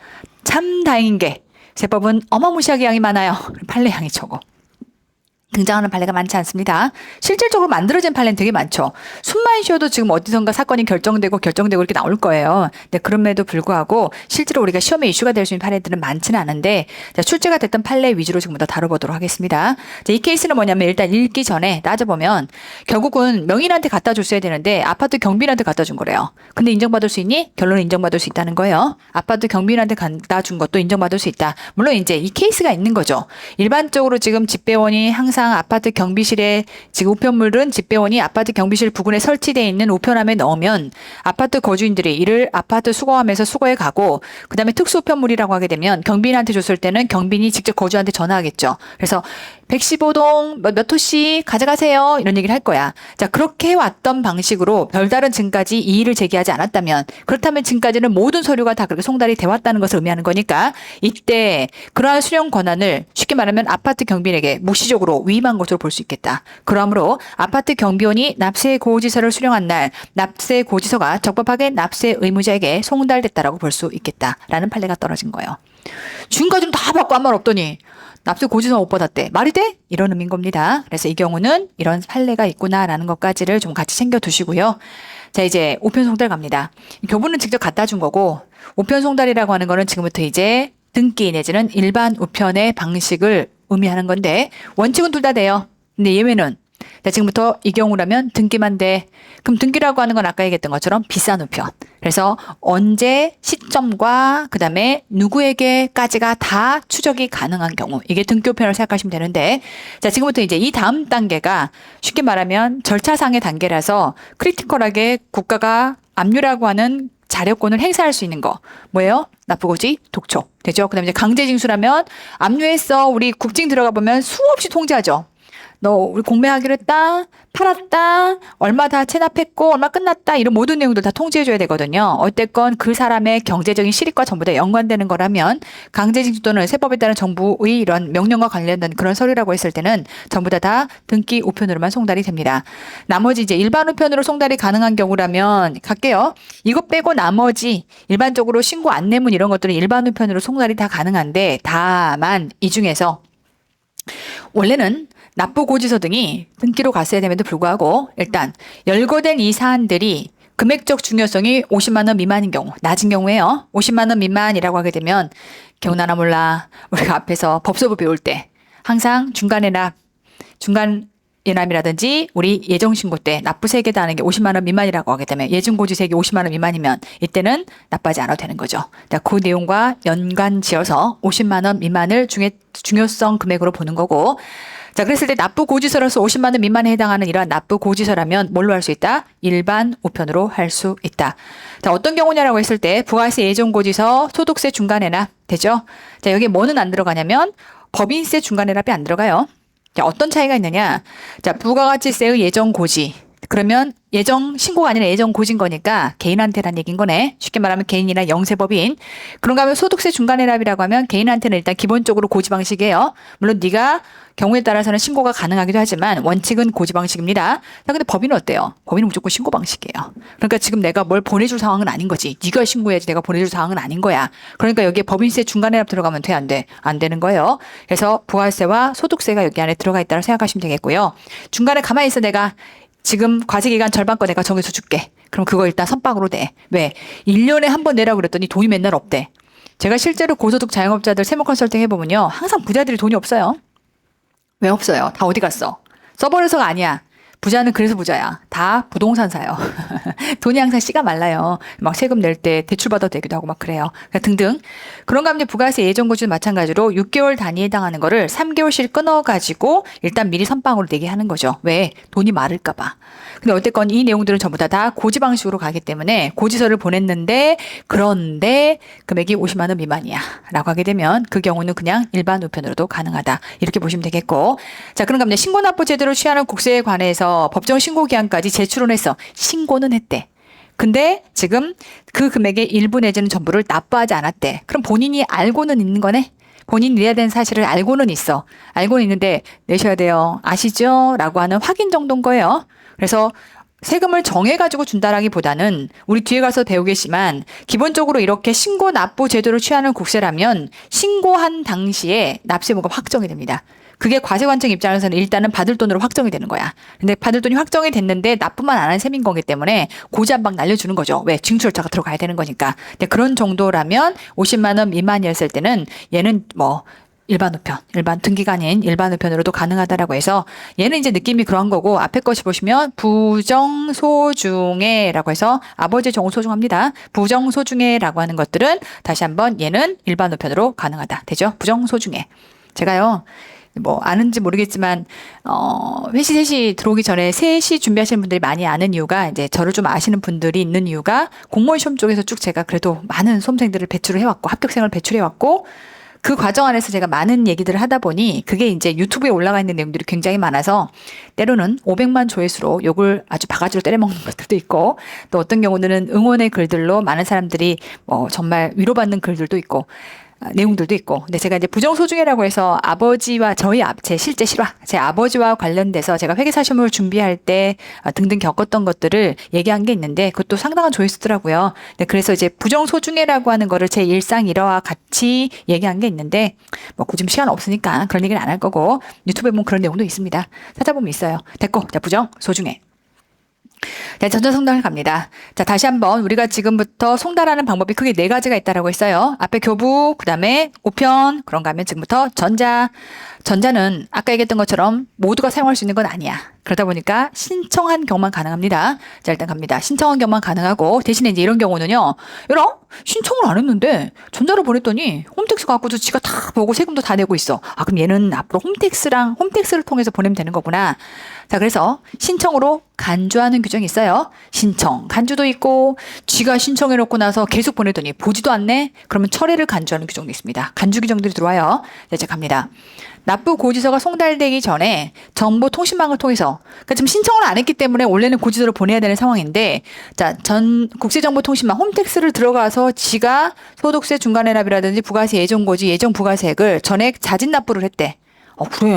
참 다행인 게 세법은 어마무시하게 양이 많아요. 판례 양이 적어. 등장하는 판례가 많지 않습니다. 실질적으로 만들어진 판례는 되게 많죠. 숨만 쉬어도 지금 어디선가 사건이 결정되고 이렇게 나올 거예요. 근데 그럼에도 불구하고 실제로 우리가 시험에 이슈가 될 수 있는 판례들은 많지는 않은데, 자, 출제가 됐던 판례 위주로 지금부터 다뤄보도록 하겠습니다. 자, 이 케이스는 뭐냐면 일단 읽기 전에 따져보면 결국은 명인한테 갖다 줬어야 되는데 아파트 경비인한테 갖다 준 거래요. 근데 인정받을 수 있니? 결론은 인정받을 수 있다는 거예요. 아파트 경비인한테 갖다 준 것도 인정받을 수 있다. 물론 이제 이 케이스가 있는 거죠. 일반적으로 지금 집배원이 항상 아파트 경비실에 지금 우편물은 집배원이 아파트 경비실 부근에 설치되어 있는 우편함에 넣으면 아파트 거주인들이 이를 아파트 수거함에서 수거해 가고, 그 다음에 특수 우편물이라고 하게 되면 경비인한테 줬을 때는 경비인이 직접 거주한테 전화하겠죠. 그래서 115동 몇 호씨 가져가세요, 이런 얘기를 할 거야. 자, 그렇게 해왔던 방식으로 별다른 증까지 이의를 제기하지 않았다면, 그렇다면 지금까지는 모든 서류가 다 그렇게 송달이 되었다는 것을 의미하는 거니까 이때 그러한 수령 권한을 쉽게 말하면 아파트 경비인에게 묵시적으로 위임한 것으로 볼 수 있겠다. 그러므로 아파트 경비원이 납세 고지서를 수령한 날 납세 고지서가 적법하게 납세 의무자에게 송달됐다라고 볼 수 있겠다라는 판례가 떨어진 거예요. 지금까지는 다 받고 아무 말 없더니 납세 고지서 못 받았대. 말이 돼? 이런 의미인 겁니다. 그래서 이 경우는 이런 판례가 있구나라는 것까지를 좀 같이 챙겨두시고요. 자, 이제 우편 송달 갑니다. 교부는 직접 갖다 준 거고, 우편 송달이라고 하는 거는 지금부터 이제 등기 내지는 일반 우편의 방식을 의미하는 건데, 원칙은 둘 다 돼요. 근데 예외는, 자, 지금부터 이 경우라면 등기만 돼. 그럼 등기라고 하는 건 아까 얘기했던 것처럼 비싼 우편. 그래서 언제, 시점과 그 다음에 누구에게까지가 다 추적이 가능한 경우, 이게 등기 우편을 생각하시면 되는데, 자, 지금부터 이제 이 다음 단계가 쉽게 말하면 절차상의 단계라서 크리티컬하게 국가가 압류라고 하는 자력권을 행사할 수 있는 거. 뭐예요? 납부고지, 독촉. 되죠? 그 다음에 이제 강제징수라면 압류했어. 우리 국징 들어가 보면 수없이 통지하죠. 너 우리 공매하기로 했다, 팔았다, 얼마 다 체납했고 얼마 끝났다, 이런 모든 내용들 다 통지해줘야 되거든요. 어쨌건 그 사람의 경제적인 실익과 전부 다 연관되는 거라면 강제징수 또는 세법에 따른 정부의 이런 명령과 관련된 그런 서류라고 했을 때는 전부 다 등기 우편으로만 송달이 됩니다. 나머지 이제 일반 우편으로 송달이 가능한 경우라면 갈게요. 이것 빼고 나머지 일반적으로 신고 안내문 이런 것들은 일반 우편으로 송달이 다 가능한데, 다만 이 중에서 원래는 납부고지서 등이 등기로 갔어야 됨에도 불구하고 일단 열거된 이 사안들이 금액적 중요성이 50만 원 미만인 경우, 낮은 경우에요. 50만 원 미만이라고 하게 되면 기억나나 몰라. 우리가 앞에서 법소부 배울 때 항상 중간 예남이라든지 우리 예정신고 때 납부세액에 하는 게 50만 원 미만이라고 하게 되면, 예증고지세액이 50만 원 미만이면 이때는 납부하지 않아도 되는 거죠. 그 내용과 연관지어서 50만 원 미만을 중요성 금액으로 보는 거고, 자, 그랬을 때 납부고지서로서 50만 원 미만에 해당하는 이러한 납부고지서라면 뭘로 할 수 있다? 일반 우편으로 할 수 있다. 자, 어떤 경우냐라고 했을 때 부가세 예정고지서, 소득세 중간해납 되죠? 자, 여기 뭐는 안 들어가냐면 법인세 중간해납이 안 들어가요. 자, 어떤 차이가 있느냐? 자, 부가가치세의 예정고지, 그러면 예정 신고가 아니라 예정 고지인 거니까 개인한테란 얘기인 거네. 쉽게 말하면 개인이나 영세법인. 그런가 하면 소득세 중간해랍이라고 하면 개인한테는 일단 기본적으로 고지 방식이에요. 물론 네가 경우에 따라서는 신고가 가능하기도 하지만 원칙은 고지 방식입니다. 자, 근데 법인은 어때요? 법인은 무조건 신고 방식이에요. 그러니까 지금 내가 뭘 보내줄 상황은 아닌 거지. 네가 신고해야지 내가 보내줄 상황은 아닌 거야. 그러니까 여기에 법인세 중간해랍 들어가면 돼, 안 돼? 안 되는 거예요. 그래서 부가세와 소득세가 여기 안에 들어가 있다고 생각하시면 되겠고요. 중간에 가만히 있어 내가 지금 과세기간 절반 거 내가 정해서 줄게. 그럼 그거 일단 선빵으로 내. 왜? 1년에 한 번 내라고 그랬더니 돈이 맨날 없대. 제가 실제로 고소득 자영업자들 세무 컨설팅 해보면요. 항상 부자들이 돈이 없어요. 왜 없어요? 다 어디 갔어? 써버려서가 아니야. 부자는 그래서 부자야. 다 부동산 사요. 돈이 항상 씨가 말라요. 막 세금 낼 때 대출받아도 되기도 하고 막 그래요. 등등. 그런가 하면 부가세 예정고지도 마찬가지로 6개월 단위에 해당하는 거를 3개월씩 끊어가지고 일단 미리 선빵으로 내게 하는 거죠. 왜? 돈이 마를까 봐. 근데 어쨌건 이 내용들은 전부 다 고지 방식으로 가기 때문에 고지서를 보냈는데 그런데 금액이 50만 원 미만이야 라고 하게 되면 그 경우는 그냥 일반 우편으로도 가능하다. 이렇게 보시면 되겠고. 자, 그런가 하면 신고납부 제도를 취하는 국세에 관해서 법정 신고 기한까지 제출은 했어. 신고는 했대. 근데 지금 그 금액의 일부 내지는 전부를 납부하지 않았대. 그럼 본인이 알고는 있는 거네? 본인이 내야 되는 사실을 알고는 있어. 알고는 있는데 내셔야 돼요. 아시죠? 라고 하는 확인 정도인 거예요. 그래서 세금을 정해가지고 준다라기보다는 우리 뒤에 가서 배우겠지만 기본적으로 이렇게 신고 납부 제도를 취하는 국세라면 신고한 당시에 납세무가 확정이 됩니다. 그게 과세관청 입장에서는 일단은 받을 돈으로 확정이 되는 거야. 근데 받을 돈이 확정이 됐는데 납부만 안 한 셈인 거기 때문에 고지 한 방 날려주는 거죠. 왜? 징수절차가 들어가야 되는 거니까. 근데 그런 정도라면 50만 원 미만이었을 때는 얘는 뭐 일반 우편, 일반 등기가 아닌 일반 우편으로도 가능하다라고 해서 얘는 이제 느낌이 그런 거고 앞에 것이 보시면 부정소중해라고 해서 아버지의 정우 소중합니다. 부정소중해라고 하는 것들은 다시 한번 얘는 일반 우편으로 가능하다. 되죠? 부정소중해. 제가요. 뭐 아는지 모르겠지만 회시 셋이 들어오기 전에 셋이 준비하시는 분들이 많이 아는 이유가 이제 저를 좀 아시는 분들이 있는 이유가 공무원 시험 쪽에서 쭉 제가 그래도 많은 수험생들을 배출을 해왔고 합격생을 배출해왔고 그 과정 안에서 제가 많은 얘기들을 하다 보니 그게 이제 유튜브에 올라가 있는 내용들이 굉장히 많아서 때로는 500만 조회수로 욕을 아주 바가지로 때려먹는 것들도 있고 또 어떤 경우는 응원의 글들로 많은 사람들이 정말 위로받는 글들도 있고 내용들도 있고. 근데 제가 이제 부정소중해라고 해서 아버지와 제 실제 실화, 제 아버지와 관련돼서 제가 회계사 시험을 준비할 때 등등 겪었던 것들을 얘기한 게 있는데 그것도 상당한 조회수더라고요. 네, 그래서 이제 부정소중해라고 하는 거를 제 일상 일화와 같이 얘기한 게 있는데 뭐 굳이 시간 없으니까 그런 얘기는 안 할 거고 유튜브에 보면 그런 내용도 있습니다. 찾아보면 있어요. 됐고, 자, 부정소중해. 네, 전자송달 갑니다. 자, 다시 한번 우리가 지금부터 송달하는 방법이 크게 4가지가 있다라고 했어요. 앞에 교부, 그 다음에 우편, 그런가 하면 지금부터 전자. 전자는 아까 얘기했던 것처럼 모두가 사용할 수 있는 건 아니야. 그러다 보니까 신청한 경우만 가능합니다. 자, 일단 갑니다. 신청한 경우만 가능하고 대신에 이제 이런 경우는요. 여러분, 신청을 안 했는데 전자로 보냈더니 홈택스 갖고서 지가 다 보고 세금도 다 내고 있어. 아, 그럼 얘는 앞으로 홈택스를 통해서 보내면 되는 거구나. 자, 그래서 신청으로 간주하는 규정이 있어요. 신청, 간주도 있고 쥐가 신청해놓고 나서 계속 보내더니 보지도 않네? 그러면 철회를 간주하는 규정도 있습니다. 간주 규정들이 들어와요. 자, 이제 갑니다. 납부 고지서가 송달되기 전에 정보통신망을 통해서 그러니까 지금 신청을 안 했기 때문에 원래는 고지서를 보내야 되는 상황인데 전 국세정보통신망 홈택스를 들어가서 지가 소득세 중간해납이라든지 부가세 예정고지 예정 부가세액을 전액 자진 납부를 했대. 그래.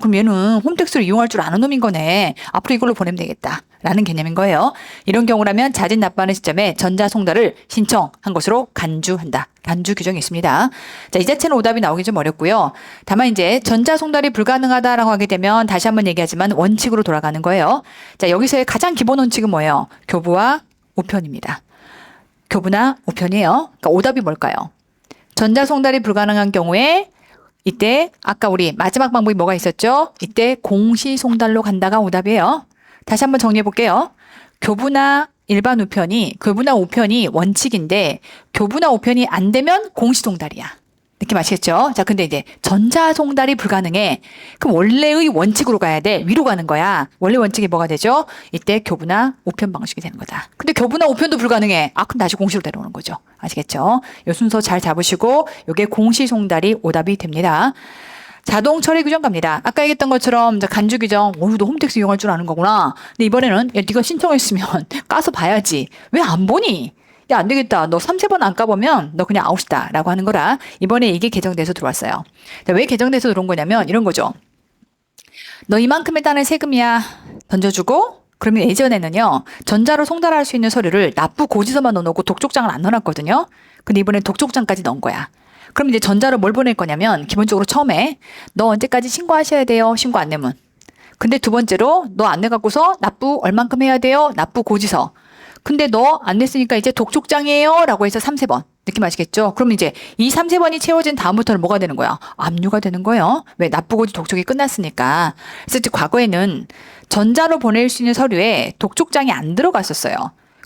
그럼 얘는 홈택스를 이용할 줄 아는 놈인 거네. 앞으로 이걸로 보내면 되겠다. 라는 개념인 거예요. 이런 경우라면 자진 납부하는 시점에 전자송달을 신청한 것으로 간주한다. 간주 규정이 있습니다. 자, 이 자체는 오답이 나오기 좀 어렵고요. 다만 이제 전자송달이 불가능하다라고 하게 되면 다시 한번 얘기하지만 원칙으로 돌아가는 거예요. 자, 여기서의 가장 기본 원칙은 뭐예요? 교부와 우편입니다. 교부나 우편이에요. 그러니까 오답이 뭘까요? 전자송달이 불가능한 경우에 이때 아까 우리 마지막 방법이 뭐가 있었죠? 이때 공시송달로 간다가 오답이에요. 다시 한번 정리해 볼게요. 교부나 우편이 원칙인데 교부나 우편이 안 되면 공시송달이야. 느낌 아시겠죠? 자, 근데 이제 전자송달이 불가능해. 그럼 원래의 원칙으로 가야 돼. 위로 가는 거야. 원래 원칙이 뭐가 되죠? 이때 교부나 우편 방식이 되는 거다. 근데 교부나 우편도 불가능해. 그럼 다시 공시로 내려오는 거죠. 아시겠죠? 이 순서 잘 잡으시고 이게 공시송달이 오답이 됩니다. 자동 처리 규정 갑니다. 아까 얘기했던 것처럼 이제 간주 규정, 너 홈택스 이용할 줄 아는 거구나. 근데 이번에는 야, 네가 신청했으면 까서 봐야지. 왜 안 보니? 야, 안 되겠다. 너 3-4번 안 까보면 너 그냥 아웃이다. 라고 하는 거라 이번에 이게 개정돼서 들어왔어요. 자, 왜 개정돼서 들어온 거냐면 이런 거죠. 너 이만큼에 따른 세금이야. 던져주고 그러면 예전에는요. 전자로 송달할 수 있는 서류를 납부 고지서만 넣어놓고 독촉장을 안 넣어놨거든요. 근데 이번엔 독촉장까지 넣은 거야. 그럼 이제 전자로 뭘 보낼 거냐면 기본적으로 처음에 너 언제까지 신고하셔야 돼요. 신고 안내문. 근데 두 번째로 너 안 내갖고서 납부 얼만큼 해야 돼요. 납부 고지서. 근데 너 안 냈으니까 이제 독촉장이에요. 라고 해서 3-4번. 느낌 아시겠죠? 그럼 이제 이 3-4번이 채워진 다음부터는 뭐가 되는 거야? 압류가 되는 거예요. 왜? 납부고지 독촉이 끝났으니까. 그래서 이제 과거에는 전자로 보낼 수 있는 서류에 독촉장이 안 들어갔었어요.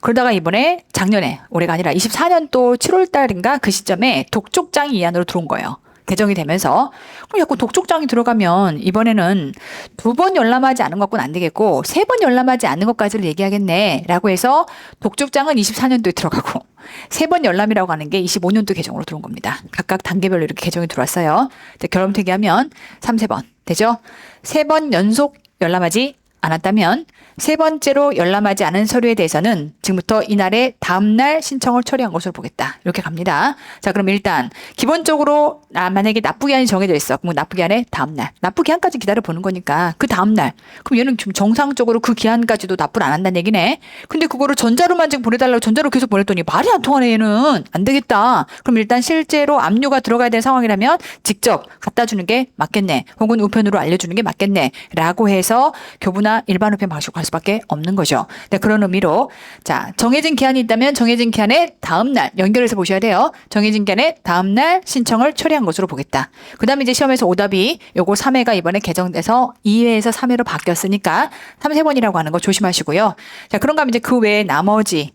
그러다가 이번에 작년에, 올해가 아니라 24년도 7월 달인가 그 시점에 독촉장이 이 안으로 들어온 거예요. 개정이 되면서. 그럼 자꾸 독촉장이 들어가면 이번에는 2번 열람하지 않은 것뿐 안 되겠고 3번 열람하지 않는 것까지를 얘기하겠네 라고 해서 독촉장은 24년도에 들어가고 3번 열람이라고 하는 게 25년도 개정으로 들어온 겁니다. 각각 단계별로 이렇게 개정이 들어왔어요. 결론되기하면 3-4번 되죠? 3번 연속 열람하지 않았다면 세 번째로 열람하지 않은 서류에 대해서는 지금부터 이날의 다음날 신청을 처리한 것으로 보겠다. 이렇게 갑니다. 자, 그럼 일단 기본적으로 만약에 납부기한이 정해져 있어. 그럼 납부기한의 다음날. 납부기한까지 기다려보는 거니까 그 다음날. 그럼 얘는 좀 정상적으로 그 기한까지도 납부를 안 한다는 얘기네. 근데 그거를 전자로만 지금 보내달라고 전자로 계속 보냈더니 말이 안 통하네 얘는. 안 되겠다. 그럼 일단 실제로 압류가 들어가야 되는 상황이라면 직접 갖다 주는 게 맞겠네. 혹은 우편으로 알려주는 게 맞겠네. 라고 해서 교부나 일반 우편 방식으로 갈 수밖에 없는 거죠. 네, 그런 의미로 자, 정해진 기한이 있다면 정해진 기한의 다음날 연결해서 보셔야 돼요. 정해진 기한의 다음날 신청을 처리한 것으로 보겠다. 그 다음에 이제 시험에서 오답이 요거 3회가 이번에 개정돼서 2회에서 3회로 바뀌었으니까 3-4번이라고 하는 거 조심하시고요. 자, 그런가 하면 이제 그 외에 나머지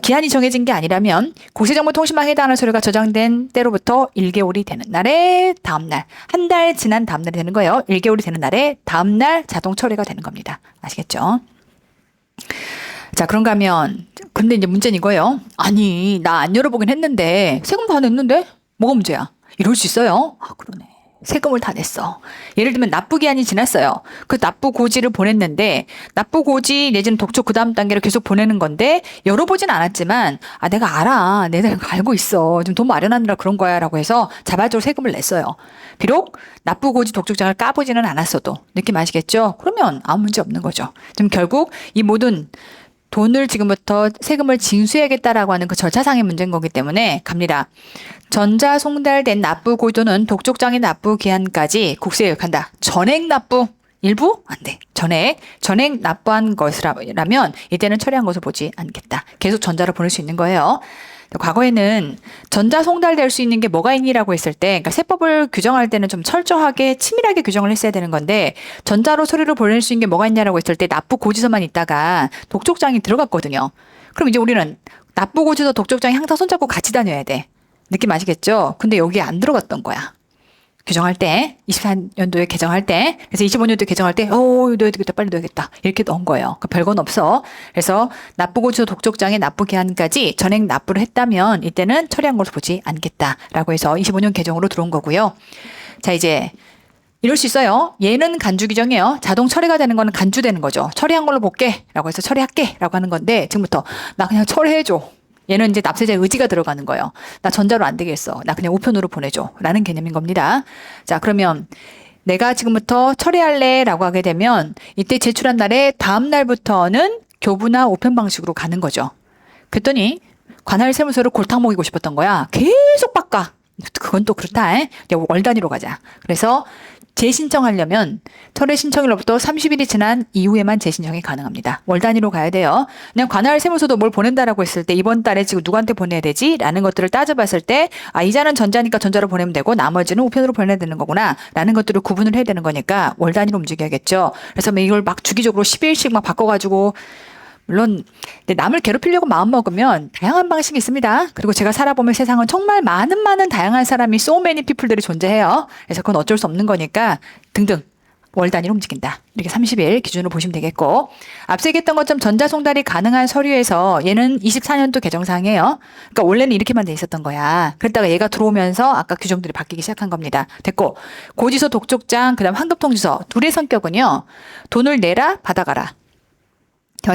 기한이 정해진 게 아니라면 국세정보통신망에 해당하는 서류가 저장된 때로부터 1개월이 되는 날에 다음날, 한 달 지난 다음날이 되는 거예요. 1개월이 되는 날에 다음날 자동 처리가 되는 겁니다. 아시겠죠? 자, 그런가 하면 근데 이제 문제는 이거예요. 아니, 나 안 열어보긴 했는데 세금 다 냈는데 뭐가 문제야? 이럴 수 있어요. 아, 그러네. 세금을 다 냈어. 예를 들면 납부기한이 지났어요. 그 납부고지를 보냈는데 납부고지 내지는 독촉 그 다음 단계를 계속 보내는 건데 열어보진 않았지만 아 내가 알아. 내가 알고 있어. 좀 돈 마련하느라 그런 거야 라고 해서 자발적으로 세금을 냈어요. 비록 납부고지 독촉장을 까보지는 않았어도 느낌 아시겠죠? 그러면 아무 문제 없는 거죠. 지금 결국 이 모든 돈을 지금부터 세금을 징수해야겠다라고 하는 그 절차상의 문제인 거기 때문에 갑니다. 전자 송달된 납부 고지는 독촉장의 납부 기한까지 국세에 요약한다. 전액 납부 일부 안 돼. 전액 납부한 것이라면 이때는 처리한 것을 보지 않겠다. 계속 전자로 보낼 수 있는 거예요. 과거에는 전자 송달될 수 있는 게 뭐가 있니라고 했을 때, 그러니까 세법을 규정할 때는 좀 철저하게 치밀하게 규정을 했어야 되는 건데 전자로 서류를 보낼 수 있는 게 뭐가 있냐라고 했을 때 납부 고지서만 있다가 독촉장이 들어갔거든요. 그럼 이제 우리는 납부 고지서 독촉장이 항상 손잡고 같이 다녀야 돼. 느낌 아시겠죠? 근데 여기에 안 들어갔던 거야. 규정할 때, 24년도에 개정할 때, 그래서 25년도에 개정할 때, 넣어야 되겠다, 빨리 넣어야겠다. 이렇게 넣은 거예요. 별건 없어. 그래서 납부고지서 독촉장의 납부 기한까지 전액 납부를 했다면 이때는 처리한 걸로 보지 않겠다라고 해서 25년 개정으로 들어온 거고요. 자, 이제 이럴 수 있어요. 얘는 간주 규정이에요. 자동 처리가 되는 거는 간주되는 거죠. 처리한 걸로 볼게 라고 해서 처리할게 라고 하는 건데 지금부터 나 그냥 처리해줘. 얘는 이제 납세자의 의지가 들어가는 거예요. 나 전자로 안 되겠어. 나 그냥 우편으로 보내줘. 라는 개념인 겁니다. 자, 그러면 내가 지금부터 처리할래 라고 하게 되면 이때 제출한 날에 다음 날부터는 교부나 우편 방식으로 가는 거죠. 그랬더니 관할 세무서를 골탕 먹이고 싶었던 거야. 계속 바꿔. 그건 또 그렇다. 월 단위로 가자. 그래서 재신청하려면 철회 신청일로부터 30일이 지난 이후에만 재신청이 가능합니다. 월 단위로 가야 돼요. 그냥 관할 세무서도 뭘 보낸다라고 했을 때 이번 달에 지금 누구한테 보내야 되지? 라는 것들을 따져봤을 때 아, 이자는 전자니까 전자로 보내면 되고 나머지는 우편으로 보내야 되는 거구나 라는 것들을 구분을 해야 되는 거니까 월 단위로 움직여야겠죠. 그래서 이걸 막 주기적으로 10일씩 막 바꿔가지고 물론 남을 괴롭히려고 마음먹으면 다양한 방식이 있습니다. 그리고 제가 살아보면 세상은 정말 많은 다양한 사람이 so many people들이 존재해요. 그래서 그건 어쩔 수 없는 거니까 등등 월 단위로 움직인다. 이렇게 30일 기준으로 보시면 되겠고, 앞서 얘기했던 것처럼 전자송달이 가능한 서류에서 얘는 24년도 개정사항이에요. 그러니까 원래는 이렇게만 돼 있었던 거야. 그랬다가 얘가 들어오면서 아까 규정들이 바뀌기 시작한 겁니다. 됐고, 고지서, 독촉장, 그다음 환급통지서 둘의 성격은요. 돈을 내라 받아가라.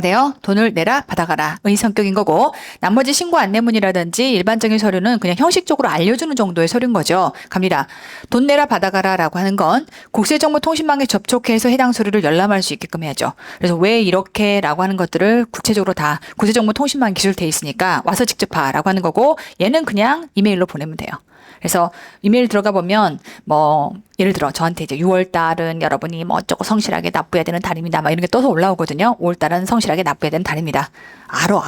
돼요? 돈을 내라 받아가라 의 성격인 거고, 나머지 신고 안내문이라든지 일반적인 서류는 그냥 형식적으로 알려주는 정도의 서류인 거죠. 갑니다. 돈 내라 받아가라 라고 하는 건 국세정보통신망에 접촉해서 해당 서류를 열람할 수 있게끔 해야죠. 그래서 왜 이렇게 라고 하는 것들을 구체적으로 다 국세정보통신망 기술돼 있으니까 와서 직접 봐 라고 하는 거고, 얘는 그냥 이메일로 보내면 돼요. 그래서 이메일 들어가 보면 뭐 예를 들어 저한테 이제 6월 달은 여러분이 뭐 어쩌고 성실하게 납부해야 되는 달입니다. 막 이런 게 떠서 올라오거든요. 5월 달은 성실하게 납부해야 되는 달입니다. 알어.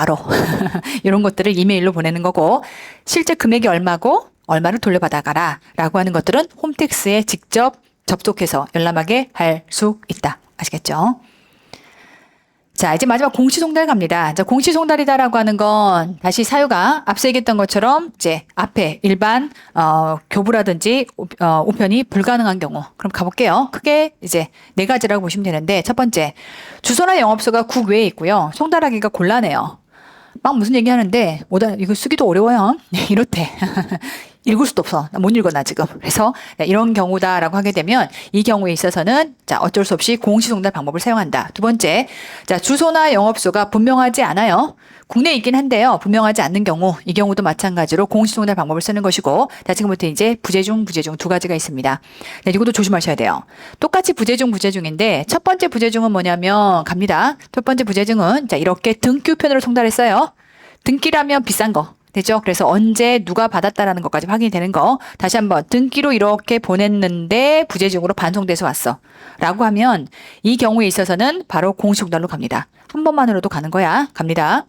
이런 것들을 이메일로 보내는 거고, 실제 금액이 얼마고 얼마를 돌려받아가라 라고 하는 것들은 홈택스에 직접 접속해서 열람하게 할 수 있다. 아시겠죠? 자, 이제 마지막 공시송달 갑니다. 자, 공시송달이다라고 하는 건 다시 사유가 앞서 얘기했던 것처럼 이제 앞에 일반 교부라든지 우편이 불가능한 경우. 그럼 가볼게요. 크게 이제 네 가지라고 보시면 되는데, 첫 번째, 주소나 영업소가 국외에 있고요. 송달하기가 곤란해요. 막 무슨 얘기하는데 이거 쓰기도 어려워요. 이렇대. 읽을 수도 없어. 못 읽어 나 지금. 그래서 이런 경우다라고 하게 되면 이 경우에 있어서는 자, 어쩔 수 없이 공시송달 방법을 사용한다. 두 번째, 자, 주소나 영업소가 분명하지 않아요. 국내에 있긴 한데요. 분명하지 않는 경우, 이 경우도 마찬가지로 공시송달 방법을 쓰는 것이고, 자, 지금부터 이제 부재중 두 가지가 있습니다. 네, 이것도 조심하셔야 돼요. 똑같이 부재중인데 첫 번째 부재중은 뭐냐면 갑니다. 첫 번째 부재중은 자, 이렇게 등기우편으로 송달했어요. 등기라면 비싼 거. 되죠? 그래서 언제 누가 받았다라는 것까지 확인이 되는 거. 다시 한번 등기로 이렇게 보냈는데 부재중으로 반송돼서 왔어 라고 하면 이 경우에 있어서는 바로 공시송달로 갑니다. 한 번만으로도 가는 거야. 갑니다.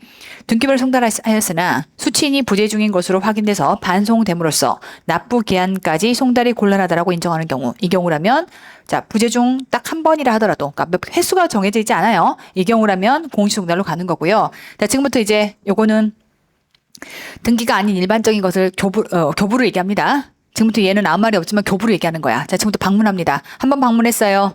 등기별 송달하였으나 수취인이 부재중인 것으로 확인돼서 반송됨으로써 납부 기한까지 송달이 곤란하다라고 인정하는 경우, 이 경우라면 자, 부재중 딱 한 번이라 하더라도, 그러니까 몇 횟수가 정해져 있지 않아요. 이 경우라면 공시송달로 가는 거고요. 자, 지금부터 이제 요거는 등기가 아닌 일반적인 것을 교부로 얘기합니다. 지금부터 얘는 아무 말이 없지만 교부로 얘기하는 거야. 자, 지금부터 방문합니다. 한 번 방문했어요.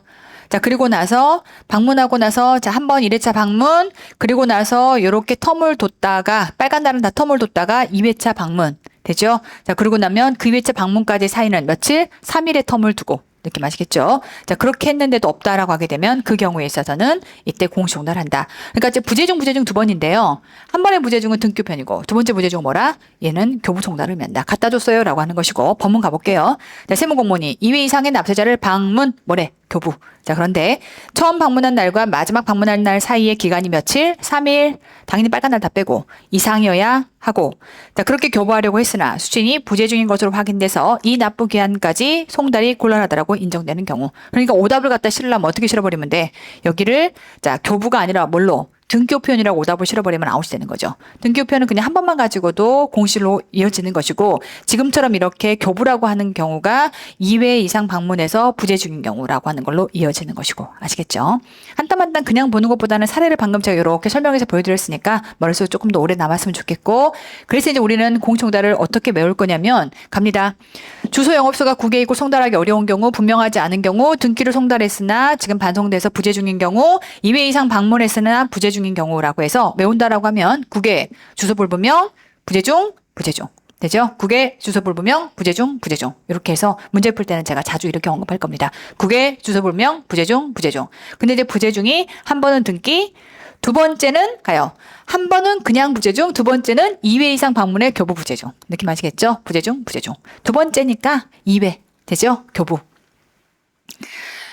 자, 그리고 나서 방문하고 나서 자, 한 번 1회차 방문, 그리고 나서 요렇게 텀을 뒀다가 빨간 날은 다 텀을 뒀다가 2회차 방문. 되죠? 자, 그러고 나면 그 2회차 방문까지 사이는 며칠? 3일의 텀을 두고. 느낌 아시겠죠? 자, 그렇게 했는데도 없다라고 하게 되면 그 경우에 있어서는 이때 공시송달을 한다. 그러니까 이제 부재중 두 번인데요. 한 번의 부재중은 등기우편이고 두 번째 부재중은 뭐라? 얘는 교부송달을 의미한다. 갖다 줬어요 라고 하는 것이고, 법문 가볼게요. 자, 세무공무원이 2회 이상의 납세자를 방문 뭐래? 교부. 자, 그런데 처음 방문한 날과 마지막 방문한 날 사이의 기간이 며칠? 3일. 당연히 빨간 날 다 빼고 이상이어야 하고, 자, 그렇게 교부하려고 했으나 수취인이 부재중인 것으로 확인돼서 이 납부 기한까지 송달이 곤란하다라고 인정되는 경우. 그러니까 오답을 갖다 실으려면 어떻게 실어버리면 돼? 여기를 자, 교부가 아니라 뭘로? 등기우편이라고 오답을 실어버리면 아웃이 되는 거죠. 등기우편은 그냥 한 번만 가지고도 공시로 이어지는 것이고, 지금처럼 이렇게 교부라고 하는 경우가 2회 이상 방문해서 부재중인 경우라고 하는 걸로 이어지는 것이고. 아시겠죠? 한 땀 한 땀 그냥 보는 것보다는 사례를 방금 제가 이렇게 설명해서 보여드렸으니까 머릿속에 조금 더 오래 남았으면 좋겠고, 그래서 이제 우리는 공시송달을 어떻게 외울 거냐면 갑니다. 주소 영업소가 국외에 있고 송달하기 어려운 경우, 분명하지 않은 경우, 등기를 송달했으나 지금 반송돼서 부재중인 경우, 2회 이상 방문했으나 부재중인 경우라고 해서 외운다라고 하면 국외 주소불분명 부재중 되죠? 국외 주소불분명 부재중 이렇게 해서 문제 풀 때는 제가 자주 이렇게 언급할 겁니다. 국외 주소불분명 부재중. 근데 이제 부재중이 한 번은 등기, 두 번째는 가요. 한 번은 그냥 부재중, 두 번째는 2회 이상 방문의 교부 부재중. 느낌 아시겠죠? 부재중. 두 번째니까 2회 되죠? 교부.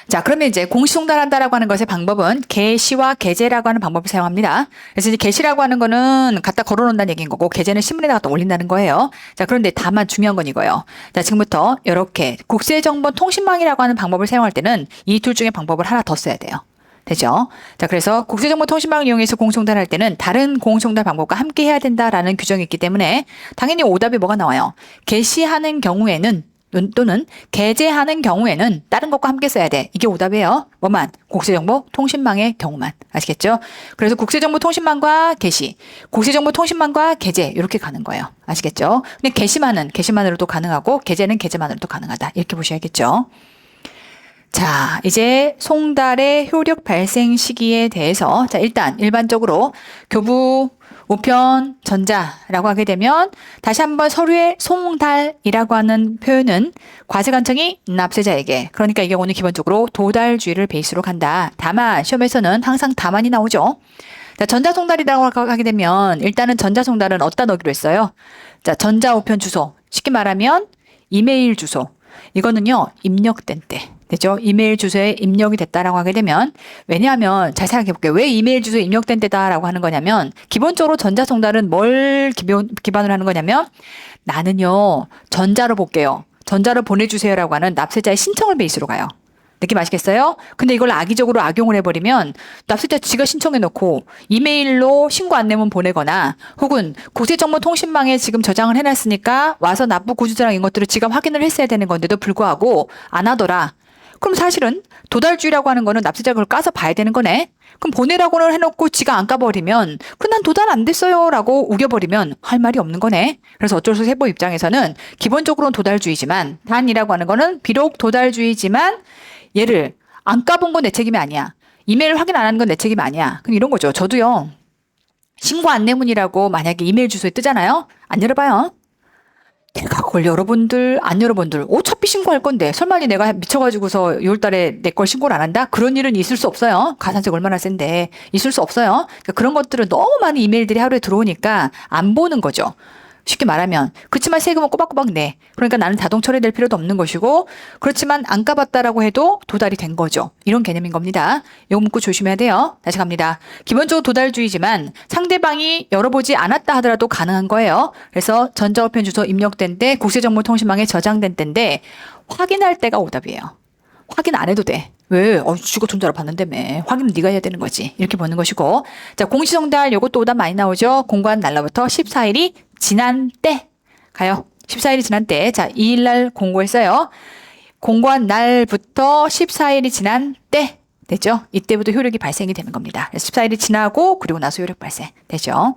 자, 그러면 이제 공시송달한다라고 하는 것의 방법은 게시와 게재라고 하는 방법을 사용합니다. 그래서 이제 게시라고 하는 거는 갖다 걸어놓는다는 얘기인 거고, 게재는 신문에다 갖다 올린다는 거예요. 자, 그런데 다만 중요한 건 이거예요. 자, 지금부터 이렇게 국세정보통신망이라고 하는 방법을 사용할 때는 이 둘 중에 방법을 하나 더 써야 돼요. 되죠? 자, 그래서 국세정보통신망을 이용해서 공시송달할 때는 다른 공시송달 방법과 함께 해야 된다라는 규정이 있기 때문에 당연히 오답이 뭐가 나와요? 게시하는 경우에는 또는 게재하는 경우에는 다른 것과 함께 써야 돼. 이게 오답이에요. 뭐만? 국세정보통신망의 경우만. 아시겠죠? 그래서 국세정보통신망과 게시, 국세정보통신망과 게재 이렇게 가는 거예요. 아시겠죠? 근데 게시만으로도 가능하고 게재는 게재만으로도 가능하다. 이렇게 보셔야겠죠? 자, 자, 이제 송달의 효력 발생 시기에 대해서 자, 일단 일반적으로 교부, 우편, 전자라고 하게 되면 다시 한번 서류에 송달이라고 하는 표현은 과세관청이 납세자에게 그러니까 이게 오늘 기본적으로 도달주의를 베이스로 간다. 다만 시험에서는 항상 다만이 나오죠. 자, 전자송달이라고 하게 되면 일단은 전자송달은 어디다 넣기로 했어요? 자, 전자우편 주소 쉽게 말하면 이메일 주소 이거는요 입력된 때 되죠. 이메일 주소에 입력이 됐다라고 하게 되면 왜냐하면 잘 생각해 볼게요. 왜 이메일 주소에 입력된 때다라고 하는 거냐면 기본적으로 전자송달은 뭘 기반으로 하는 거냐면 나는요 전자로 볼게요. 전자로 보내주세요라고 하는 납세자의 신청을 베이스로 가요. 느낌 아시겠어요? 근데 이걸 악의적으로 악용을 해버리면 납세자 지가 신청해놓고 이메일로 신고 안내문 보내거나 혹은 국세정보통신망에 지금 저장을 해놨으니까 와서 납부 구조자랑 이런 것들을 지가 확인을 했어야 되는 건데도 불구하고 안 하더라. 그럼 사실은 도달주의라고 하는 거는 납세자가 그걸 까서 봐야 되는 거네. 그럼 보내라고는 해놓고 지가 안 까버리면 그럼 난 도달 안 됐어요 라고 우겨버리면 할 말이 없는 거네. 그래서 어쩔 수 없이 세법 입장에서는 기본적으로는 도달주의지만 단이라고 하는 거는 비록 도달주의지만 얘를 안 까본 건 내 책임이 아니야. 이메일 확인 안 하는 건 내 책임이 아니야. 그럼 이런 거죠. 저도요. 신고 안내문이라고 만약에 이메일 주소에 뜨잖아요. 안 열어봐요. 내가 그걸 여러분들 안 여러분들 어차피 신고할 건데 설마 내가 미쳐가지고서 6월달에 내 걸 신고를 안 한다? 그런 일은 있을 수 없어요. 가산세가 얼마나 센데 있을 수 없어요. 그러니까 그런 것들은 너무 많은 이메일들이 하루에 들어오니까 안 보는 거죠. 쉽게 말하면 그렇지만 세금은 꼬박꼬박 내. 그러니까 나는 자동 처리될 필요도 없는 것이고 그렇지만 안 까봤다라고 해도 도달이 된 거죠. 이런 개념인 겁니다. 요 문구 조심해야 돼요. 다시 갑니다. 기본적으로 도달주의지만 상대방이 열어보지 않았다 하더라도 가능한 거예요. 그래서 전자우편 주소 입력된 때 국세정보통신망에 저장된 때인데 확인할 때가 오답이에요. 확인 안 해도 돼. 왜? 쥐가 전자로 봤는데며. 확인은 네가 해야 되는 거지. 이렇게 보는 것이고. 자, 공시송달 요것도 오답 많이 나오죠. 공고한 날로부터 14일이 지난 때 가요. 14일이 지난 때. 자, 2일날 공고했어요. 공고한 날부터 14일이 지난 때 되죠. 이때부터 효력이 발생이 되는 겁니다. 14일이 지나고 그리고 나서 효력 발생 되죠.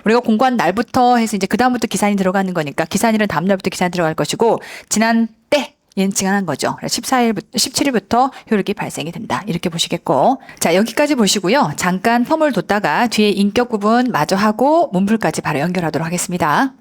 우리가 공고한 날부터 해서 이제 그 다음부터 기산이 들어가는 거니까 기산일은 다음 날부터 기산이 들어갈 것이고 지난 때 얘는 지난한 거죠. 17일부터 효력이 발생이 된다. 이렇게 보시겠고. 자, 여기까지 보시고요. 잠깐 텀을 뒀다가 뒤에 인격 부분 마저 하고 문풀까지 바로 연결하도록 하겠습니다.